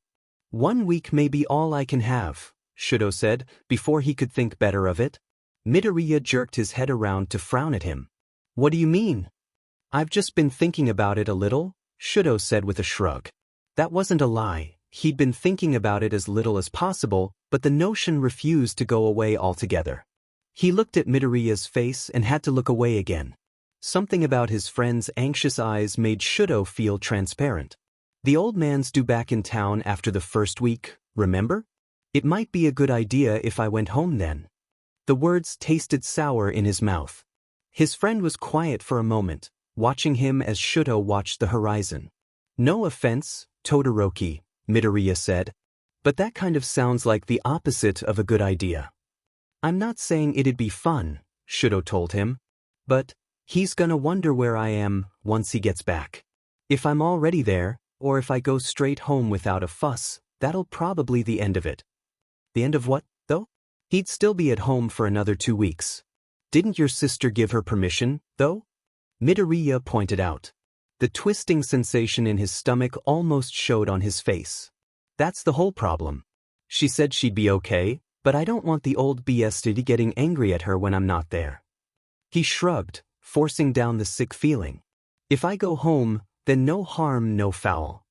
Speaker 1: "1 week may be all I can have," Shudo said, before he could think better of it. Midoriya jerked his head around to frown at him. "What do you mean?" "I've just been thinking about it a little," Shudo said with a shrug. That wasn't a lie. He'd been thinking about it as little as possible, but the notion refused to go away altogether. He looked at Midoriya's face and had to look away again. Something about his friend's anxious eyes made Shudo feel transparent. The old man's due back in town after the first week, remember? It might be a good idea if I went home then. The words tasted sour in his mouth. His friend was quiet for a moment, watching him as Shuto watched the horizon. No offense, Todoroki, Midoriya said, but that kind of sounds like the opposite of a good idea. I'm not saying it'd be fun, Shuto told him, but he's gonna wonder where I am once he gets back. If I'm already there, or if I go straight home without a fuss, that'll probably be the end of it. The end of what, though? He'd still be at home for another 2 weeks. Didn't your sister give her permission, though? Midoriya pointed out. The twisting sensation in his stomach almost showed on his face. That's the whole problem. She said she'd be okay, but I don't want the old BS to be getting angry at her when I'm not there. He shrugged, forcing down the sick feeling. If I go home, then no harm, no foul.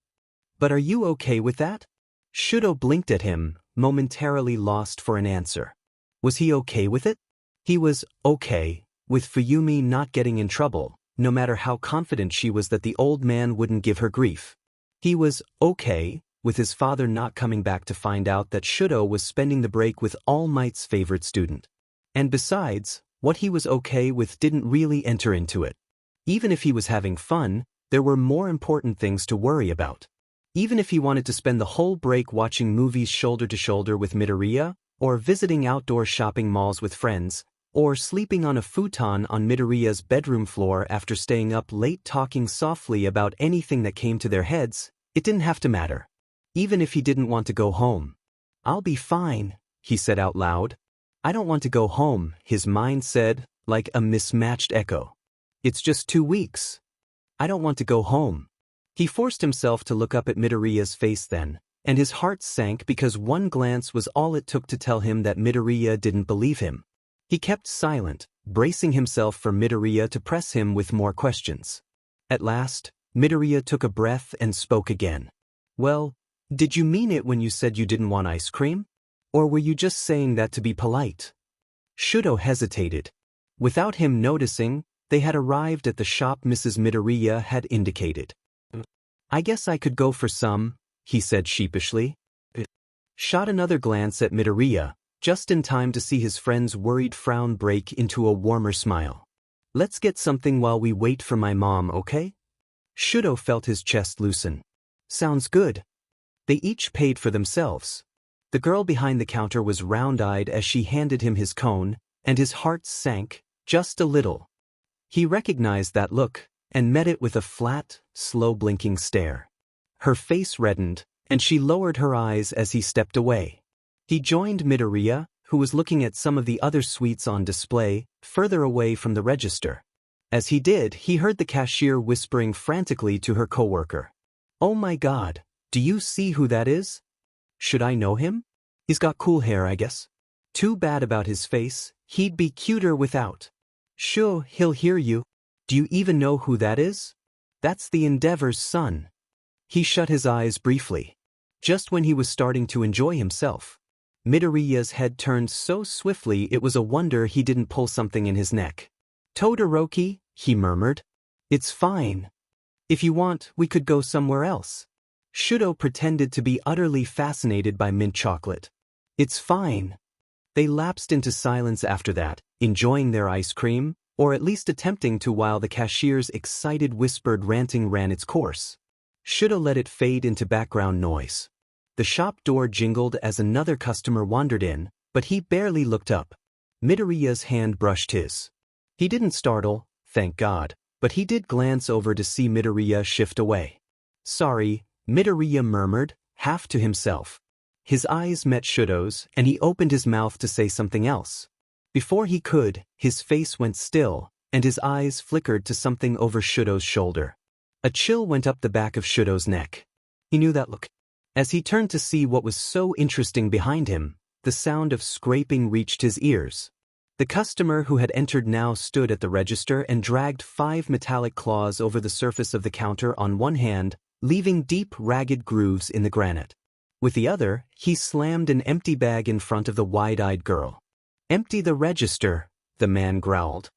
Speaker 1: But are you okay with that? Shuto blinked at him, momentarily lost for an answer. Was he okay with it? He was okay with Fuyumi not getting in trouble, no matter how confident she was that the old man wouldn't give her grief. He was okay with his father not coming back to find out that Shuto was spending the break with All Might's favorite student. And besides, what he was okay with didn't really enter into it. Even if he was having fun, there were more important things to worry about. Even if he wanted to spend the whole break watching movies shoulder to shoulder with Midoriya, or visiting outdoor shopping malls with friends, or sleeping on a futon on Midoriya's bedroom floor after staying up late talking softly about anything that came to their heads, it didn't have to matter. Even if he didn't want to go home. I'll be fine, he said out loud. I don't want to go home, his mind said, like a mismatched echo. It's just 2 weeks. I don't want to go home. He forced himself to look up at Midoriya's face then, and his heart sank because one glance was all it took to tell him that Midoriya didn't believe him. He kept silent, bracing himself for Midoriya to press him with more questions. At last, Midoriya took a breath and spoke again. Well, did you mean it when you said you didn't want ice cream? Or were you just saying that to be polite? Shuto hesitated. Without him noticing, they had arrived at the shop Mrs. Midoriya had indicated. I guess I could go for some, he said sheepishly. Shot another glance at Midoriya, just in time to see his friend's worried frown break into a warmer smile. Let's get something while we wait for my mom, okay? Shuto felt his chest loosen. Sounds good. They each paid for themselves. The girl behind the counter was round-eyed as she handed him his cone, and his heart sank, just a little. He recognized that look, and met it with a flat, slow-blinking stare. Her face reddened, and she lowered her eyes as he stepped away. He joined Midoriya, who was looking at some of the other sweets on display, further away from the register. As he did, he heard the cashier whispering frantically to her coworker. Oh my God, do you see who that is? Should I know him? He's got cool hair, I guess. Too bad about his face, he'd be cuter without. Sure, he'll hear you. Do you even know who that is? That's the Endeavor's son. He shut his eyes briefly. Just when he was starting to enjoy himself, Midoriya's head turned so swiftly it was a wonder he didn't pull something in his neck. Todoroki, he murmured. It's fine. If you want, we could go somewhere else. Shuto pretended to be utterly fascinated by mint chocolate. It's fine. They lapsed into silence after that, enjoying their ice cream, or at least attempting to while the cashier's excited whispered ranting ran its course. Shuto let it fade into background noise. The shop door jingled as another customer wandered in, but he barely looked up. Midoriya's hand brushed his. He didn't startle, thank God, but he did glance over to see Midoriya shift away. Sorry, Midoriya murmured, half to himself. His eyes met Shuto's, and he opened his mouth to say something else. Before he could, his face went still, and his eyes flickered to something over Shuto's shoulder. A chill went up the back of Shuto's neck. He knew that look. As he turned to see what was so interesting behind him, the sound of scraping reached his ears. The customer who had entered now stood at the register and dragged 5 metallic claws over the surface of the counter on one hand, leaving deep, ragged grooves in the granite. With the other, he slammed an empty bag in front of the wide-eyed girl. Empty the register, the man growled.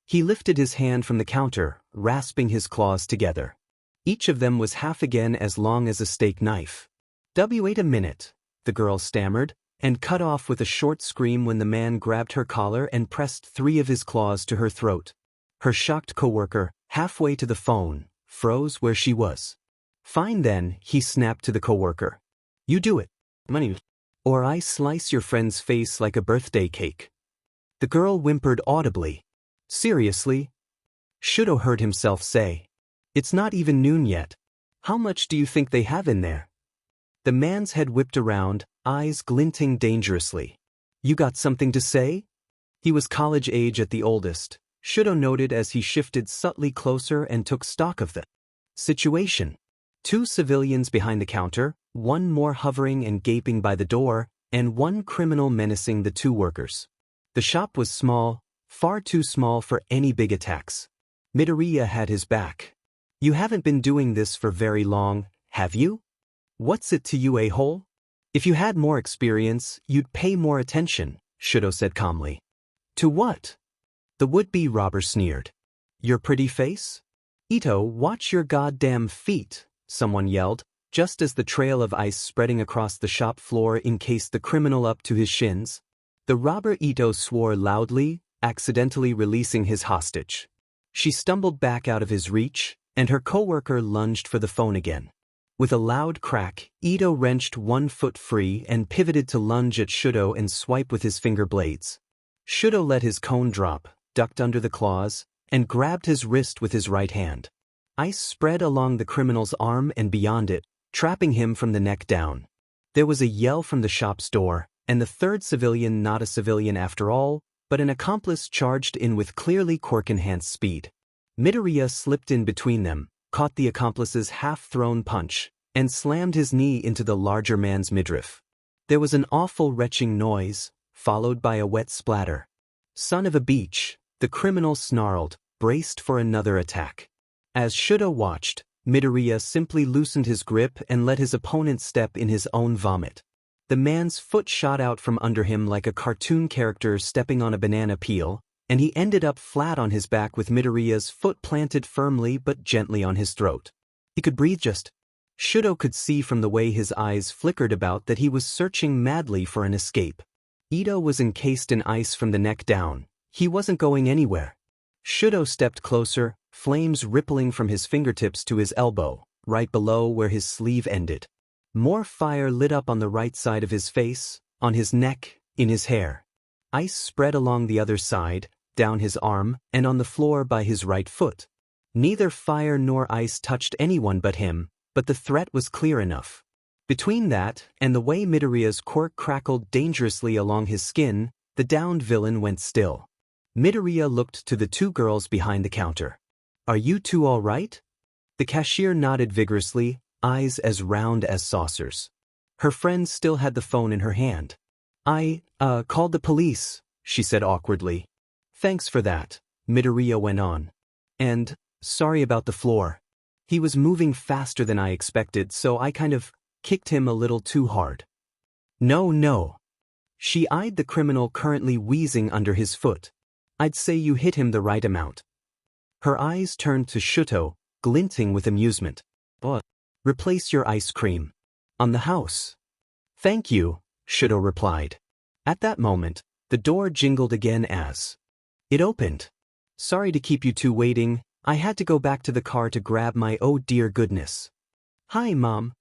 Speaker 1: He lifted his hand from the counter, rasping his claws together. Each of them was half again as long as a steak knife. Wait a minute, the girl stammered, and cut off with a short scream when the man grabbed her collar and pressed 3 of his claws to her throat. Her shocked coworker, halfway to the phone, froze where she was. Fine then, he snapped to the coworker. You do it, money, or I slice your friend's face like a birthday cake. The girl whimpered audibly. Seriously? Shudo heard himself say. It's not even noon yet. How much do you think they have in there? The man's head whipped around, eyes glinting dangerously. You got something to say? He was college age at the oldest, Shudo noted as he shifted subtly closer and took stock of the situation. 2 civilians behind the counter, 1 more hovering and gaping by the door, and 1 criminal menacing the 2 workers. The shop was small, far too small for any big attacks. Midoriya had his back. You haven't been doing this for very long, have you? What's it to you, a-hole? If you had more experience, you'd pay more attention, Shudo said calmly. To what? The would-be robber sneered. Your pretty face? Ito, watch your goddamn feet, someone yelled, just as the trail of ice spreading across the shop floor encased the criminal up to his shins. The robber Ito swore loudly, accidentally releasing his hostage. She stumbled back out of his reach, and her coworker lunged for the phone again. With a loud crack, Ito wrenched 1 foot free and pivoted to lunge at Shudo and swipe with his finger blades. Shudo let his cone drop, ducked under the claws, and grabbed his wrist with his right hand. Ice spread along the criminal's arm and beyond it, trapping him from the neck down. There was a yell from the shop's door, and the 3rd civilian, not a civilian after all, but an accomplice, charged in with clearly quirk-enhanced speed. Midoriya slipped in between them, caught the accomplice's half-thrown punch, and slammed his knee into the larger man's midriff. There was an awful retching noise, followed by a wet splatter. Son of a beach, the criminal snarled, braced for another attack. As Shudo watched, Midoriya simply loosened his grip and let his opponent step in his own vomit. The man's foot shot out from under him like a cartoon character stepping on a banana peel, and he ended up flat on his back with Midoriya's foot planted firmly but gently on his throat. He could breathe just. Shudo could see from the way his eyes flickered about that he was searching madly for an escape. Ito was encased in ice from the neck down. He wasn't going anywhere. Shudo stepped closer, flames rippling from his fingertips to his elbow, right below where his sleeve ended. More fire lit up on the right side of his face, on his neck, in his hair. Ice spread along the other side, down his arm, and on the floor by his right foot. Neither fire nor ice touched anyone but him, but the threat was clear enough. Between that and the way Midoriya's quirk crackled dangerously along his skin, the downed villain went still. Midoriya looked to the 2 girls behind the counter. Are you 2 all right? The cashier nodded vigorously, eyes as round as saucers. Her friend still had the phone in her hand. I called the police, she said awkwardly. Thanks for that, Midoriya went on. And, sorry about the floor. He was moving faster than I expected, so I kind of kicked him a little too hard. No. She eyed the criminal currently wheezing under his foot. I'd say you hit him the right amount. Her eyes turned to Shuto, glinting with amusement. But replace your ice cream. On the house. Thank you, Shuto replied. At that moment, the door jingled again as it opened. Sorry to keep you 2 waiting, I had to go back to the car to grab my oh dear goodness. Hi, Mom.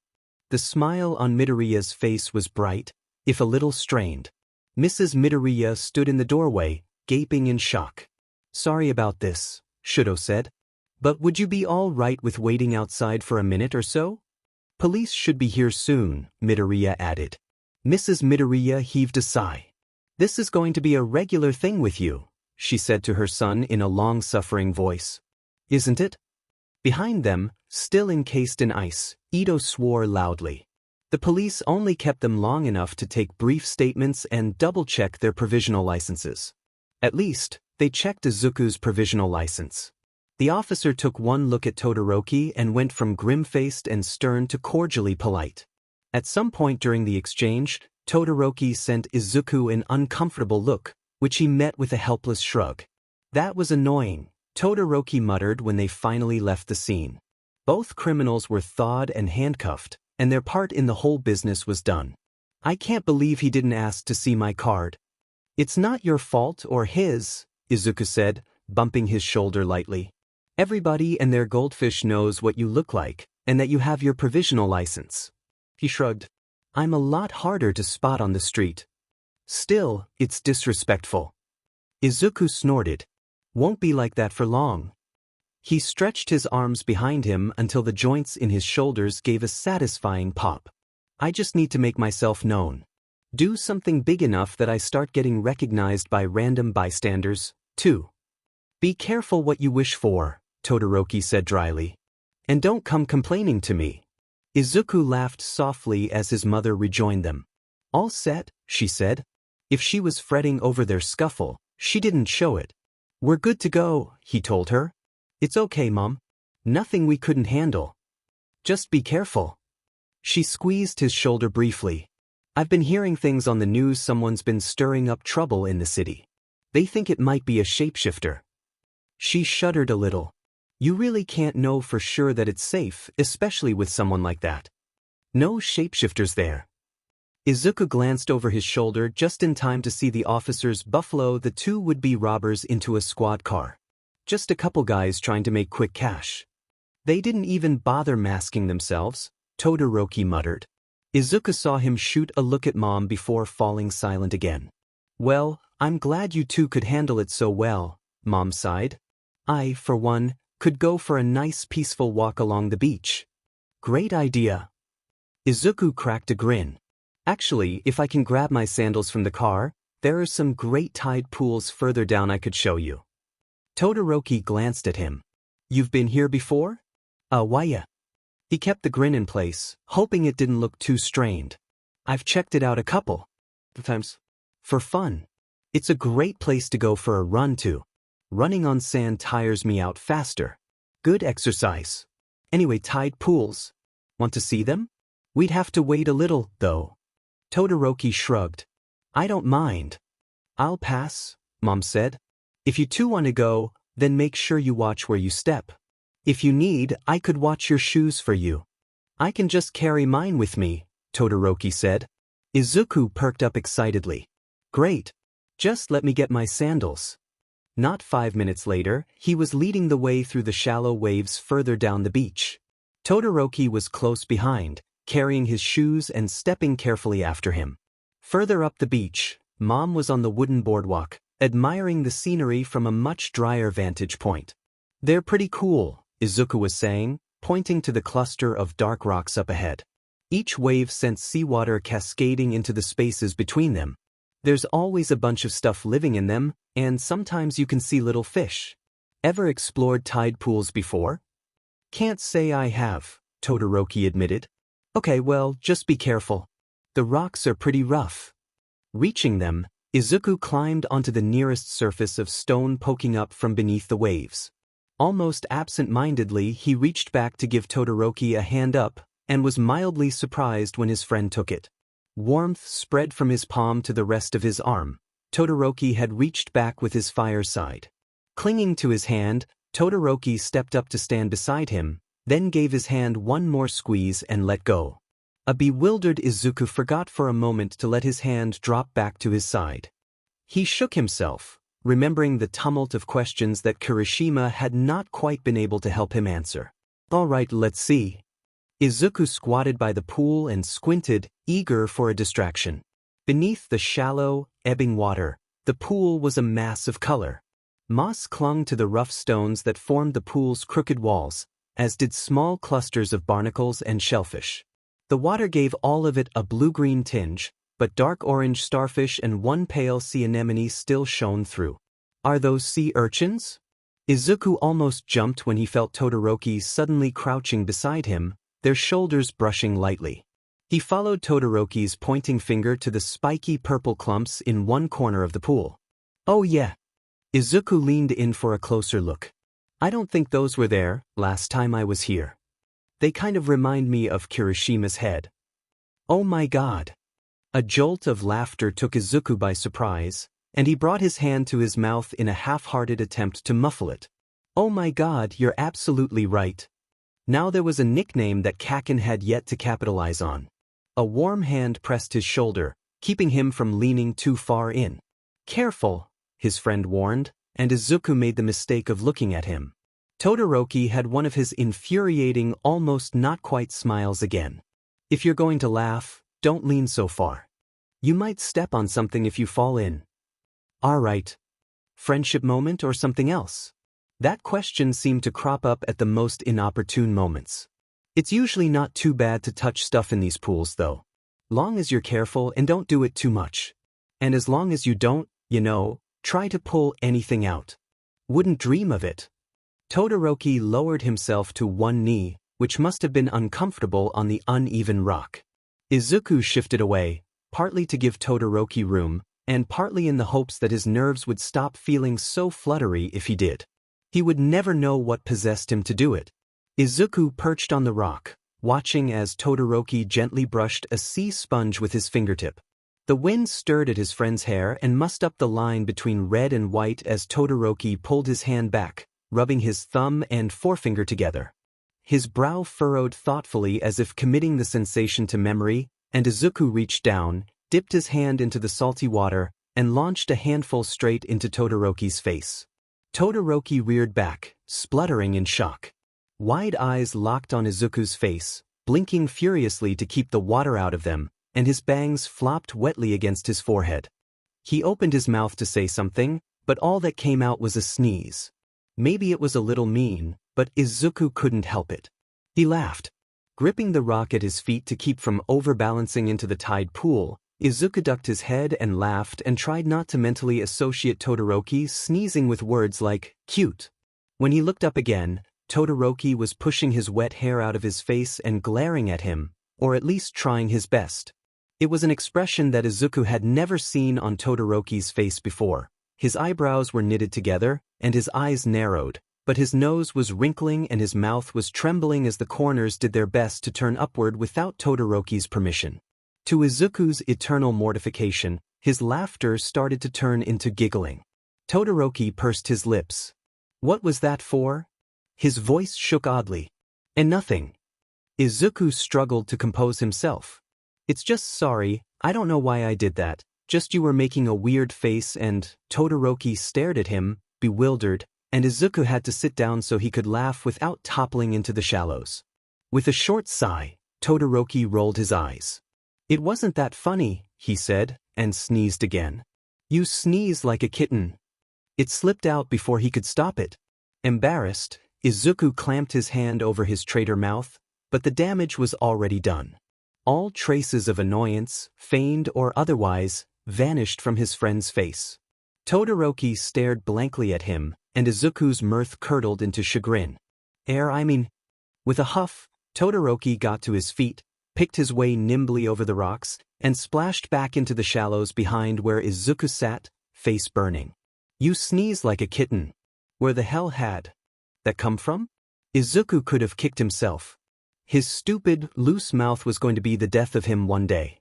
Speaker 1: The smile on Midoriya's face was bright, if a little strained. Mrs. Midoriya stood in the doorway, gaping in shock. Sorry about this, Shudo said. But would you be all right with waiting outside for a minute or so? Police should be here soon, Midoriya added. Mrs. Midoriya heaved a sigh. This is going to be a regular thing with you, she said to her son in a long-suffering voice. Isn't it? Behind them, still encased in ice, Ito swore loudly. The police only kept them long enough to take brief statements and double-check their provisional licenses. At least, they checked Izuku's provisional license. The officer took one look at Todoroki and went from grim-faced and stern to cordially polite. At some point during the exchange, Todoroki sent Izuku an uncomfortable look, which he met with a helpless shrug. That was annoying, Todoroki muttered when they finally left the scene. Both criminals were thawed and handcuffed, and their part in the whole business was done. I can't believe he didn't ask to see my card. It's not your fault or his, Izuku said, bumping his shoulder lightly. Everybody and their goldfish knows what you look like, and that you have your provisional license. He shrugged. I'm a lot harder to spot on the street. Still, it's disrespectful. Izuku snorted. Won't be like that for long. He stretched his arms behind him until the joints in his shoulders gave a satisfying pop. I just need to make myself known. Do something big enough that I start getting recognized by random bystanders, too. Be careful what you wish for, Todoroki said dryly. And don't come complaining to me. Izuku laughed softly as his mother rejoined them. All set, she said. If she was fretting over their scuffle, she didn't show it. We're good to go, he told her. It's okay, Mom. Nothing we couldn't handle. Just be careful. She squeezed his shoulder briefly. I've been hearing things on the news someone's been stirring up trouble in the city. They think it might be a shapeshifter. She shuddered a little. You really can't know for sure that it's safe, especially with someone like that. No shapeshifters there. Izuku glanced over his shoulder just in time to see the officers buffalo the two would-be robbers into a squad car. Just a couple guys trying to make quick cash. They didn't even bother masking themselves, Todoroki muttered. Izuku saw him shoot a look at Mom before falling silent again. Well, I'm glad you two could handle it so well, Mom sighed. I, for one, could go for a nice peaceful walk along the beach. Great idea. Izuku cracked a grin. Actually, if I can grab my sandals from the car, there are some great tide pools further down I could show you. Todoroki glanced at him. You've been here before? Why yeah. He kept the grin in place, hoping it didn't look too strained. I've checked it out a couple times. For fun. It's a great place to go for a run too. Running on sand tires me out faster. Good exercise. Anyway, tide pools. Want to see them? We'd have to wait a little, though. Todoroki shrugged. I don't mind. I'll pass, Mom said. If you two want to go, then make sure you watch where you step. If you need, I could watch your shoes for you. I can just carry mine with me, Todoroki said. Izuku perked up excitedly. Great. Just let me get my sandals. Not 5 minutes later, he was leading the way through the shallow waves further down the beach. Todoroki was close behind, carrying his shoes and stepping carefully after him. Further up the beach, Mom was on the wooden boardwalk, admiring the scenery from a much drier vantage point. They're pretty cool, Izuku was saying, pointing to the cluster of dark rocks up ahead. Each wave sent seawater cascading into the spaces between them. There's always a bunch of stuff living in them, and sometimes you can see little fish. Ever explored tide pools before? Can't say I have, Todoroki admitted. Okay, well, just be careful. The rocks are pretty rough. Reaching them, Izuku climbed onto the nearest surface of stone poking up from beneath the waves. Almost absent-mindedly, he reached back to give Todoroki a hand up, and was mildly surprised when his friend took it. Warmth spread from his palm to the rest of his arm. Todoroki had reached back with his fireside. Clinging to his hand, Todoroki stepped up to stand beside him, then gave his hand one more squeeze and let go. A bewildered Izuku forgot for a moment to let his hand drop back to his side. He shook himself, remembering the tumult of questions that Kirishima had not quite been able to help him answer. All right, let's see. Izuku squatted by the pool and squinted, eager for a distraction. Beneath the shallow, ebbing water, the pool was a mass of color. Moss clung to the rough stones that formed the pool's crooked walls, as did small clusters of barnacles and shellfish. The water gave all of it a blue-green tinge, but dark orange starfish and one pale sea anemone still shone through. Are those sea urchins? Izuku almost jumped when he felt Todoroki suddenly crouching beside him, their shoulders brushing lightly. He followed Todoroki's pointing finger to the spiky purple clumps in one corner of the pool. Oh yeah. Izuku leaned in for a closer look. I don't think those were there last time I was here. They kind of remind me of Kirishima's head. Oh my god. A jolt of laughter took Izuku by surprise, and he brought his hand to his mouth in a half-hearted attempt to muffle it. Oh my god, you're absolutely right. Now there was a nickname that Kakin had yet to capitalize on. A warm hand pressed his shoulder, keeping him from leaning too far in. "Careful," his friend warned, and Izuku made the mistake of looking at him. Todoroki had one of his infuriating, almost not quite smiles again. "If you're going to laugh, don't lean so far. You might step on something if you fall in." "Alright. Friendship moment or something else?" That question seemed to crop up at the most inopportune moments. It's usually not too bad to touch stuff in these pools though. Long as you're careful and don't do it too much. And as long as you don't, try to pull anything out. Wouldn't dream of it. Todoroki lowered himself to one knee, which must have been uncomfortable on the uneven rock. Izuku shifted away, partly to give Todoroki room, and partly in the hopes that his nerves would stop feeling so fluttery if he did. He would never know what possessed him to do it. Izuku perched on the rock, watching as Todoroki gently brushed a sea sponge with his fingertip. The wind stirred at his friend's hair and mussed up the line between red and white as Todoroki pulled his hand back, rubbing his thumb and forefinger together. His brow furrowed thoughtfully as if committing the sensation to memory, and Izuku reached down, dipped his hand into the salty water, and launched a handful straight into Todoroki's face. Todoroki reared back, spluttering in shock. Wide eyes locked on Izuku's face, blinking furiously to keep the water out of them, and his bangs flopped wetly against his forehead. He opened his mouth to say something, but all that came out was a sneeze. Maybe it was a little mean, but Izuku couldn't help it. He laughed. Gripping the rock at his feet to keep from overbalancing into the tide pool, Izuku ducked his head and laughed and tried not to mentally associate Todoroki sneezing with words like cute. When he looked up again, Todoroki was pushing his wet hair out of his face and glaring at him, or at least trying his best. It was an expression that Izuku had never seen on Todoroki's face before. His eyebrows were knitted together, and his eyes narrowed, but his nose was wrinkling and his mouth was trembling as the corners did their best to turn upward without Todoroki's permission. To Izuku's eternal mortification, his laughter started to turn into giggling. Todoroki pursed his lips. "What was that for?" His voice shook oddly. "And nothing." Izuku struggled to compose himself. "It's just sorry, I don't know why I did that, just you were making a weird face and..." Todoroki stared at him, bewildered, and Izuku had to sit down so he could laugh without toppling into the shallows. With a short sigh, Todoroki rolled his eyes. "It wasn't that funny," he said, and sneezed again. "You sneeze like a kitten." It slipped out before he could stop it. Embarrassed, Izuku clamped his hand over his traitor mouth, but the damage was already done. All traces of annoyance, feigned or otherwise, vanished from his friend's face. Todoroki stared blankly at him, and Izuku's mirth curdled into chagrin. With a huff, Todoroki got to his feet, picked his way nimbly over the rocks, and splashed back into the shallows behind where Izuku sat, face burning. "You sneeze like a kitten. Where the hell had that come from?" Izuku could have kicked himself. His stupid, loose mouth was going to be the death of him one day.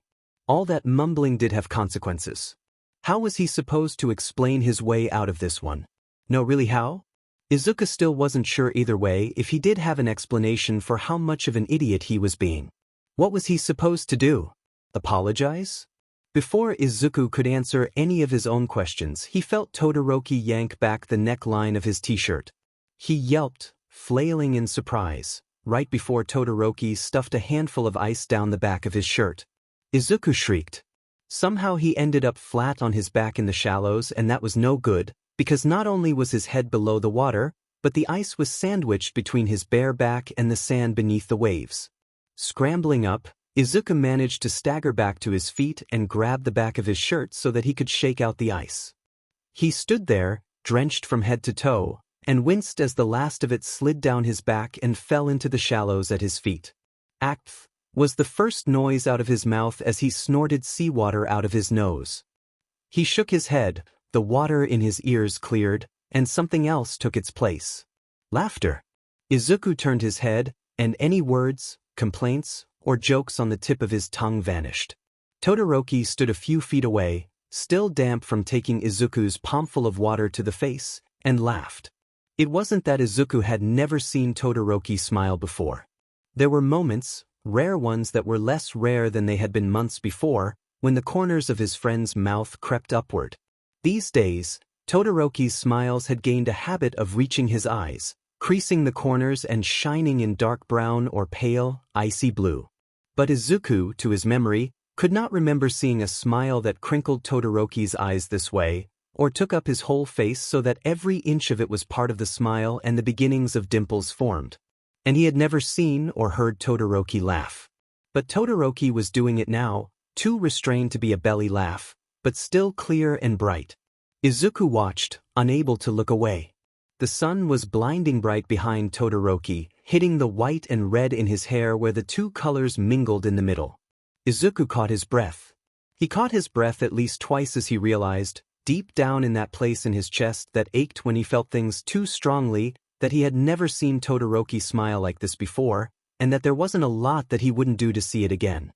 Speaker 1: All that mumbling did have consequences. How was he supposed to explain his way out of this one? No, really, how? Izuku still wasn't sure either way if he did have an explanation for how much of an idiot he was being. What was he supposed to do? Apologize? Before Izuku could answer any of his own questions, he felt Todoroki yank back the neckline of his t-shirt. He yelped, flailing in surprise, right before Todoroki stuffed a handful of ice down the back of his shirt. Izuku shrieked. Somehow he ended up flat on his back in the shallows, and that was no good, because not only was his head below the water, but the ice was sandwiched between his bare back and the sand beneath the waves. Scrambling up, Izuku managed to stagger back to his feet and grab the back of his shirt so that he could shake out the ice. He stood there, drenched from head to toe, and winced as the last of it slid down his back and fell into the shallows at his feet. "Acth" was the first noise out of his mouth as he snorted seawater out of his nose. He shook his head, the water in his ears cleared, and something else took its place. Laughter. Izuku turned his head, and any words, complaints, or jokes on the tip of his tongue vanished. Todoroki stood a few feet away, still damp from taking Izuku's palmful of water to the face, and laughed. It wasn't that Izuku had never seen Todoroki smile before. There were moments, rare ones that were less rare than they had been months before, when the corners of his friend's mouth crept upward. These days, Todoroki's smiles had gained a habit of reaching his eyes, creasing the corners and shining in dark brown or pale, icy blue. But Izuku, to his memory, could not remember seeing a smile that crinkled Todoroki's eyes this way, or took up his whole face so that every inch of it was part of the smile and the beginnings of dimples formed. And he had never seen or heard Todoroki laugh. But Todoroki was doing it now, too restrained to be a belly laugh, but still clear and bright. Izuku watched, unable to look away. The sun was blinding bright behind Todoroki, hitting the white and red in his hair where the two colors mingled in the middle. Izuku caught his breath. He caught his breath at least twice as he realized, deep down in that place in his chest that ached when he felt things too strongly, that he had never seen Todoroki smile like this before, and that there wasn't a lot that he wouldn't do to see it again.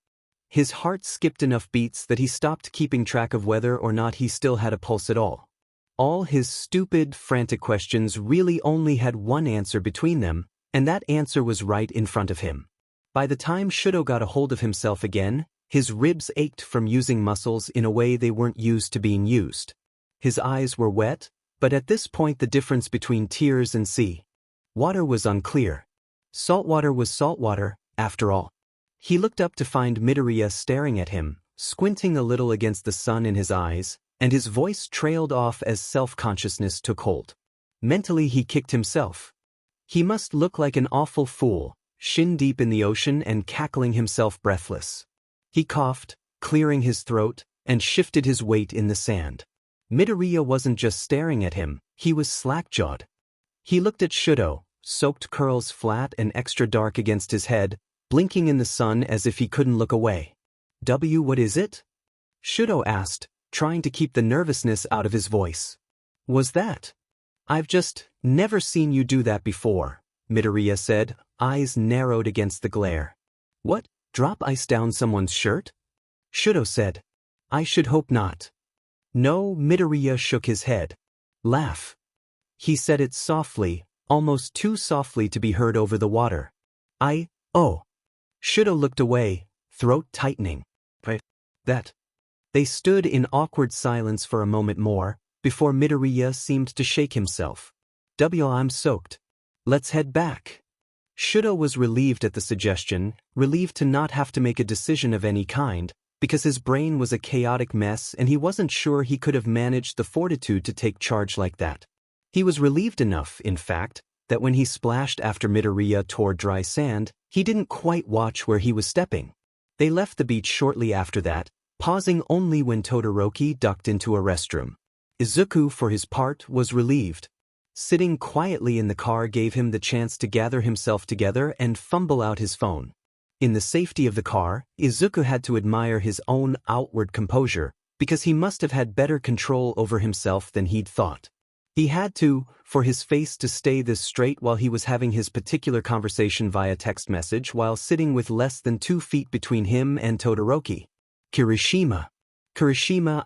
Speaker 1: His heart skipped enough beats that he stopped keeping track of whether or not he still had a pulse at all. All his stupid, frantic questions really only had one answer between them, and that answer was right in front of him. By the time Shudo got a hold of himself again, his ribs ached from using muscles in a way they weren't used to being used. His eyes were wet, but at this point the difference between tears and sea water was unclear. Salt water was salt water, after all. He looked up to find Midoriya staring at him, squinting a little against the sun in his eyes, and his voice trailed off as self-consciousness took hold. Mentally he kicked himself. He must look like an awful fool, shin deep in the ocean and cackling himself breathless. He coughed, clearing his throat, and shifted his weight in the sand. Midoriya wasn't just staring at him, he was slack-jawed. He looked at Shudo, soaked curls flat and extra dark against his head, blinking in the sun as if he couldn't look away. What is it?" Shudo asked, trying to keep the nervousness out of his voice. "Was that? I've just never seen you do that before," Midoriya said, eyes narrowed against the glare. "What, drop ice down someone's shirt?" Shudo said. "I should hope not." "No," Midoriya shook his head. "Laugh." He said it softly, almost too softly to be heard over the water. Oh. Shudo looked away, throat tightening. That. They stood in awkward silence for a moment more, before Midoriya seemed to shake himself. I'm soaked. Let's head back." Shudo was relieved at the suggestion, relieved to not have to make a decision of any kind, because his brain was a chaotic mess and he wasn't sure he could have managed the fortitude to take charge like that. He was relieved enough, in fact, that when he splashed after Midoriya toward dry sand, he didn't quite watch where he was stepping. They left the beach shortly after that, pausing only when Todoroki ducked into a restroom. Izuku, for his part, was relieved. Sitting quietly in the car gave him the chance to gather himself together and fumble out his phone. In the safety of the car, Izuku had to admire his own outward composure, because he must have had better control over himself than he'd thought. He had to, for his face to stay this straight while he was having his particular conversation via text message while sitting with less than 2 feet between him and Todoroki. Kirishima,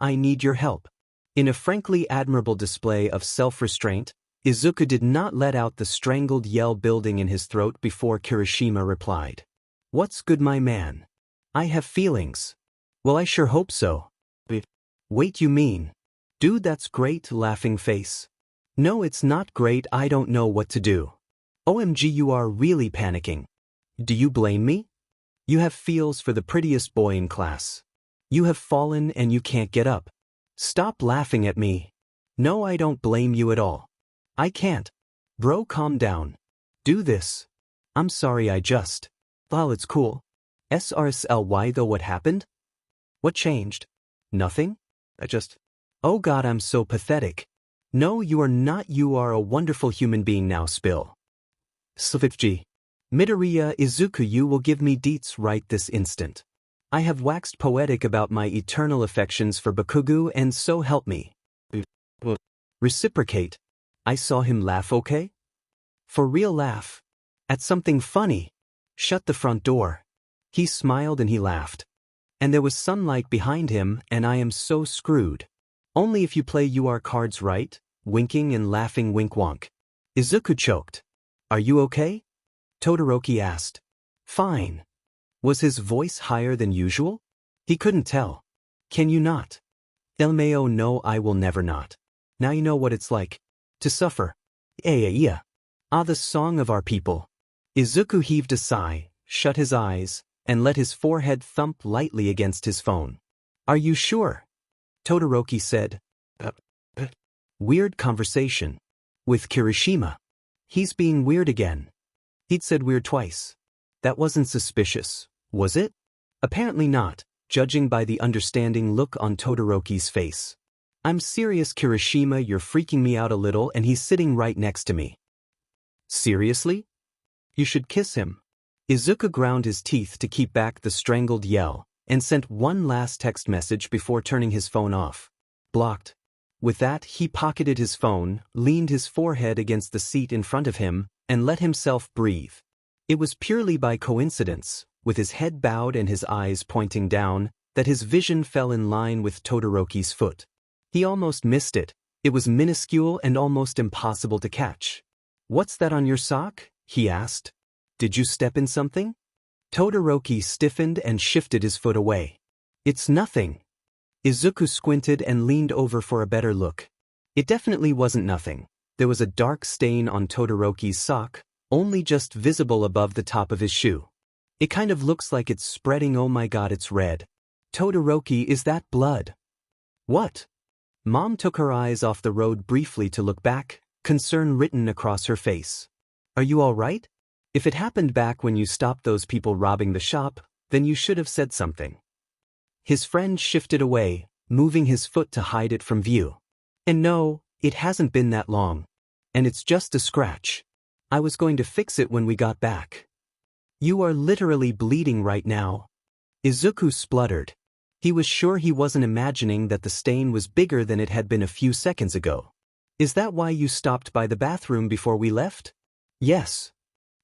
Speaker 1: I need your help." In a frankly admirable display of self-restraint, Izuku did not let out the strangled yell building in his throat before Kirishima replied. "What's good, my man? I have feelings." "Well, I sure hope so." "Wait, you mean? Dude, that's great," laughing face. "No, it's not great, I don't know what to do." "OMG, you are really panicking." "Do you blame me? You have feels for the prettiest boy in class. You have fallen and you can't get up. Stop laughing at me." "No, I don't blame you at all." "I can't." "Bro, calm down. Do this." "I'm sorry, I just." "Well, it's cool. SRSLY though, what happened? What changed?" "Nothing. Oh God, I'm so pathetic." "No, you are not, you are a wonderful human being now, spill." "Svifg. Midoriya, Izuku, you will give me deets right this instant. I have waxed poetic about my eternal affections for Bakugo and so help me." "Reciprocate." I saw him laugh, okay? For real laugh. At something funny. Shut the front door. He smiled and he laughed. And there was sunlight behind him and I am so screwed. Only if you play your cards right, winking and laughing wink wonk. Izuku choked. Are you okay? Todoroki asked. Fine. Was his voice higher than usual? He couldn't tell. Can you not? Elmeo, no, I will never not. Now you know what it's like to suffer. Yeah. Ah, the song of our people. Izuku heaved a sigh, shut his eyes, and let his forehead thump lightly against his phone. Are you sure? Todoroki said. Weird conversation. With Kirishima. He's being weird again. He'd said weird twice. That wasn't suspicious, was it? Apparently not, judging by the understanding look on Todoroki's face. I'm serious, Kirishima, you're freaking me out a little, and he's sitting right next to me. Seriously? You should kiss him. Izuku ground his teeth to keep back the strangled yell, and sent one last text message before turning his phone off. Blocked. With that, he pocketed his phone, leaned his forehead against the seat in front of him, and let himself breathe. It was purely by coincidence, with his head bowed and his eyes pointing down, that his vision fell in line with Todoroki's foot. He almost missed it. It was minuscule and almost impossible to catch. What's that on your sock? He asked. Did you step in something? Todoroki stiffened and shifted his foot away. It's nothing. Izuku squinted and leaned over for a better look. It definitely wasn't nothing. There was a dark stain on Todoroki's sock, only just visible above the top of his shoe. It kind of looks like it's spreading. Oh my god, it's red. Todoroki, is that blood? What? Mom took her eyes off the road briefly to look back, concern written across her face. Are you all right? If it happened back when you stopped those people robbing the shop, then you should have said something. His friend shifted away, moving his foot to hide it from view. And no, it hasn't been that long. And it's just a scratch. I was going to fix it when we got back. You are literally bleeding right now. Izuku spluttered. He was sure he wasn't imagining that the stain was bigger than it had been a few seconds ago. Is that why you stopped by the bathroom before we left? Yes.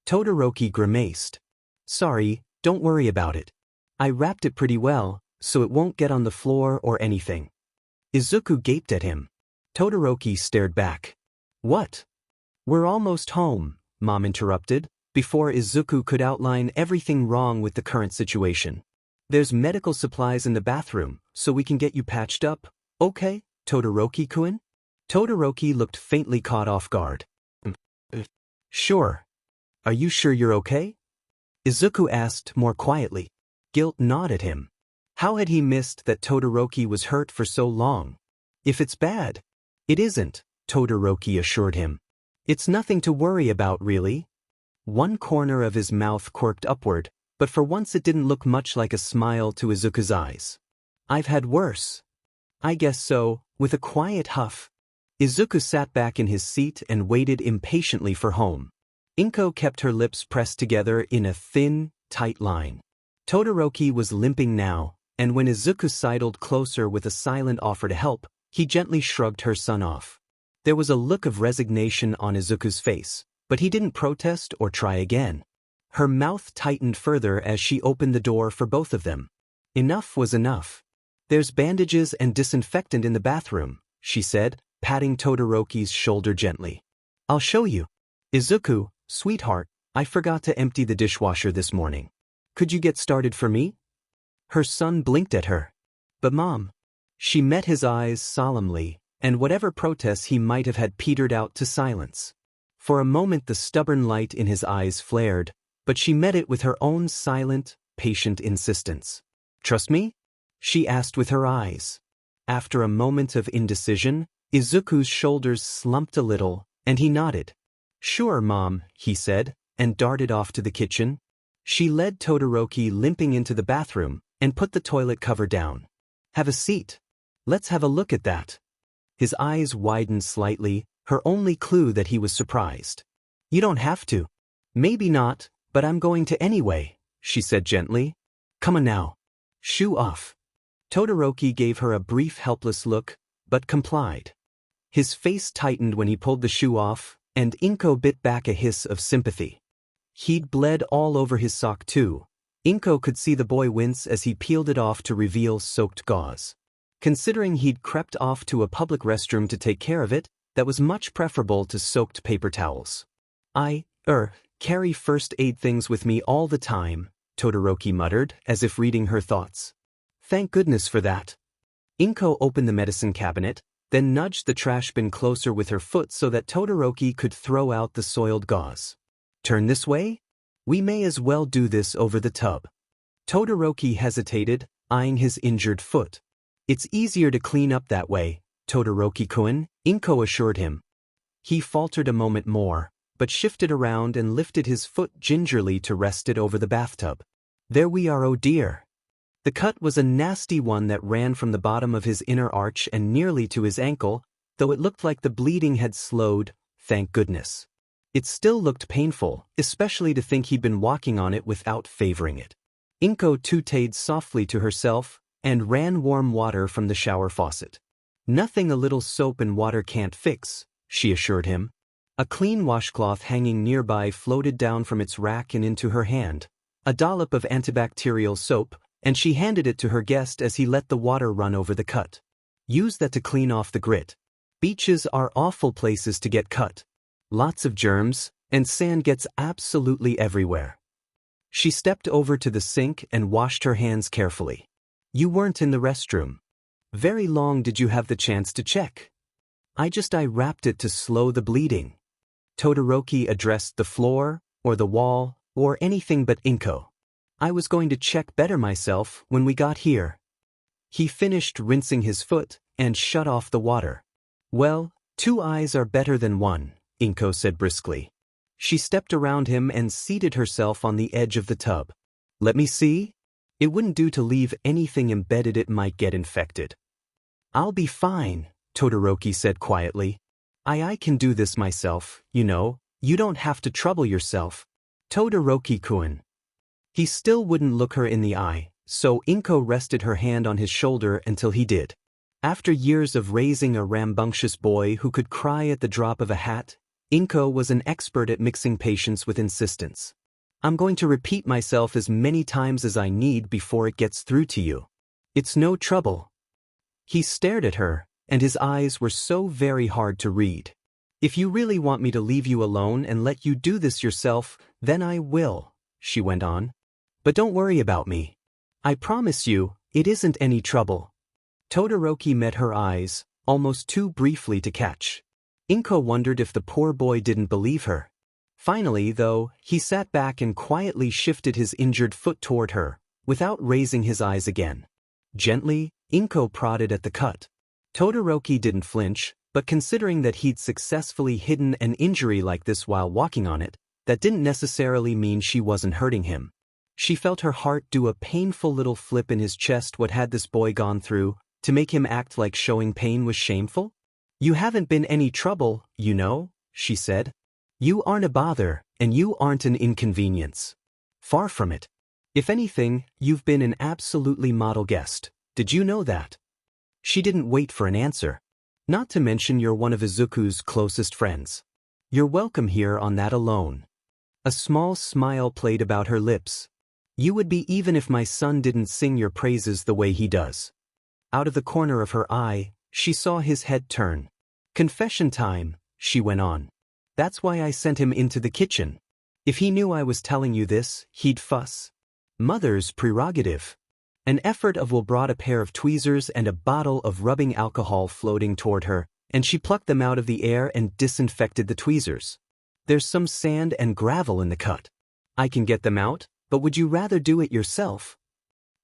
Speaker 1: Todoroki grimaced. Sorry, don't worry about it. I wrapped it pretty well, so it won't get on the floor or anything. Izuku gaped at him. Todoroki stared back. What? We're almost home, Mom interrupted, before Izuku could outline everything wrong with the current situation. There's medical supplies in the bathroom, so we can get you patched up, okay, Todoroki-kun? Todoroki looked faintly caught off guard. Sure. Are you sure you're okay? Izuku asked more quietly. Guilt gnawed at him. How had he missed that Todoroki was hurt for so long? If it's bad. It isn't, Todoroki assured him. It's nothing to worry about, really. One corner of his mouth quirked upward, but for once it didn't look much like a smile to Izuku's eyes. I've had worse. I guess so, with a quiet huff. Izuku sat back in his seat and waited impatiently for home. Inko kept her lips pressed together in a thin, tight line. Todoroki was limping now, and when Izuku sidled closer with a silent offer to help, he gently shrugged her son off. There was a look of resignation on Izuku's face, but he didn't protest or try again. Her mouth tightened further as she opened the door for both of them. Enough was enough. There's bandages and disinfectant in the bathroom, she said, patting Todoroki's shoulder gently. I'll show you. Izuku, sweetheart, I forgot to empty the dishwasher this morning. Could you get started for me? Her son blinked at her. But Mom. She met his eyes solemnly, and whatever protests he might have had petered out to silence. For a moment the stubborn light in his eyes flared, but she met it with her own silent, patient insistence. Trust me? She asked with her eyes. After a moment of indecision, Izuku's shoulders slumped a little, and he nodded. Sure, Mom, he said, and darted off to the kitchen. She led Todoroki limping into the bathroom and put the toilet cover down. Have a seat. Let's have a look at that. His eyes widened slightly, her only clue that he was surprised. You don't have to. Maybe not, but I'm going to anyway, she said gently. Come on now. Shoe off. Todoroki gave her a brief helpless look, but complied. His face tightened when he pulled the shoe off, and Inko bit back a hiss of sympathy. He'd bled all over his sock too. Inko could see the boy wince as he peeled it off to reveal soaked gauze. Considering he'd crept off to a public restroom to take care of it, that was much preferable to soaked paper towels. I carry first aid things with me all the time, Todoroki muttered, as if reading her thoughts. Thank goodness for that. Inko opened the medicine cabinet, then nudged the trash bin closer with her foot so that Todoroki could throw out the soiled gauze. Turn this way? We may as well do this over the tub. Todoroki hesitated, eyeing his injured foot. It's easier to clean up that way, Todoroki-kun, Inko assured him. He faltered a moment more, but shifted around and lifted his foot gingerly to rest it over the bathtub. There we are, oh dear. The cut was a nasty one that ran from the bottom of his inner arch and nearly to his ankle, though it looked like the bleeding had slowed, thank goodness. It still looked painful, especially to think he'd been walking on it without favoring it. Inko tooted softly to herself and ran warm water from the shower faucet. Nothing a little soap and water can't fix, she assured him. A clean washcloth hanging nearby floated down from its rack and into her hand, a dollop of antibacterial soap, and she handed it to her guest as he let the water run over the cut. Use that to clean off the grit. Beaches are awful places to get cut. Lots of germs, and sand gets absolutely everywhere. She stepped over to the sink and washed her hands carefully. You weren't in the restroom. Very long did you have the chance to check? I wrapped it to slow the bleeding. Todoroki addressed the floor, or the wall, or anything but Inko. I was going to check better myself when we got here. He finished rinsing his foot and shut off the water. Well, 2 eyes are better than 1, Inko said briskly. She stepped around him and seated herself on the edge of the tub. Let me see? It wouldn't do to leave anything embedded, it might get infected. I'll be fine, Todoroki said quietly. I can do this myself, you know, you don't have to trouble yourself. Todoroki-kun. He still wouldn't look her in the eye, so Inko rested her hand on his shoulder until he did. After years of raising a rambunctious boy who could cry at the drop of a hat, Inko was an expert at mixing patience with insistence. I'm going to repeat myself as many times as I need before it gets through to you. It's no trouble. He stared at her, and his eyes were so very hard to read. If you really want me to leave you alone and let you do this yourself, then I will, she went on. But don't worry about me. I promise you, it isn't any trouble. Todoroki met her eyes, almost too briefly to catch. Inko wondered if the poor boy didn't believe her. Finally, though, he sat back and quietly shifted his injured foot toward her, without raising his eyes again. Gently, Inko prodded at the cut. Todoroki didn't flinch, but considering that he'd successfully hidden an injury like this while walking on it, that didn't necessarily mean she wasn't hurting him. She felt her heart do a painful little flip in his chest. What had this boy gone through, to make him act like showing pain was shameful? You haven't been any trouble, you know, she said. You aren't a bother, and you aren't an inconvenience. Far from it. If anything, you've been an absolutely model guest. Did you know that? She didn't wait for an answer. Not to mention you're one of Izuku's closest friends. You're welcome here on that alone. A small smile played about her lips. You would be even if my son didn't sing your praises the way he does. Out of the corner of her eye, she saw his head turn. Confession time, she went on. That's why I sent him into the kitchen. If he knew I was telling you this, he'd fuss. Mother's prerogative. An effort of will brought a pair of tweezers and a bottle of rubbing alcohol floating toward her, and she plucked them out of the air and disinfected the tweezers. There's some sand and gravel in the cut. I can get them out, but would you rather do it yourself?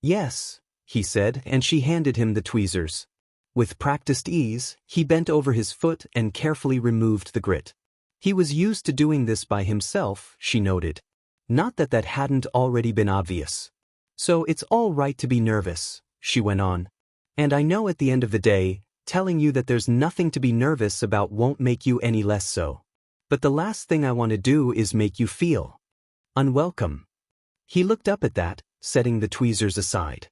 Speaker 1: Yes, he said, and she handed him the tweezers. With practiced ease, he bent over his foot and carefully removed the grit. He was used to doing this by himself, she noted. Not that that hadn't already been obvious. So it's all right to be nervous, she went on. And I know at the end of the day, telling you that there's nothing to be nervous about won't make you any less so. But the last thing I want to do is make you feel unwelcome. He looked up at that, setting the tweezers aside.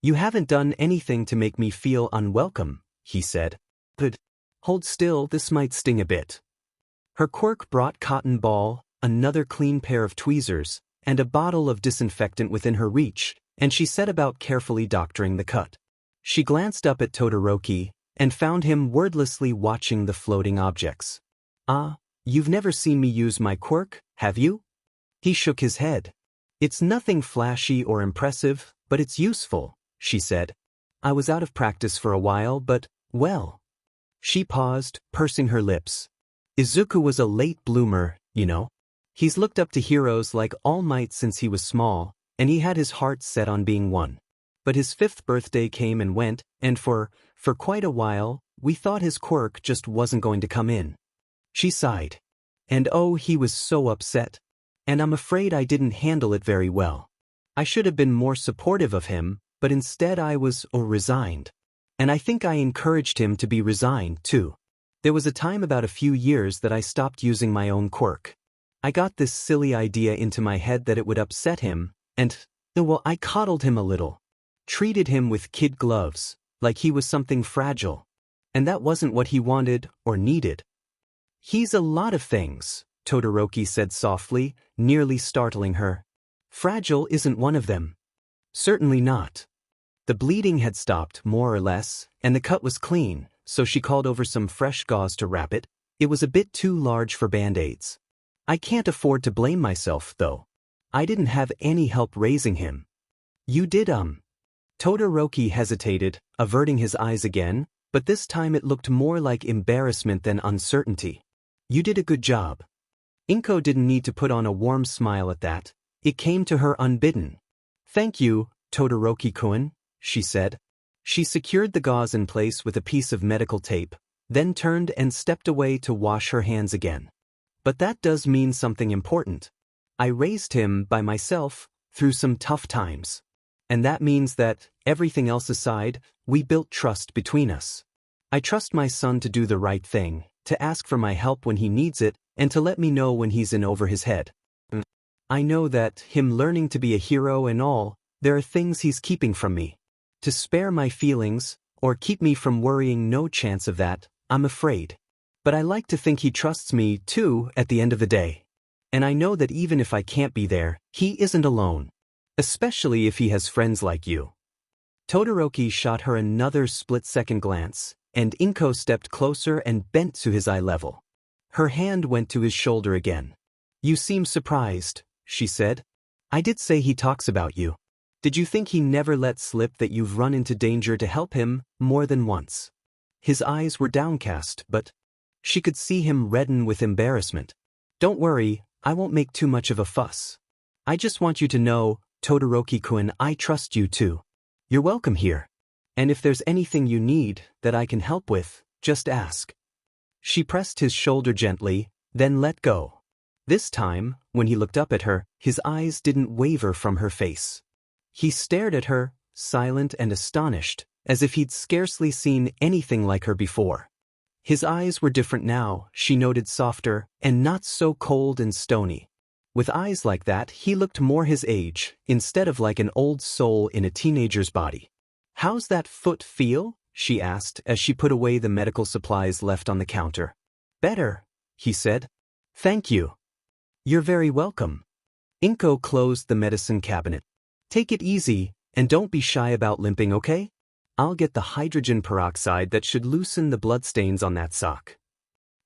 Speaker 1: You haven't done anything to make me feel unwelcome, he said. But hold still, this might sting a bit. Her quirk brought cotton ball, another clean pair of tweezers, and a bottle of disinfectant within her reach, and she set about carefully doctoring the cut. She glanced up at Todoroki, and found him wordlessly watching the floating objects. "Ah, you've never seen me use my quirk, have you?" He shook his head. "It's nothing flashy or impressive, but it's useful," she said. "I was out of practice for a while, but, well." She paused, pursing her lips. Izuku was a late bloomer, you know. He's looked up to heroes like All Might since he was small, and he had his heart set on being one. But his 5th birthday came and went, and for quite a while, we thought his quirk just wasn't going to come in. She sighed. And oh, he was so upset. And I'm afraid I didn't handle it very well. I should have been more supportive of him, but instead I was resigned. And I think I encouraged him to be resigned, too. There was a time about a few years that I stopped using my own quirk. I got this silly idea into my head that it would upset him, and, well, I coddled him a little. Treated him with kid gloves, like he was something fragile. And that wasn't what he wanted or needed. "He's a lot of things," Todoroki said softly, nearly startling her. "Fragile isn't one of them." "Certainly not." The bleeding had stopped, more or less, and the cut was clean, so she called over some fresh gauze to wrap it. It was a bit too large for band-aids. "I can't afford to blame myself, though. I didn't have any help raising him." "You did, Todoroki hesitated, averting his eyes again, but this time it looked more like embarrassment than uncertainty. "You did a good job." Inko didn't need to put on a warm smile at that. It came to her unbidden. "Thank you, Todoroki-kun," she said. She secured the gauze in place with a piece of medical tape, then turned and stepped away to wash her hands again. "But that does mean something important. I raised him by myself through some tough times. And that means that, everything else aside, we built trust between us. I trust my son to do the right thing, to ask for my help when he needs it, and to let me know when he's in over his head. I know that, him learning to be a hero and all, there are things he's keeping from me. To spare my feelings, or keep me from worrying, no chance of that, I'm afraid. But I like to think he trusts me, too, at the end of the day. And I know that even if I can't be there, he isn't alone. Especially if he has friends like you." Todoroki shot her another split-second glance, and Inko stepped closer and bent to his eye level. Her hand went to his shoulder again. "You seem surprised," she said. "I did say he talks about you. Did you think he never let slip that you've run into danger to help him more than once?" His eyes were downcast, but she could see him redden with embarrassment. "Don't worry, I won't make too much of a fuss. I just want you to know, Todoroki-kun, I trust you too. You're welcome here. And if there's anything you need that I can help with, just ask." She pressed his shoulder gently, then let go. This time, when he looked up at her, his eyes didn't waver from her face. He stared at her, silent and astonished, as if he'd scarcely seen anything like her before. His eyes were different now, she noted, softer, and not so cold and stony. With eyes like that, he looked more his age, instead of like an old soul in a teenager's body. "How's that foot feel?" she asked as she put away the medical supplies left on the counter. "Better," he said. "Thank you." "You're very welcome." Inko closed the medicine cabinet. "Take it easy, and don't be shy about limping, okay? I'll get the hydrogen peroxide that should loosen the bloodstains on that sock."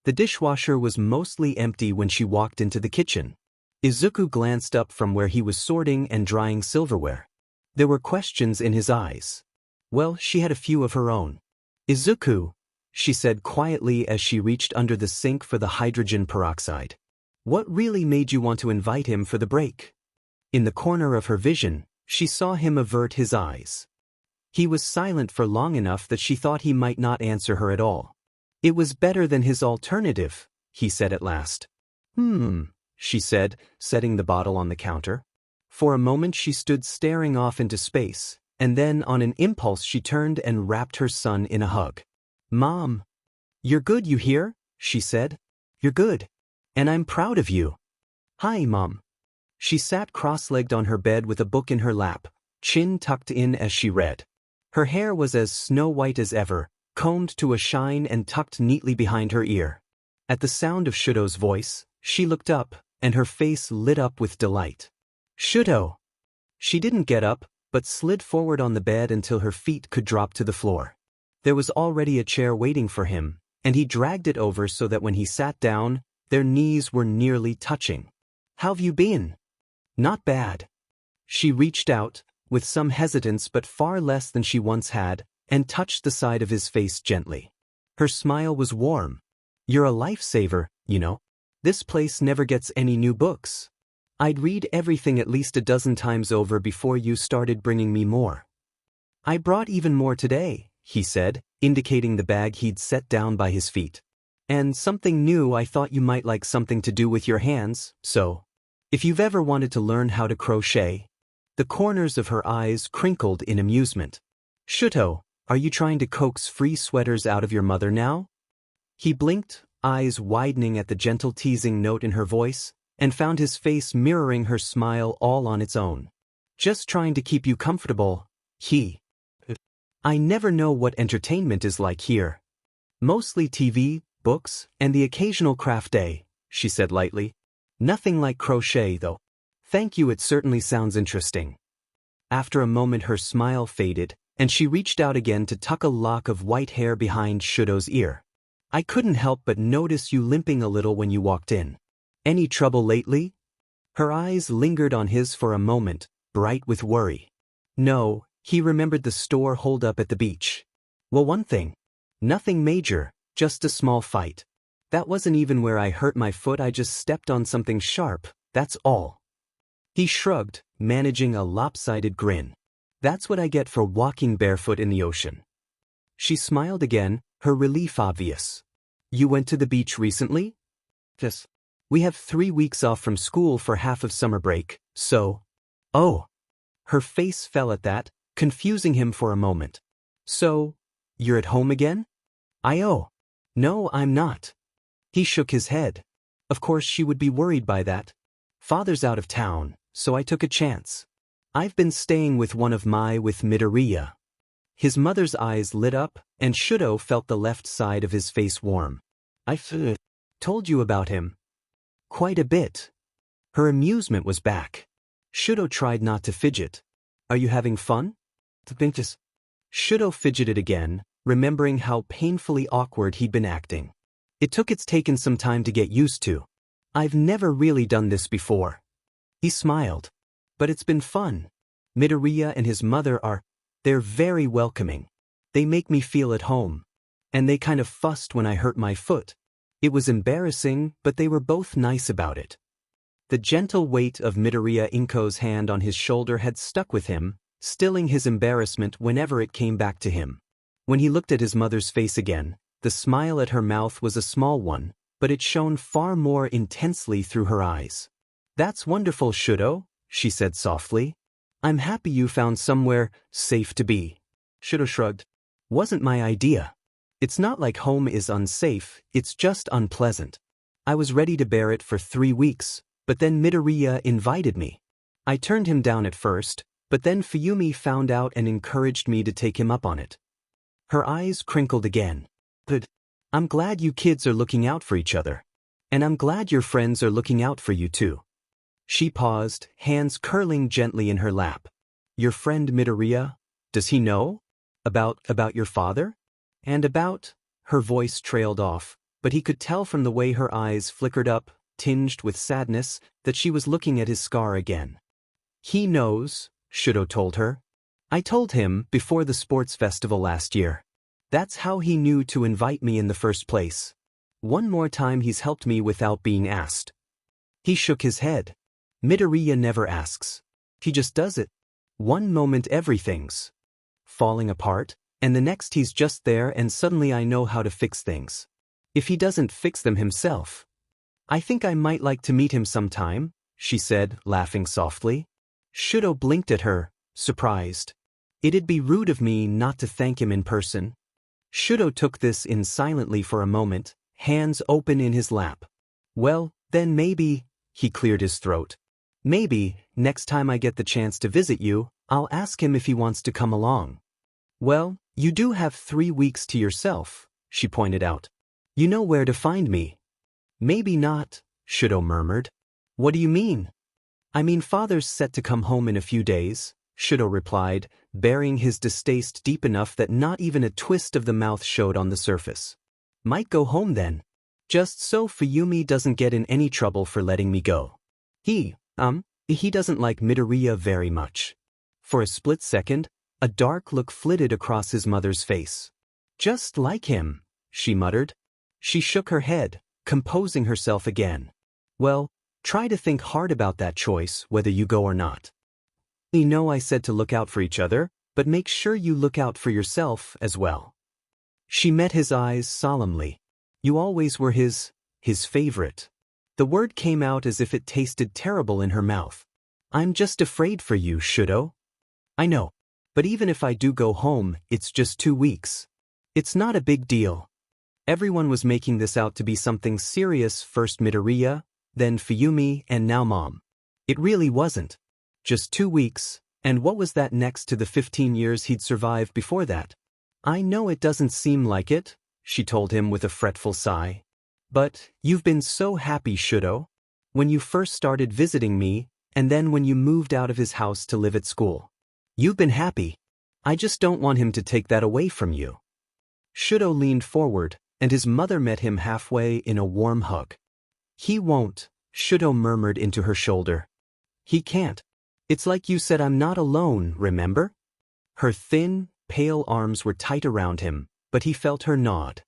Speaker 1: The dishwasher was mostly empty when she walked into the kitchen. Izuku glanced up from where he was sorting and drying silverware. There were questions in his eyes. Well, she had a few of her own. "Izuku," she said quietly as she reached under the sink for the hydrogen peroxide. "What really made you want to invite him for the break?" In the corner of her vision, she saw him avert his eyes. He was silent for long enough that she thought he might not answer her at all. "It was better than his alternative," he said at last. She said, setting the bottle on the counter. For a moment she stood staring off into space, and then on an impulse she turned and wrapped her son in a hug. "Mom, you're good, you hear?" she said. "You're good. And I'm proud of you." "Hi, Mom." She sat cross-legged on her bed with a book in her lap, chin tucked in as she read. Her hair was as snow-white as ever, combed to a shine and tucked neatly behind her ear. At the sound of Shudo's voice, she looked up, and her face lit up with delight. "Shudo!" She didn't get up, but slid forward on the bed until her feet could drop to the floor. There was already a chair waiting for him, and he dragged it over so that when he sat down, their knees were nearly touching. "How've you been?" "Not bad." She reached out, with some hesitance but far less than she once had, and touched the side of his face gently. Her smile was warm. "You're a lifesaver, you know. This place never gets any new books. I'd read everything at least a dozen times over before you started bringing me more." "I brought even more today," he said, indicating the bag he'd set down by his feet. "And something new. I thought you might like something to do with your hands, so. If you've ever wanted to learn how to crochet." The corners of her eyes crinkled in amusement. "Shuto, are you trying to coax free sweaters out of your mother now?" He blinked, eyes widening at the gentle teasing note in her voice, and found his face mirroring her smile all on its own. "Just trying to keep you comfortable." "I never know what entertainment is like here. Mostly TV, books, and the occasional craft day," she said lightly. "Nothing like crochet, though." "Thank you, it certainly sounds interesting." After a moment her smile faded, and she reached out again to tuck a lock of white hair behind Shudo's ear. "I couldn't help but notice you limping a little when you walked in. Any trouble lately?" Her eyes lingered on his for a moment, bright with worry. No, he remembered the store holdup at the beach. "Well, one thing. Nothing major, just a small fight. That wasn't even where I hurt my foot, I just stepped on something sharp, that's all." He shrugged, managing a lopsided grin. "That's what I get for walking barefoot in the ocean." She smiled again, her relief obvious. "You went to the beach recently?" "Yes. We have 3 weeks off from school for half of summer break, so." "Oh." Her face fell at that, confusing him for a moment. "So, you're at home again?" "Oh. No, I'm not." He shook his head. Of course she would be worried by that. "Father's out of town, so I took a chance. I've been staying with with Midoriya." His mother's eyes lit up, and Shudo felt the left side of his face warm. "I've told you about him." "Quite a bit." Her amusement was back. Shudo tried not to fidget. "Are you having fun?" Shudo fidgeted again, remembering how painfully awkward he'd been acting. It's taken some time to get used to. "I've never really done this before." He smiled. "But it's been fun. Midoriya and his mother they're very welcoming. They make me feel at home. And they kind of fussed when I hurt my foot. It was embarrassing, but they were both nice about it." The gentle weight of Midoriya Inko's hand on his shoulder had stuck with him, stilling his embarrassment whenever it came back to him. When he looked at his mother's face again, the smile at her mouth was a small one, but it shone far more intensely through her eyes. "That's wonderful, Shudo," she said softly. "I'm happy you found somewhere safe to be." Shudo shrugged. "Wasn't my idea. It's not like home is unsafe, it's just unpleasant. I was ready to bear it for 3 weeks, but then Midoriya invited me. I turned him down at first, but then Fuyumi found out and encouraged me to take him up on it." Her eyes crinkled again. "Good. I'm glad you kids are looking out for each other. And I'm glad your friends are looking out for you too." She paused, hands curling gently in her lap. "Your friend Midoriya, does he know? About your father? And about—" her voice trailed off, but he could tell from the way her eyes flickered up, tinged with sadness, that she was looking at his scar again. "He knows," Shudo told her. "I told him before the sports festival last year. That's how he knew to invite me in the first place. One more time he's helped me without being asked." He shook his head. "Midoriya never asks. He just does it. One moment everything's falling apart, and the next he's just there and suddenly I know how to fix things. If he doesn't fix them himself." "I think I might like to meet him sometime," she said, laughing softly. Shudo blinked at her, surprised. "It'd be rude of me not to thank him in person." Shudo took this in silently for a moment, hands open in his lap. "Well, then maybe," he cleared his throat. "Maybe, next time I get the chance to visit you, I'll ask him if he wants to come along." "Well, you do have 3 weeks to yourself," she pointed out. "You know where to find me." "Maybe not," Shudo murmured. "What do you mean?" "I mean Father's set to come home in a few days, Shudo replied, burying his distaste deep enough that not even a twist of the mouth showed on the surface. Might go home then. Just so Fuyumi doesn't get in any trouble for letting me go. He doesn't like Midoriya very much. For a split second, a dark look flitted across his mother's face. Just like him, she muttered. She shook her head, composing herself again. Well, try to think hard about that choice, whether you go or not. You know I said to look out for each other, but make sure you look out for yourself as well. She met his eyes solemnly. You always were his favorite. The word came out as if it tasted terrible in her mouth. I'm just afraid for you, Shudo. I know. But even if I do go home, it's just 2 weeks. It's not a big deal. Everyone was making this out to be something serious, first Midoriya, then Fuyumi, and now Mom. It really wasn't. Just 2 weeks, and what was that next to the 15 years he'd survived before that? I know it doesn't seem like it, she told him with a fretful sigh. But you've been so happy, Shudo. When you first started visiting me, and then when you moved out of his house to live at school. You've been happy. I just don't want him to take that away from you. Shudo leaned forward, and his mother met him halfway in a warm hug. He won't, Shudo murmured into her shoulder. He can't. It's like you said I'm not alone, remember? Her thin, pale arms were tight around him, but he felt her nod.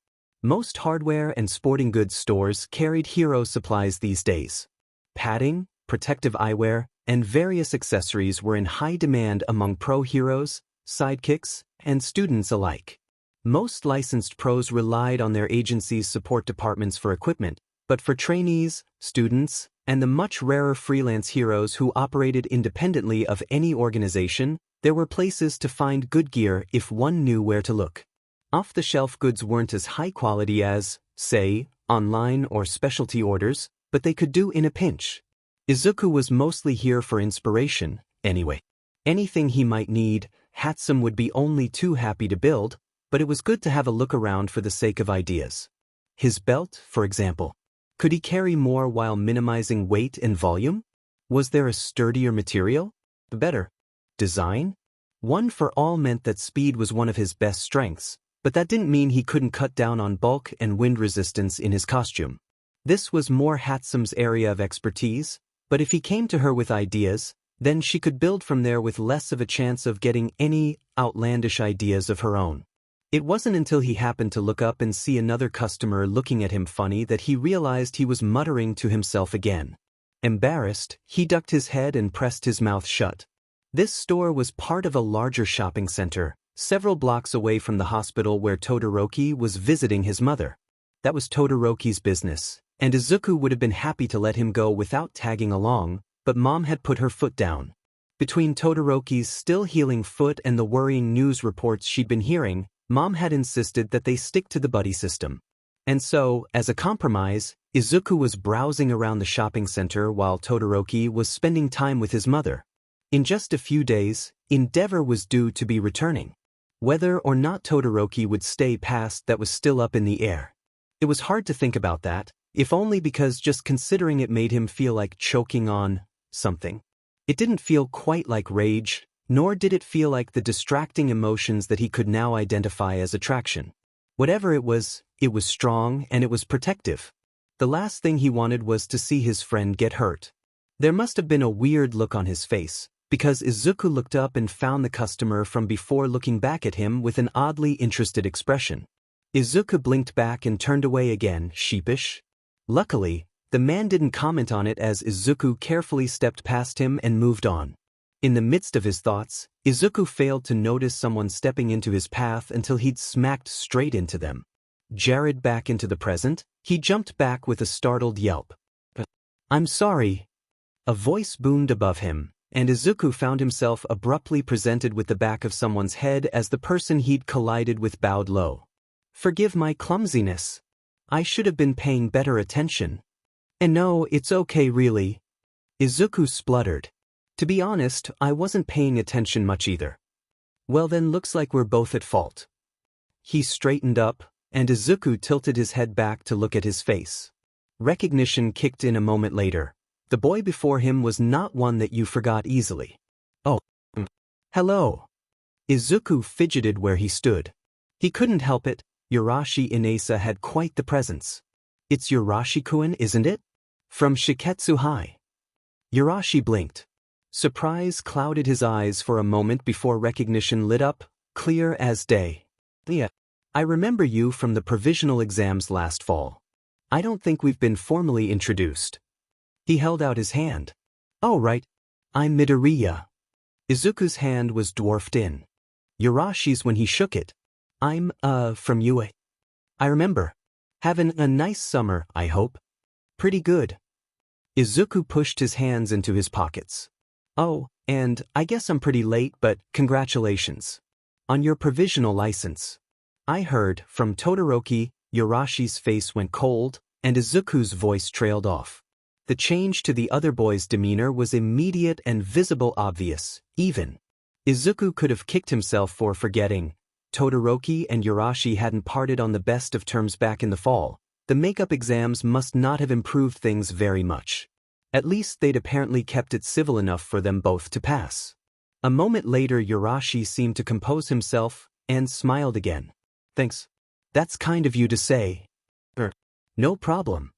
Speaker 1: Most hardware and sporting goods stores carried hero supplies these days. Padding, protective eyewear, and various accessories were in high demand among pro heroes, sidekicks, and students alike. Most licensed pros relied on their agency's support departments for equipment, but for trainees, students, and the much rarer freelance heroes who operated independently of any organization, there were places to find good gear if one knew where to look. Off-the-shelf goods weren't as high quality as, say, online or specialty orders, but they could do in a pinch. Izuku was mostly here for inspiration, anyway. Anything he might need, Hatsum would be only too happy to build, but it was good to have a look around for the sake of ideas. His belt, for example. Could he carry more while minimizing weight and volume? Was there a sturdier material? Better design? One for all meant that speed was one of his best strengths, but that didn't mean he couldn't cut down on bulk and wind resistance in his costume. This was more Hatsum's area of expertise, but if he came to her with ideas, then she could build from there with less of a chance of getting any outlandish ideas of her own. It wasn't until he happened to look up and see another customer looking at him funny that he realized he was muttering to himself again. Embarrassed, he ducked his head and pressed his mouth shut. This store was part of a larger shopping center, several blocks away from the hospital where Todoroki was visiting his mother. That was Todoroki's business, and Izuku would have been happy to let him go without tagging along, but Mom had put her foot down. Between Todoroki's still healing foot and the worrying news reports she'd been hearing, Mom had insisted that they stick to the buddy system. And so, as a compromise, Izuku was browsing around the shopping center while Todoroki was spending time with his mother. In just a few days, Endeavor was due to be returning. Whether or not Todoroki would stay past that was still up in the air. It was hard to think about that, if only because just considering it made him feel like choking on something. It didn't feel quite like rage, nor did it feel like the distracting emotions that he could now identify as attraction. Whatever it was strong and it was protective. The last thing he wanted was to see his friend get hurt. There must have been a weird look on his face, because Izuku looked up and found the customer from before looking back at him with an oddly interested expression. Izuku blinked back and turned away again, sheepish. Luckily, the man didn't comment on it as Izuku carefully stepped past him and moved on. In the midst of his thoughts, Izuku failed to notice someone stepping into his path until he'd smacked straight into them. Jarred back into the present, he jumped back with a startled yelp. "I'm sorry." A voice boomed above him, and Izuku found himself abruptly presented with the back of someone's head as the person he'd collided with bowed low. "Forgive my clumsiness. I should have been paying better attention." "And no, it's okay really." Izuku spluttered. "To be honest, I wasn't paying attention much either." "Well then looks like we're both at fault." He straightened up, and Izuku tilted his head back to look at his face. Recognition kicked in a moment later. The boy before him was not one that you forgot easily. "Oh, Hello. Izuku fidgeted where he stood. He couldn't help it, Urashi Inasa had quite the presence. It's Urashi-kun, isn't it? From Shiketsu High. Urashi blinked. Surprise clouded his eyes for a moment before recognition lit up, clear as day. Yeah. I remember you from the provisional exams last fall. I don't think we've been formally introduced. He held out his hand. Oh right. I'm Midoriya. Izuku's hand was dwarfed in. Urashi's when he shook it. I'm, from UA. I remember. Having a nice summer, I hope. Pretty good. Izuku pushed his hands into his pockets. Oh, and I guess I'm pretty late, but congratulations. On your provisional license. I heard, from Todoroki. Urashi's face went cold, and Izuku's voice trailed off. The change to the other boy's demeanor was immediate and visible, obvious, even. Izuku could have kicked himself for forgetting. Todoroki and Urashi hadn't parted on the best of terms back in the fall. The makeup exams must not have improved things very much. At least they'd apparently kept it civil enough for them both to pass. A moment later Urashi seemed to compose himself, and smiled again. Thanks. That's kind of you to say. No problem.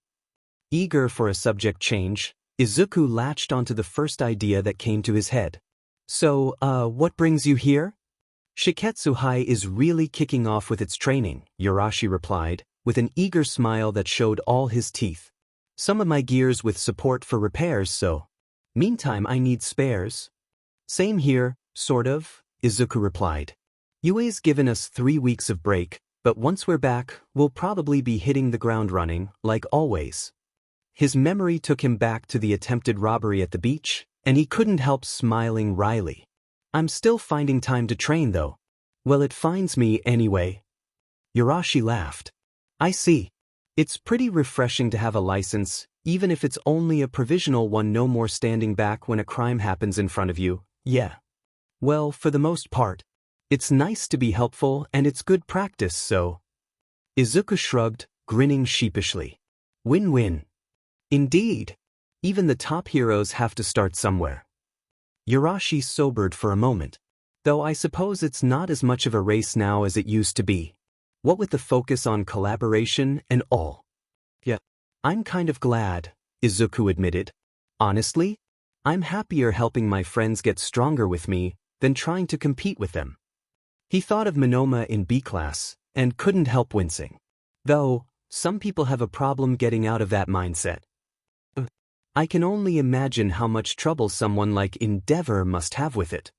Speaker 1: Eager for a subject change, Izuku latched onto the first idea that came to his head. So, what brings you here? Shiketsu High is really kicking off with its training, Urashi replied, with an eager smile that showed all his teeth. Some of my gear's with support for repairs, so. Meantime I need spares. Same here, sort of, Izuku replied. UA's given us 3 weeks of break, but once we're back, we'll probably be hitting the ground running, like always. His memory took him back to the attempted robbery at the beach, and he couldn't help smiling wryly. I'm still finding time to train though. Well, it finds me anyway. Urashi laughed. I see. It's pretty refreshing to have a license, even if it's only a provisional one, no more standing back when a crime happens in front of you, yeah. Well, for the most part. It's nice to be helpful and it's good practice, so. Izuku shrugged, grinning sheepishly. Win-win. Indeed. Even the top heroes have to start somewhere. Urashi sobered for a moment. Though I suppose it's not as much of a race now as it used to be. What with the focus on collaboration and all. Yeah. I'm kind of glad, Izuku admitted. Honestly, I'm happier helping my friends get stronger with me than trying to compete with them. He thought of Monoma in B class, and couldn't help wincing. Though, some people have a problem getting out of that mindset. I can only imagine how much trouble someone like Endeavor must have with it.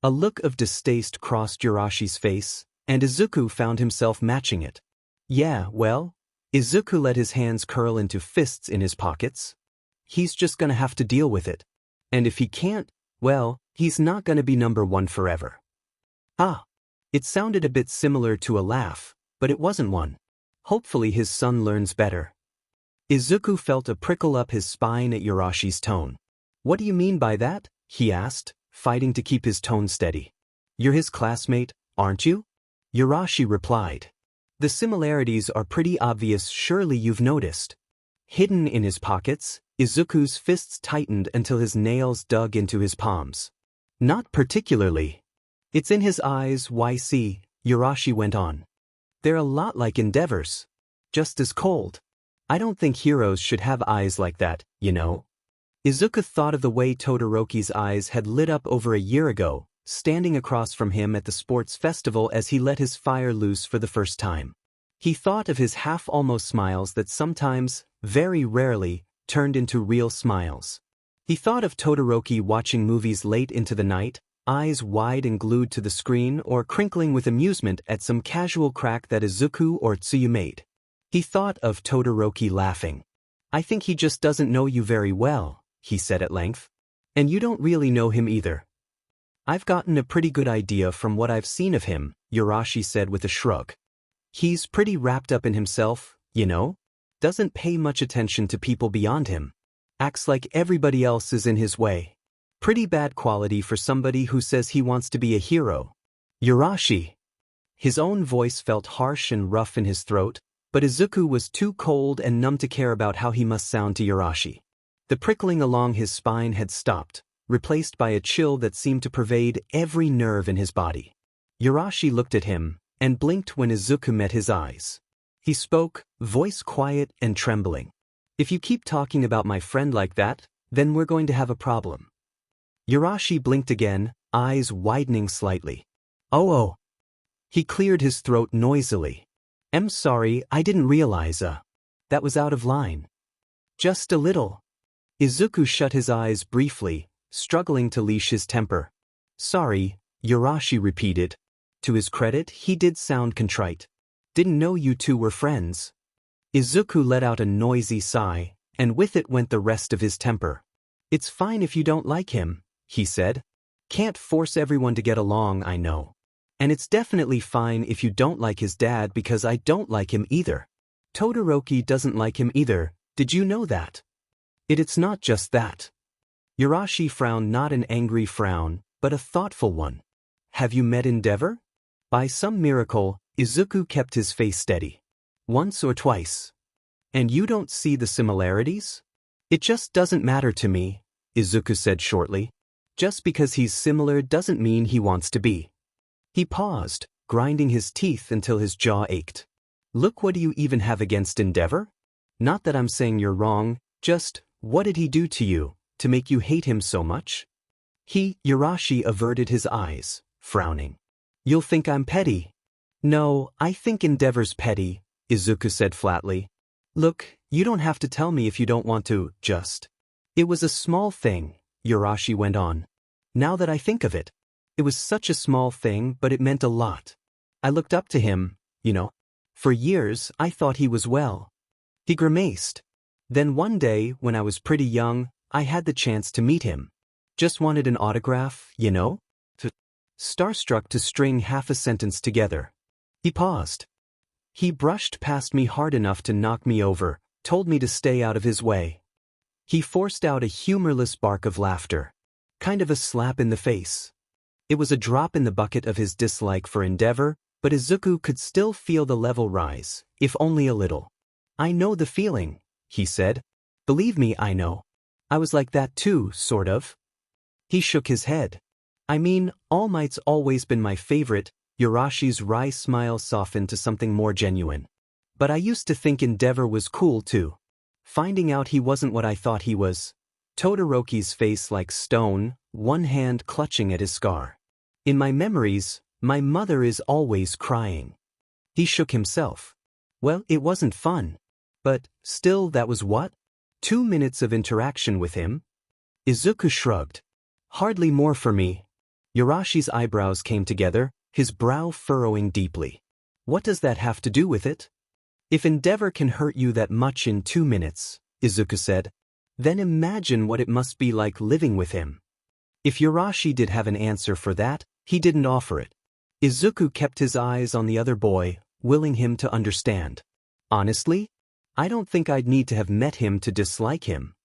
Speaker 1: A look of distaste crossed Urashi's face, and Izuku found himself matching it. Yeah, well, Izuku let his hands curl into fists in his pockets. He's just gonna have to deal with it. And if he can't, well, he's not gonna be number one forever. Ah. It sounded a bit similar to a laugh, but it wasn't one. Hopefully his son learns better. Izuku felt a prickle up his spine at Urashi's tone. What do you mean by that? He asked, fighting to keep his tone steady. You're his classmate, aren't you? Urashi replied. The similarities are pretty obvious, surely you've noticed. Hidden in his pockets, Izuku's fists tightened until his nails dug into his palms. Not particularly. It's in his eyes, YC, Urashi went on. They're a lot like Endeavor's. Just as cold. I don't think heroes should have eyes like that, you know. Izuku thought of the way Todoroki's eyes had lit up over a year ago, standing across from him at the sports festival as he let his fire loose for the first time. He thought of his half-almost smiles that sometimes, very rarely, turned into real smiles. He thought of Todoroki watching movies late into the night, eyes wide and glued to the screen or crinkling with amusement at some casual crack that Izuku or Tsuyu made. He thought of Todoroki laughing. I think he just doesn't know you very well, he said at length. And you don't really know him either. I've gotten a pretty good idea from what I've seen of him, Urashi said with a shrug. He's pretty wrapped up in himself, you know? Doesn't pay much attention to people beyond him. Acts like everybody else is in his way. Pretty bad quality for somebody who says he wants to be a hero. Urashi. His own voice felt harsh and rough in his throat, but Izuku was too cold and numb to care about how he must sound to Urashi. The prickling along his spine had stopped, replaced by a chill that seemed to pervade every nerve in his body. Yurashi looked at him, and blinked when Izuku met his eyes. He spoke, voice quiet and trembling. "If you keep talking about my friend like that, then we're going to have a problem." Yurashi blinked again, eyes widening slightly. Oh. He cleared his throat noisily. "I'm sorry, I didn't realize, that was out of line. Just a little." Izuku shut his eyes briefly, struggling to leash his temper. "Sorry," Yurashi repeated. To his credit, he did sound contrite. "Didn't know you two were friends." Izuku let out a noisy sigh, and with it went the rest of his temper. "It's fine if you don't like him," he said. "Can't force everyone to get along, I know. And it's definitely fine if you don't like his dad because I don't like him either. Todoroki doesn't like him either, did you know that? It's not just that." Yurashi frowned, not an angry frown, but a thoughtful one. "Have you met Endeavor?" By some miracle, Izuku kept his face steady. "Once or twice. And you don't see the similarities?" "It just doesn't matter to me," Izuku said shortly. "Just because he's similar doesn't mean he wants to be." He paused, grinding his teeth until his jaw ached. "Look, what do you even have against Endeavor? Not that I'm saying you're wrong, just, what did he do to you, to make you hate him so much?" Yurashi averted his eyes, frowning. "You'll think I'm petty." "No, I think Endeavor's petty," Izuku said flatly. "Look, you don't have to tell me if you don't want to, just." "It was a small thing," Yurashi went on. "Now that I think of it, it was such a small thing, but it meant a lot. I looked up to him, you know. For years, I thought he was well." He grimaced. "Then one day, when I was pretty young, I had the chance to meet him. Just wanted an autograph, you know? Starstruck to string half a sentence together." He paused. "He brushed past me hard enough to knock me over, told me to stay out of his way." He forced out a humorless bark of laughter. Kind of a slap in the face. It was a drop in the bucket of his dislike for Endeavor, but Izuku could still feel the level rise, if only a little. "I know the feeling," he said. "Believe me, I know. I was like that too, sort of." He shook his head. "I mean, All Might's always been my favorite." Yurashi's wry smile softened to something more genuine. "But I used to think Endeavor was cool too. Finding out he wasn't what I thought he was." Todoroki's face like stone, one hand clutching at his scar. "In my memories, my mother is always crying." He shook himself. "Well, it wasn't fun. But, still, that was what? 2 minutes of interaction with him?" Izuku shrugged. "Hardly more for me." Yurashi's eyebrows came together, his brow furrowing deeply. "What does that have to do with it?" "If Endeavor can hurt you that much in 2 minutes," Izuku said, "then imagine what it must be like living with him." If Yurashi did have an answer for that, he didn't offer it. Izuku kept his eyes on the other boy, willing him to understand. "Honestly, I don't think I'd need to have met him to dislike him."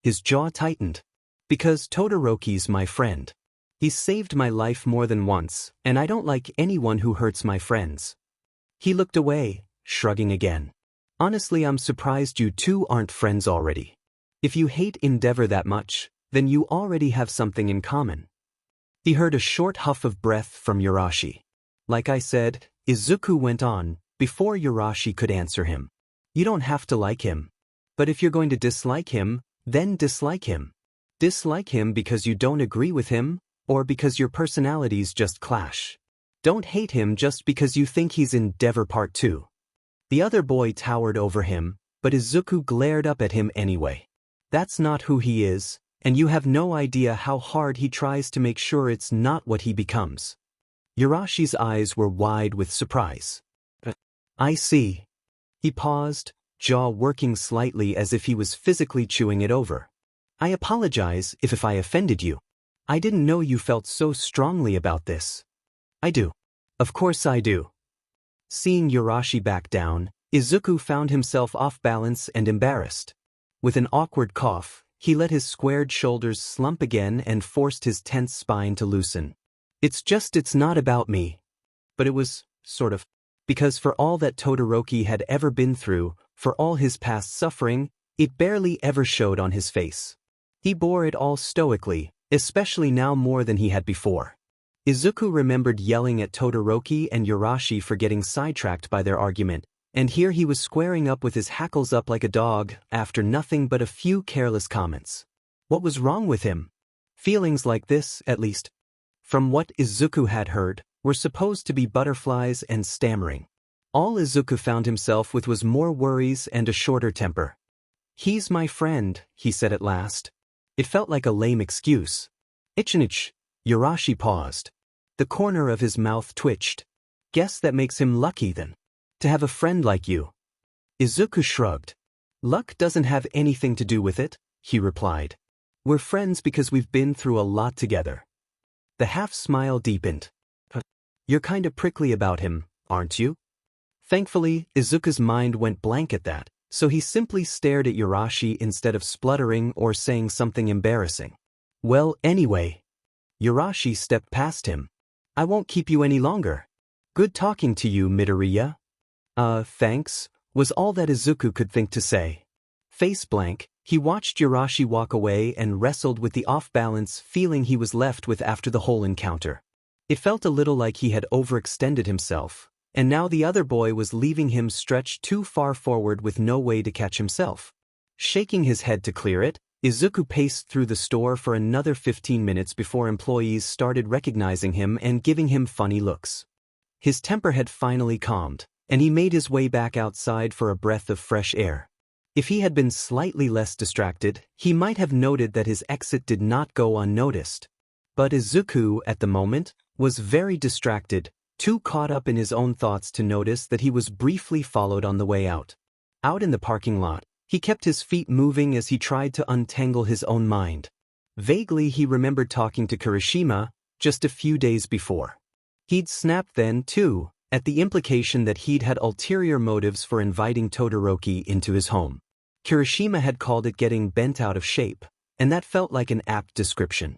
Speaker 1: His jaw tightened. "Because Todoroki's my friend. He's saved my life more than once, and I don't like anyone who hurts my friends." He looked away, shrugging again. "Honestly, I'm surprised you two aren't friends already. If you hate Endeavor that much, then you already have something in common." He heard a short huff of breath from Yurashi. "Like I said," Izuku went on, before Yurashi could answer him. "You don't have to like him. But if you're going to dislike him, then dislike him. Dislike him because you don't agree with him, or because your personalities just clash. Don't hate him just because you think he's Endeavor Part 2. The other boy towered over him, but Izuku glared up at him anyway. "That's not who he is, and you have no idea how hard he tries to make sure it's not what he becomes." Yurashi's eyes were wide with surprise. "I see." He paused, jaw working slightly as if he was physically chewing it over. "I apologize if I offended you. I didn't know you felt so strongly about this." "I do. Of course I do." Seeing Yurashi back down, Izuku found himself off balance and embarrassed. With an awkward cough, he let his squared shoulders slump again and forced his tense spine to loosen. It's not about me." But it was, sort of. Because for all that Todoroki had ever been through, for all his past suffering, it barely ever showed on his face. He bore it all stoically, especially now more than he had before. Izuku remembered yelling at Todoroki and Urashi for getting sidetracked by their argument, and here he was squaring up with his hackles up like a dog after nothing but a few careless comments. What was wrong with him? Feelings like this, at least, from what Izuku had heard, were supposed to be butterflies and stammering. All Izuku found himself with was more worries and a shorter temper. "He's my friend," he said at last. It felt like a lame excuse. "Ichinich." Urashi paused. The corner of his mouth twitched. "Guess that makes him lucky then. To have a friend like you." Izuku shrugged. "Luck doesn't have anything to do with it," he replied. "We're friends because we've been through a lot together." The half-smile deepened. "You're kinda prickly about him, aren't you?" Thankfully, Izuku's mind went blank at that, so he simply stared at Urashi instead of spluttering or saying something embarrassing. "Well, anyway." Urashi stepped past him. "I won't keep you any longer. Good talking to you, Midoriya." Thanks," was all that Izuku could think to say. Face blank, he watched Urashi walk away and wrestled with the off-balance feeling he was left with after the whole encounter. It felt a little like he had overextended himself, and now the other boy was leaving him stretched too far forward with no way to catch himself. Shaking his head to clear it, Izuku paced through the store for another 15 minutes before employees started recognizing him and giving him funny looks. His temper had finally calmed, and he made his way back outside for a breath of fresh air. If he had been slightly less distracted, he might have noted that his exit did not go unnoticed. But Izuku, at the moment, was very distracted, too caught up in his own thoughts to notice that he was briefly followed on the way out. Out in the parking lot, he kept his feet moving as he tried to untangle his own mind. Vaguely he remembered talking to Kirishima just a few days before. He'd snapped then, too, at the implication that he'd had ulterior motives for inviting Todoroki into his home. Kirishima had called it getting bent out of shape, and that felt like an apt description.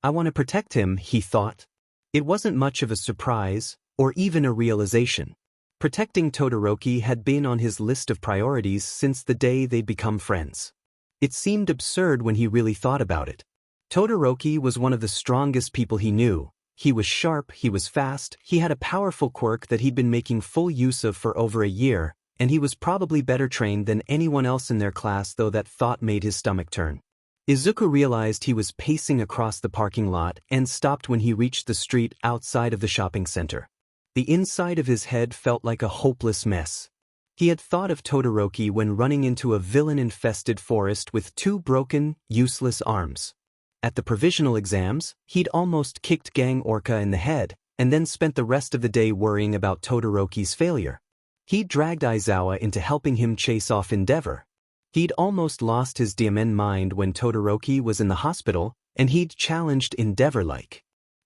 Speaker 1: "I want to protect him," he thought. It wasn't much of a surprise, or even a realization. Protecting Todoroki had been on his list of priorities since the day they'd become friends. It seemed absurd when he really thought about it. Todoroki was one of the strongest people he knew. He was sharp, he was fast, he had a powerful quirk that he'd been making full use of for over a year, and he was probably better trained than anyone else in their class, though that thought made his stomach turn. Izuku realized he was pacing across the parking lot and stopped when he reached the street outside of the shopping center. The inside of his head felt like a hopeless mess. He had thought of Todoroki when running into a villain-infested forest with two broken, useless arms. At the provisional exams, he'd almost kicked Gang Orca in the head, and then spent the rest of the day worrying about Todoroki's failure. He'd dragged Aizawa into helping him chase off Endeavor. He'd almost lost his Diamond mind when Todoroki was in the hospital, and he'd challenged Endeavor like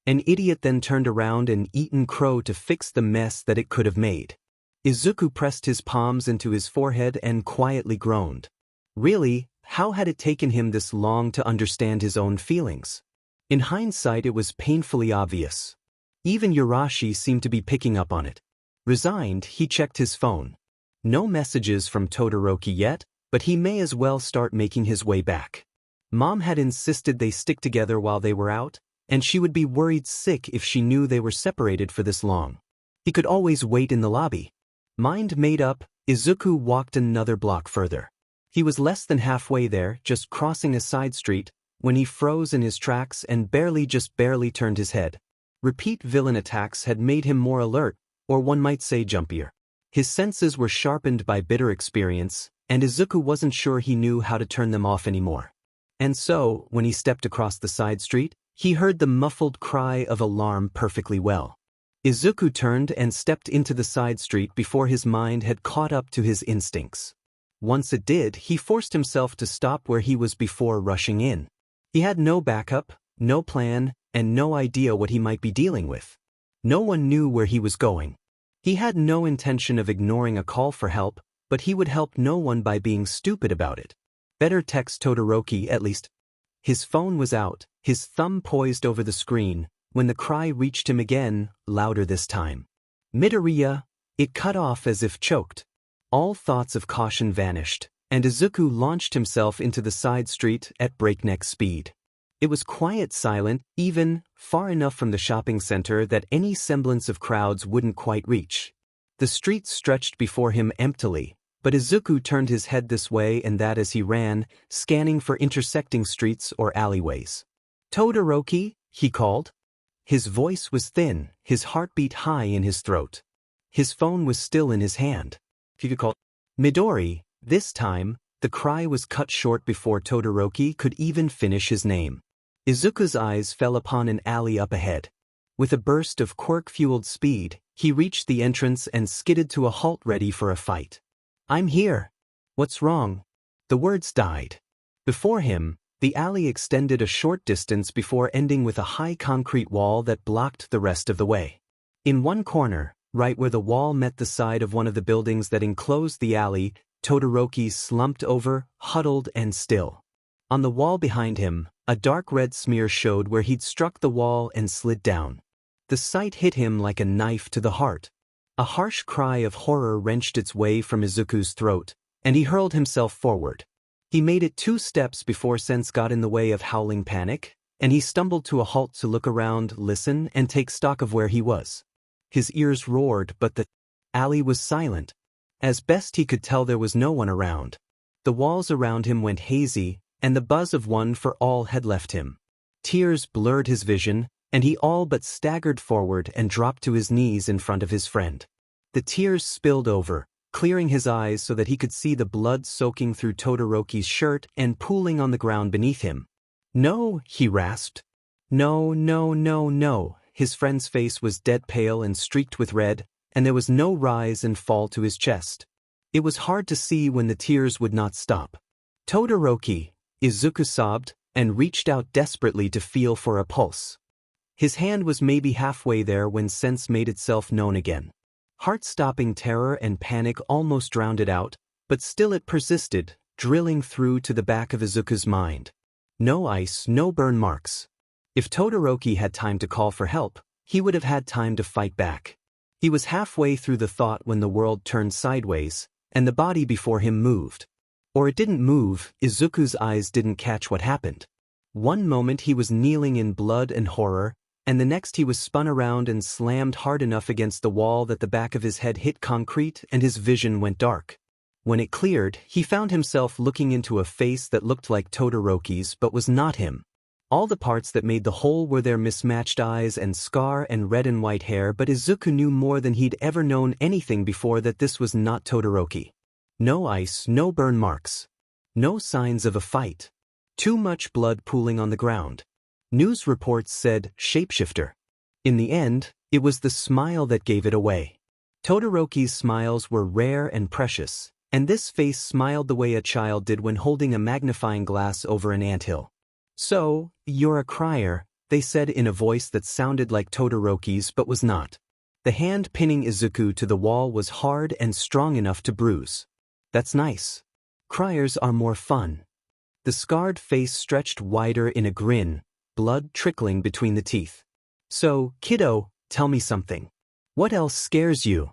Speaker 1: an idiot, then turned around and eaten crow to fix the mess that it could have made. Izuku pressed his palms into his forehead and quietly groaned. Really, how had it taken him this long to understand his own feelings? In hindsight, it was painfully obvious. Even Urashi seemed to be picking up on it. Resigned, he checked his phone. No messages from Todoroki yet, but he may as well start making his way back. Mom had insisted they stick together while they were out, and she would be worried sick if she knew they were separated for this long. He could always wait in the lobby. Mind made up, Izuku walked another block further. He was less than halfway there, just crossing a side street, when he froze in his tracks and barely turned his head. Repeat villain attacks had made him more alert, or one might say jumpier. His senses were sharpened by bitter experience, and Izuku wasn't sure he knew how to turn them off anymore. And so, when he stepped across the side street, he heard the muffled cry of alarm perfectly well. Izuku turned and stepped into the side street before his mind had caught up to his instincts. Once it did, he forced himself to stop where he was before rushing in. He had no backup, no plan, and no idea what he might be dealing with. No one knew where he was going. He had no intention of ignoring a call for help, but he would help no one by being stupid about it. Better text Todoroki at least. His phone was out, his thumb poised over the screen, when the cry reached him again, louder this time. Midoriya. It cut off as if choked. All thoughts of caution vanished, and Izuku launched himself into the side street at breakneck speed. It was quiet, silent, even far enough from the shopping center that any semblance of crowds wouldn't quite reach. The streets stretched before him emptily, but Izuku turned his head this way and that as he ran, scanning for intersecting streets or alleyways. "Todoroki," he called. His voice was thin, his heartbeat high in his throat. His phone was still in his hand. He could call Midori. This time, the cry was cut short before Todoroki could even finish his name. Izuku's eyes fell upon an alley up ahead. With a burst of quirk-fueled speed, he reached the entrance and skidded to a halt ready for a fight. "I'm here. What's wrong?" The words died. Before him, the alley extended a short distance before ending with a high concrete wall that blocked the rest of the way. In one corner, right where the wall met the side of one of the buildings that enclosed the alley, Todoroki slumped over, huddled and still. On the wall behind him, a dark red smear showed where he'd struck the wall and slid down. The sight hit him like a knife to the heart. A harsh cry of horror wrenched its way from Izuku's throat, and he hurled himself forward. He made it 2 steps before sense got in the way of howling panic, and he stumbled to a halt to look around, listen, and take stock of where he was. His ears roared, but the alley was silent. As best he could tell, there was no one around. The walls around him went hazy, and the buzz of one for all had left him. Tears blurred his vision, and he all but staggered forward and dropped to his knees in front of his friend. The tears spilled over, clearing his eyes so that he could see the blood soaking through Todoroki's shirt and pooling on the ground beneath him. "No," he rasped. "No, no, no, no." His friend's face was dead pale and streaked with red, and there was no rise and fall to his chest. It was hard to see when the tears would not stop. "Todoroki," Izuku sobbed, and reached out desperately to feel for a pulse. His hand was maybe halfway there when sense made itself known again. Heart-stopping terror and panic almost drowned it out, but still it persisted, drilling through to the back of Izuku's mind. No ice, no burn marks. If Todoroki had time to call for help, he would have had time to fight back. He was halfway through the thought when the world turned sideways, and the body before him moved. Or it didn't move. Izuku's eyes didn't catch what happened. One moment he was kneeling in blood and horror, and the next he was spun around and slammed hard enough against the wall that the back of his head hit concrete and his vision went dark. When it cleared, he found himself looking into a face that looked like Todoroki's but was not him. All the parts that made the whole were their mismatched eyes and scar and red and white hair, but Izuku knew more than he'd ever known anything before that this was not Todoroki. No ice, no burn marks. No signs of a fight. Too much blood pooling on the ground. News reports said shapeshifter. In the end, it was the smile that gave it away. Todoroki's smiles were rare and precious, and this face smiled the way a child did when holding a magnifying glass over an anthill. "So, you're a crier," they said in a voice that sounded like Todoroki's but was not. The hand pinning Izuku to the wall was hard and strong enough to bruise. "That's nice. Criers are more fun." The scarred face stretched wider in a grin, blood trickling between the teeth. "So, kiddo, tell me something. What else scares you?"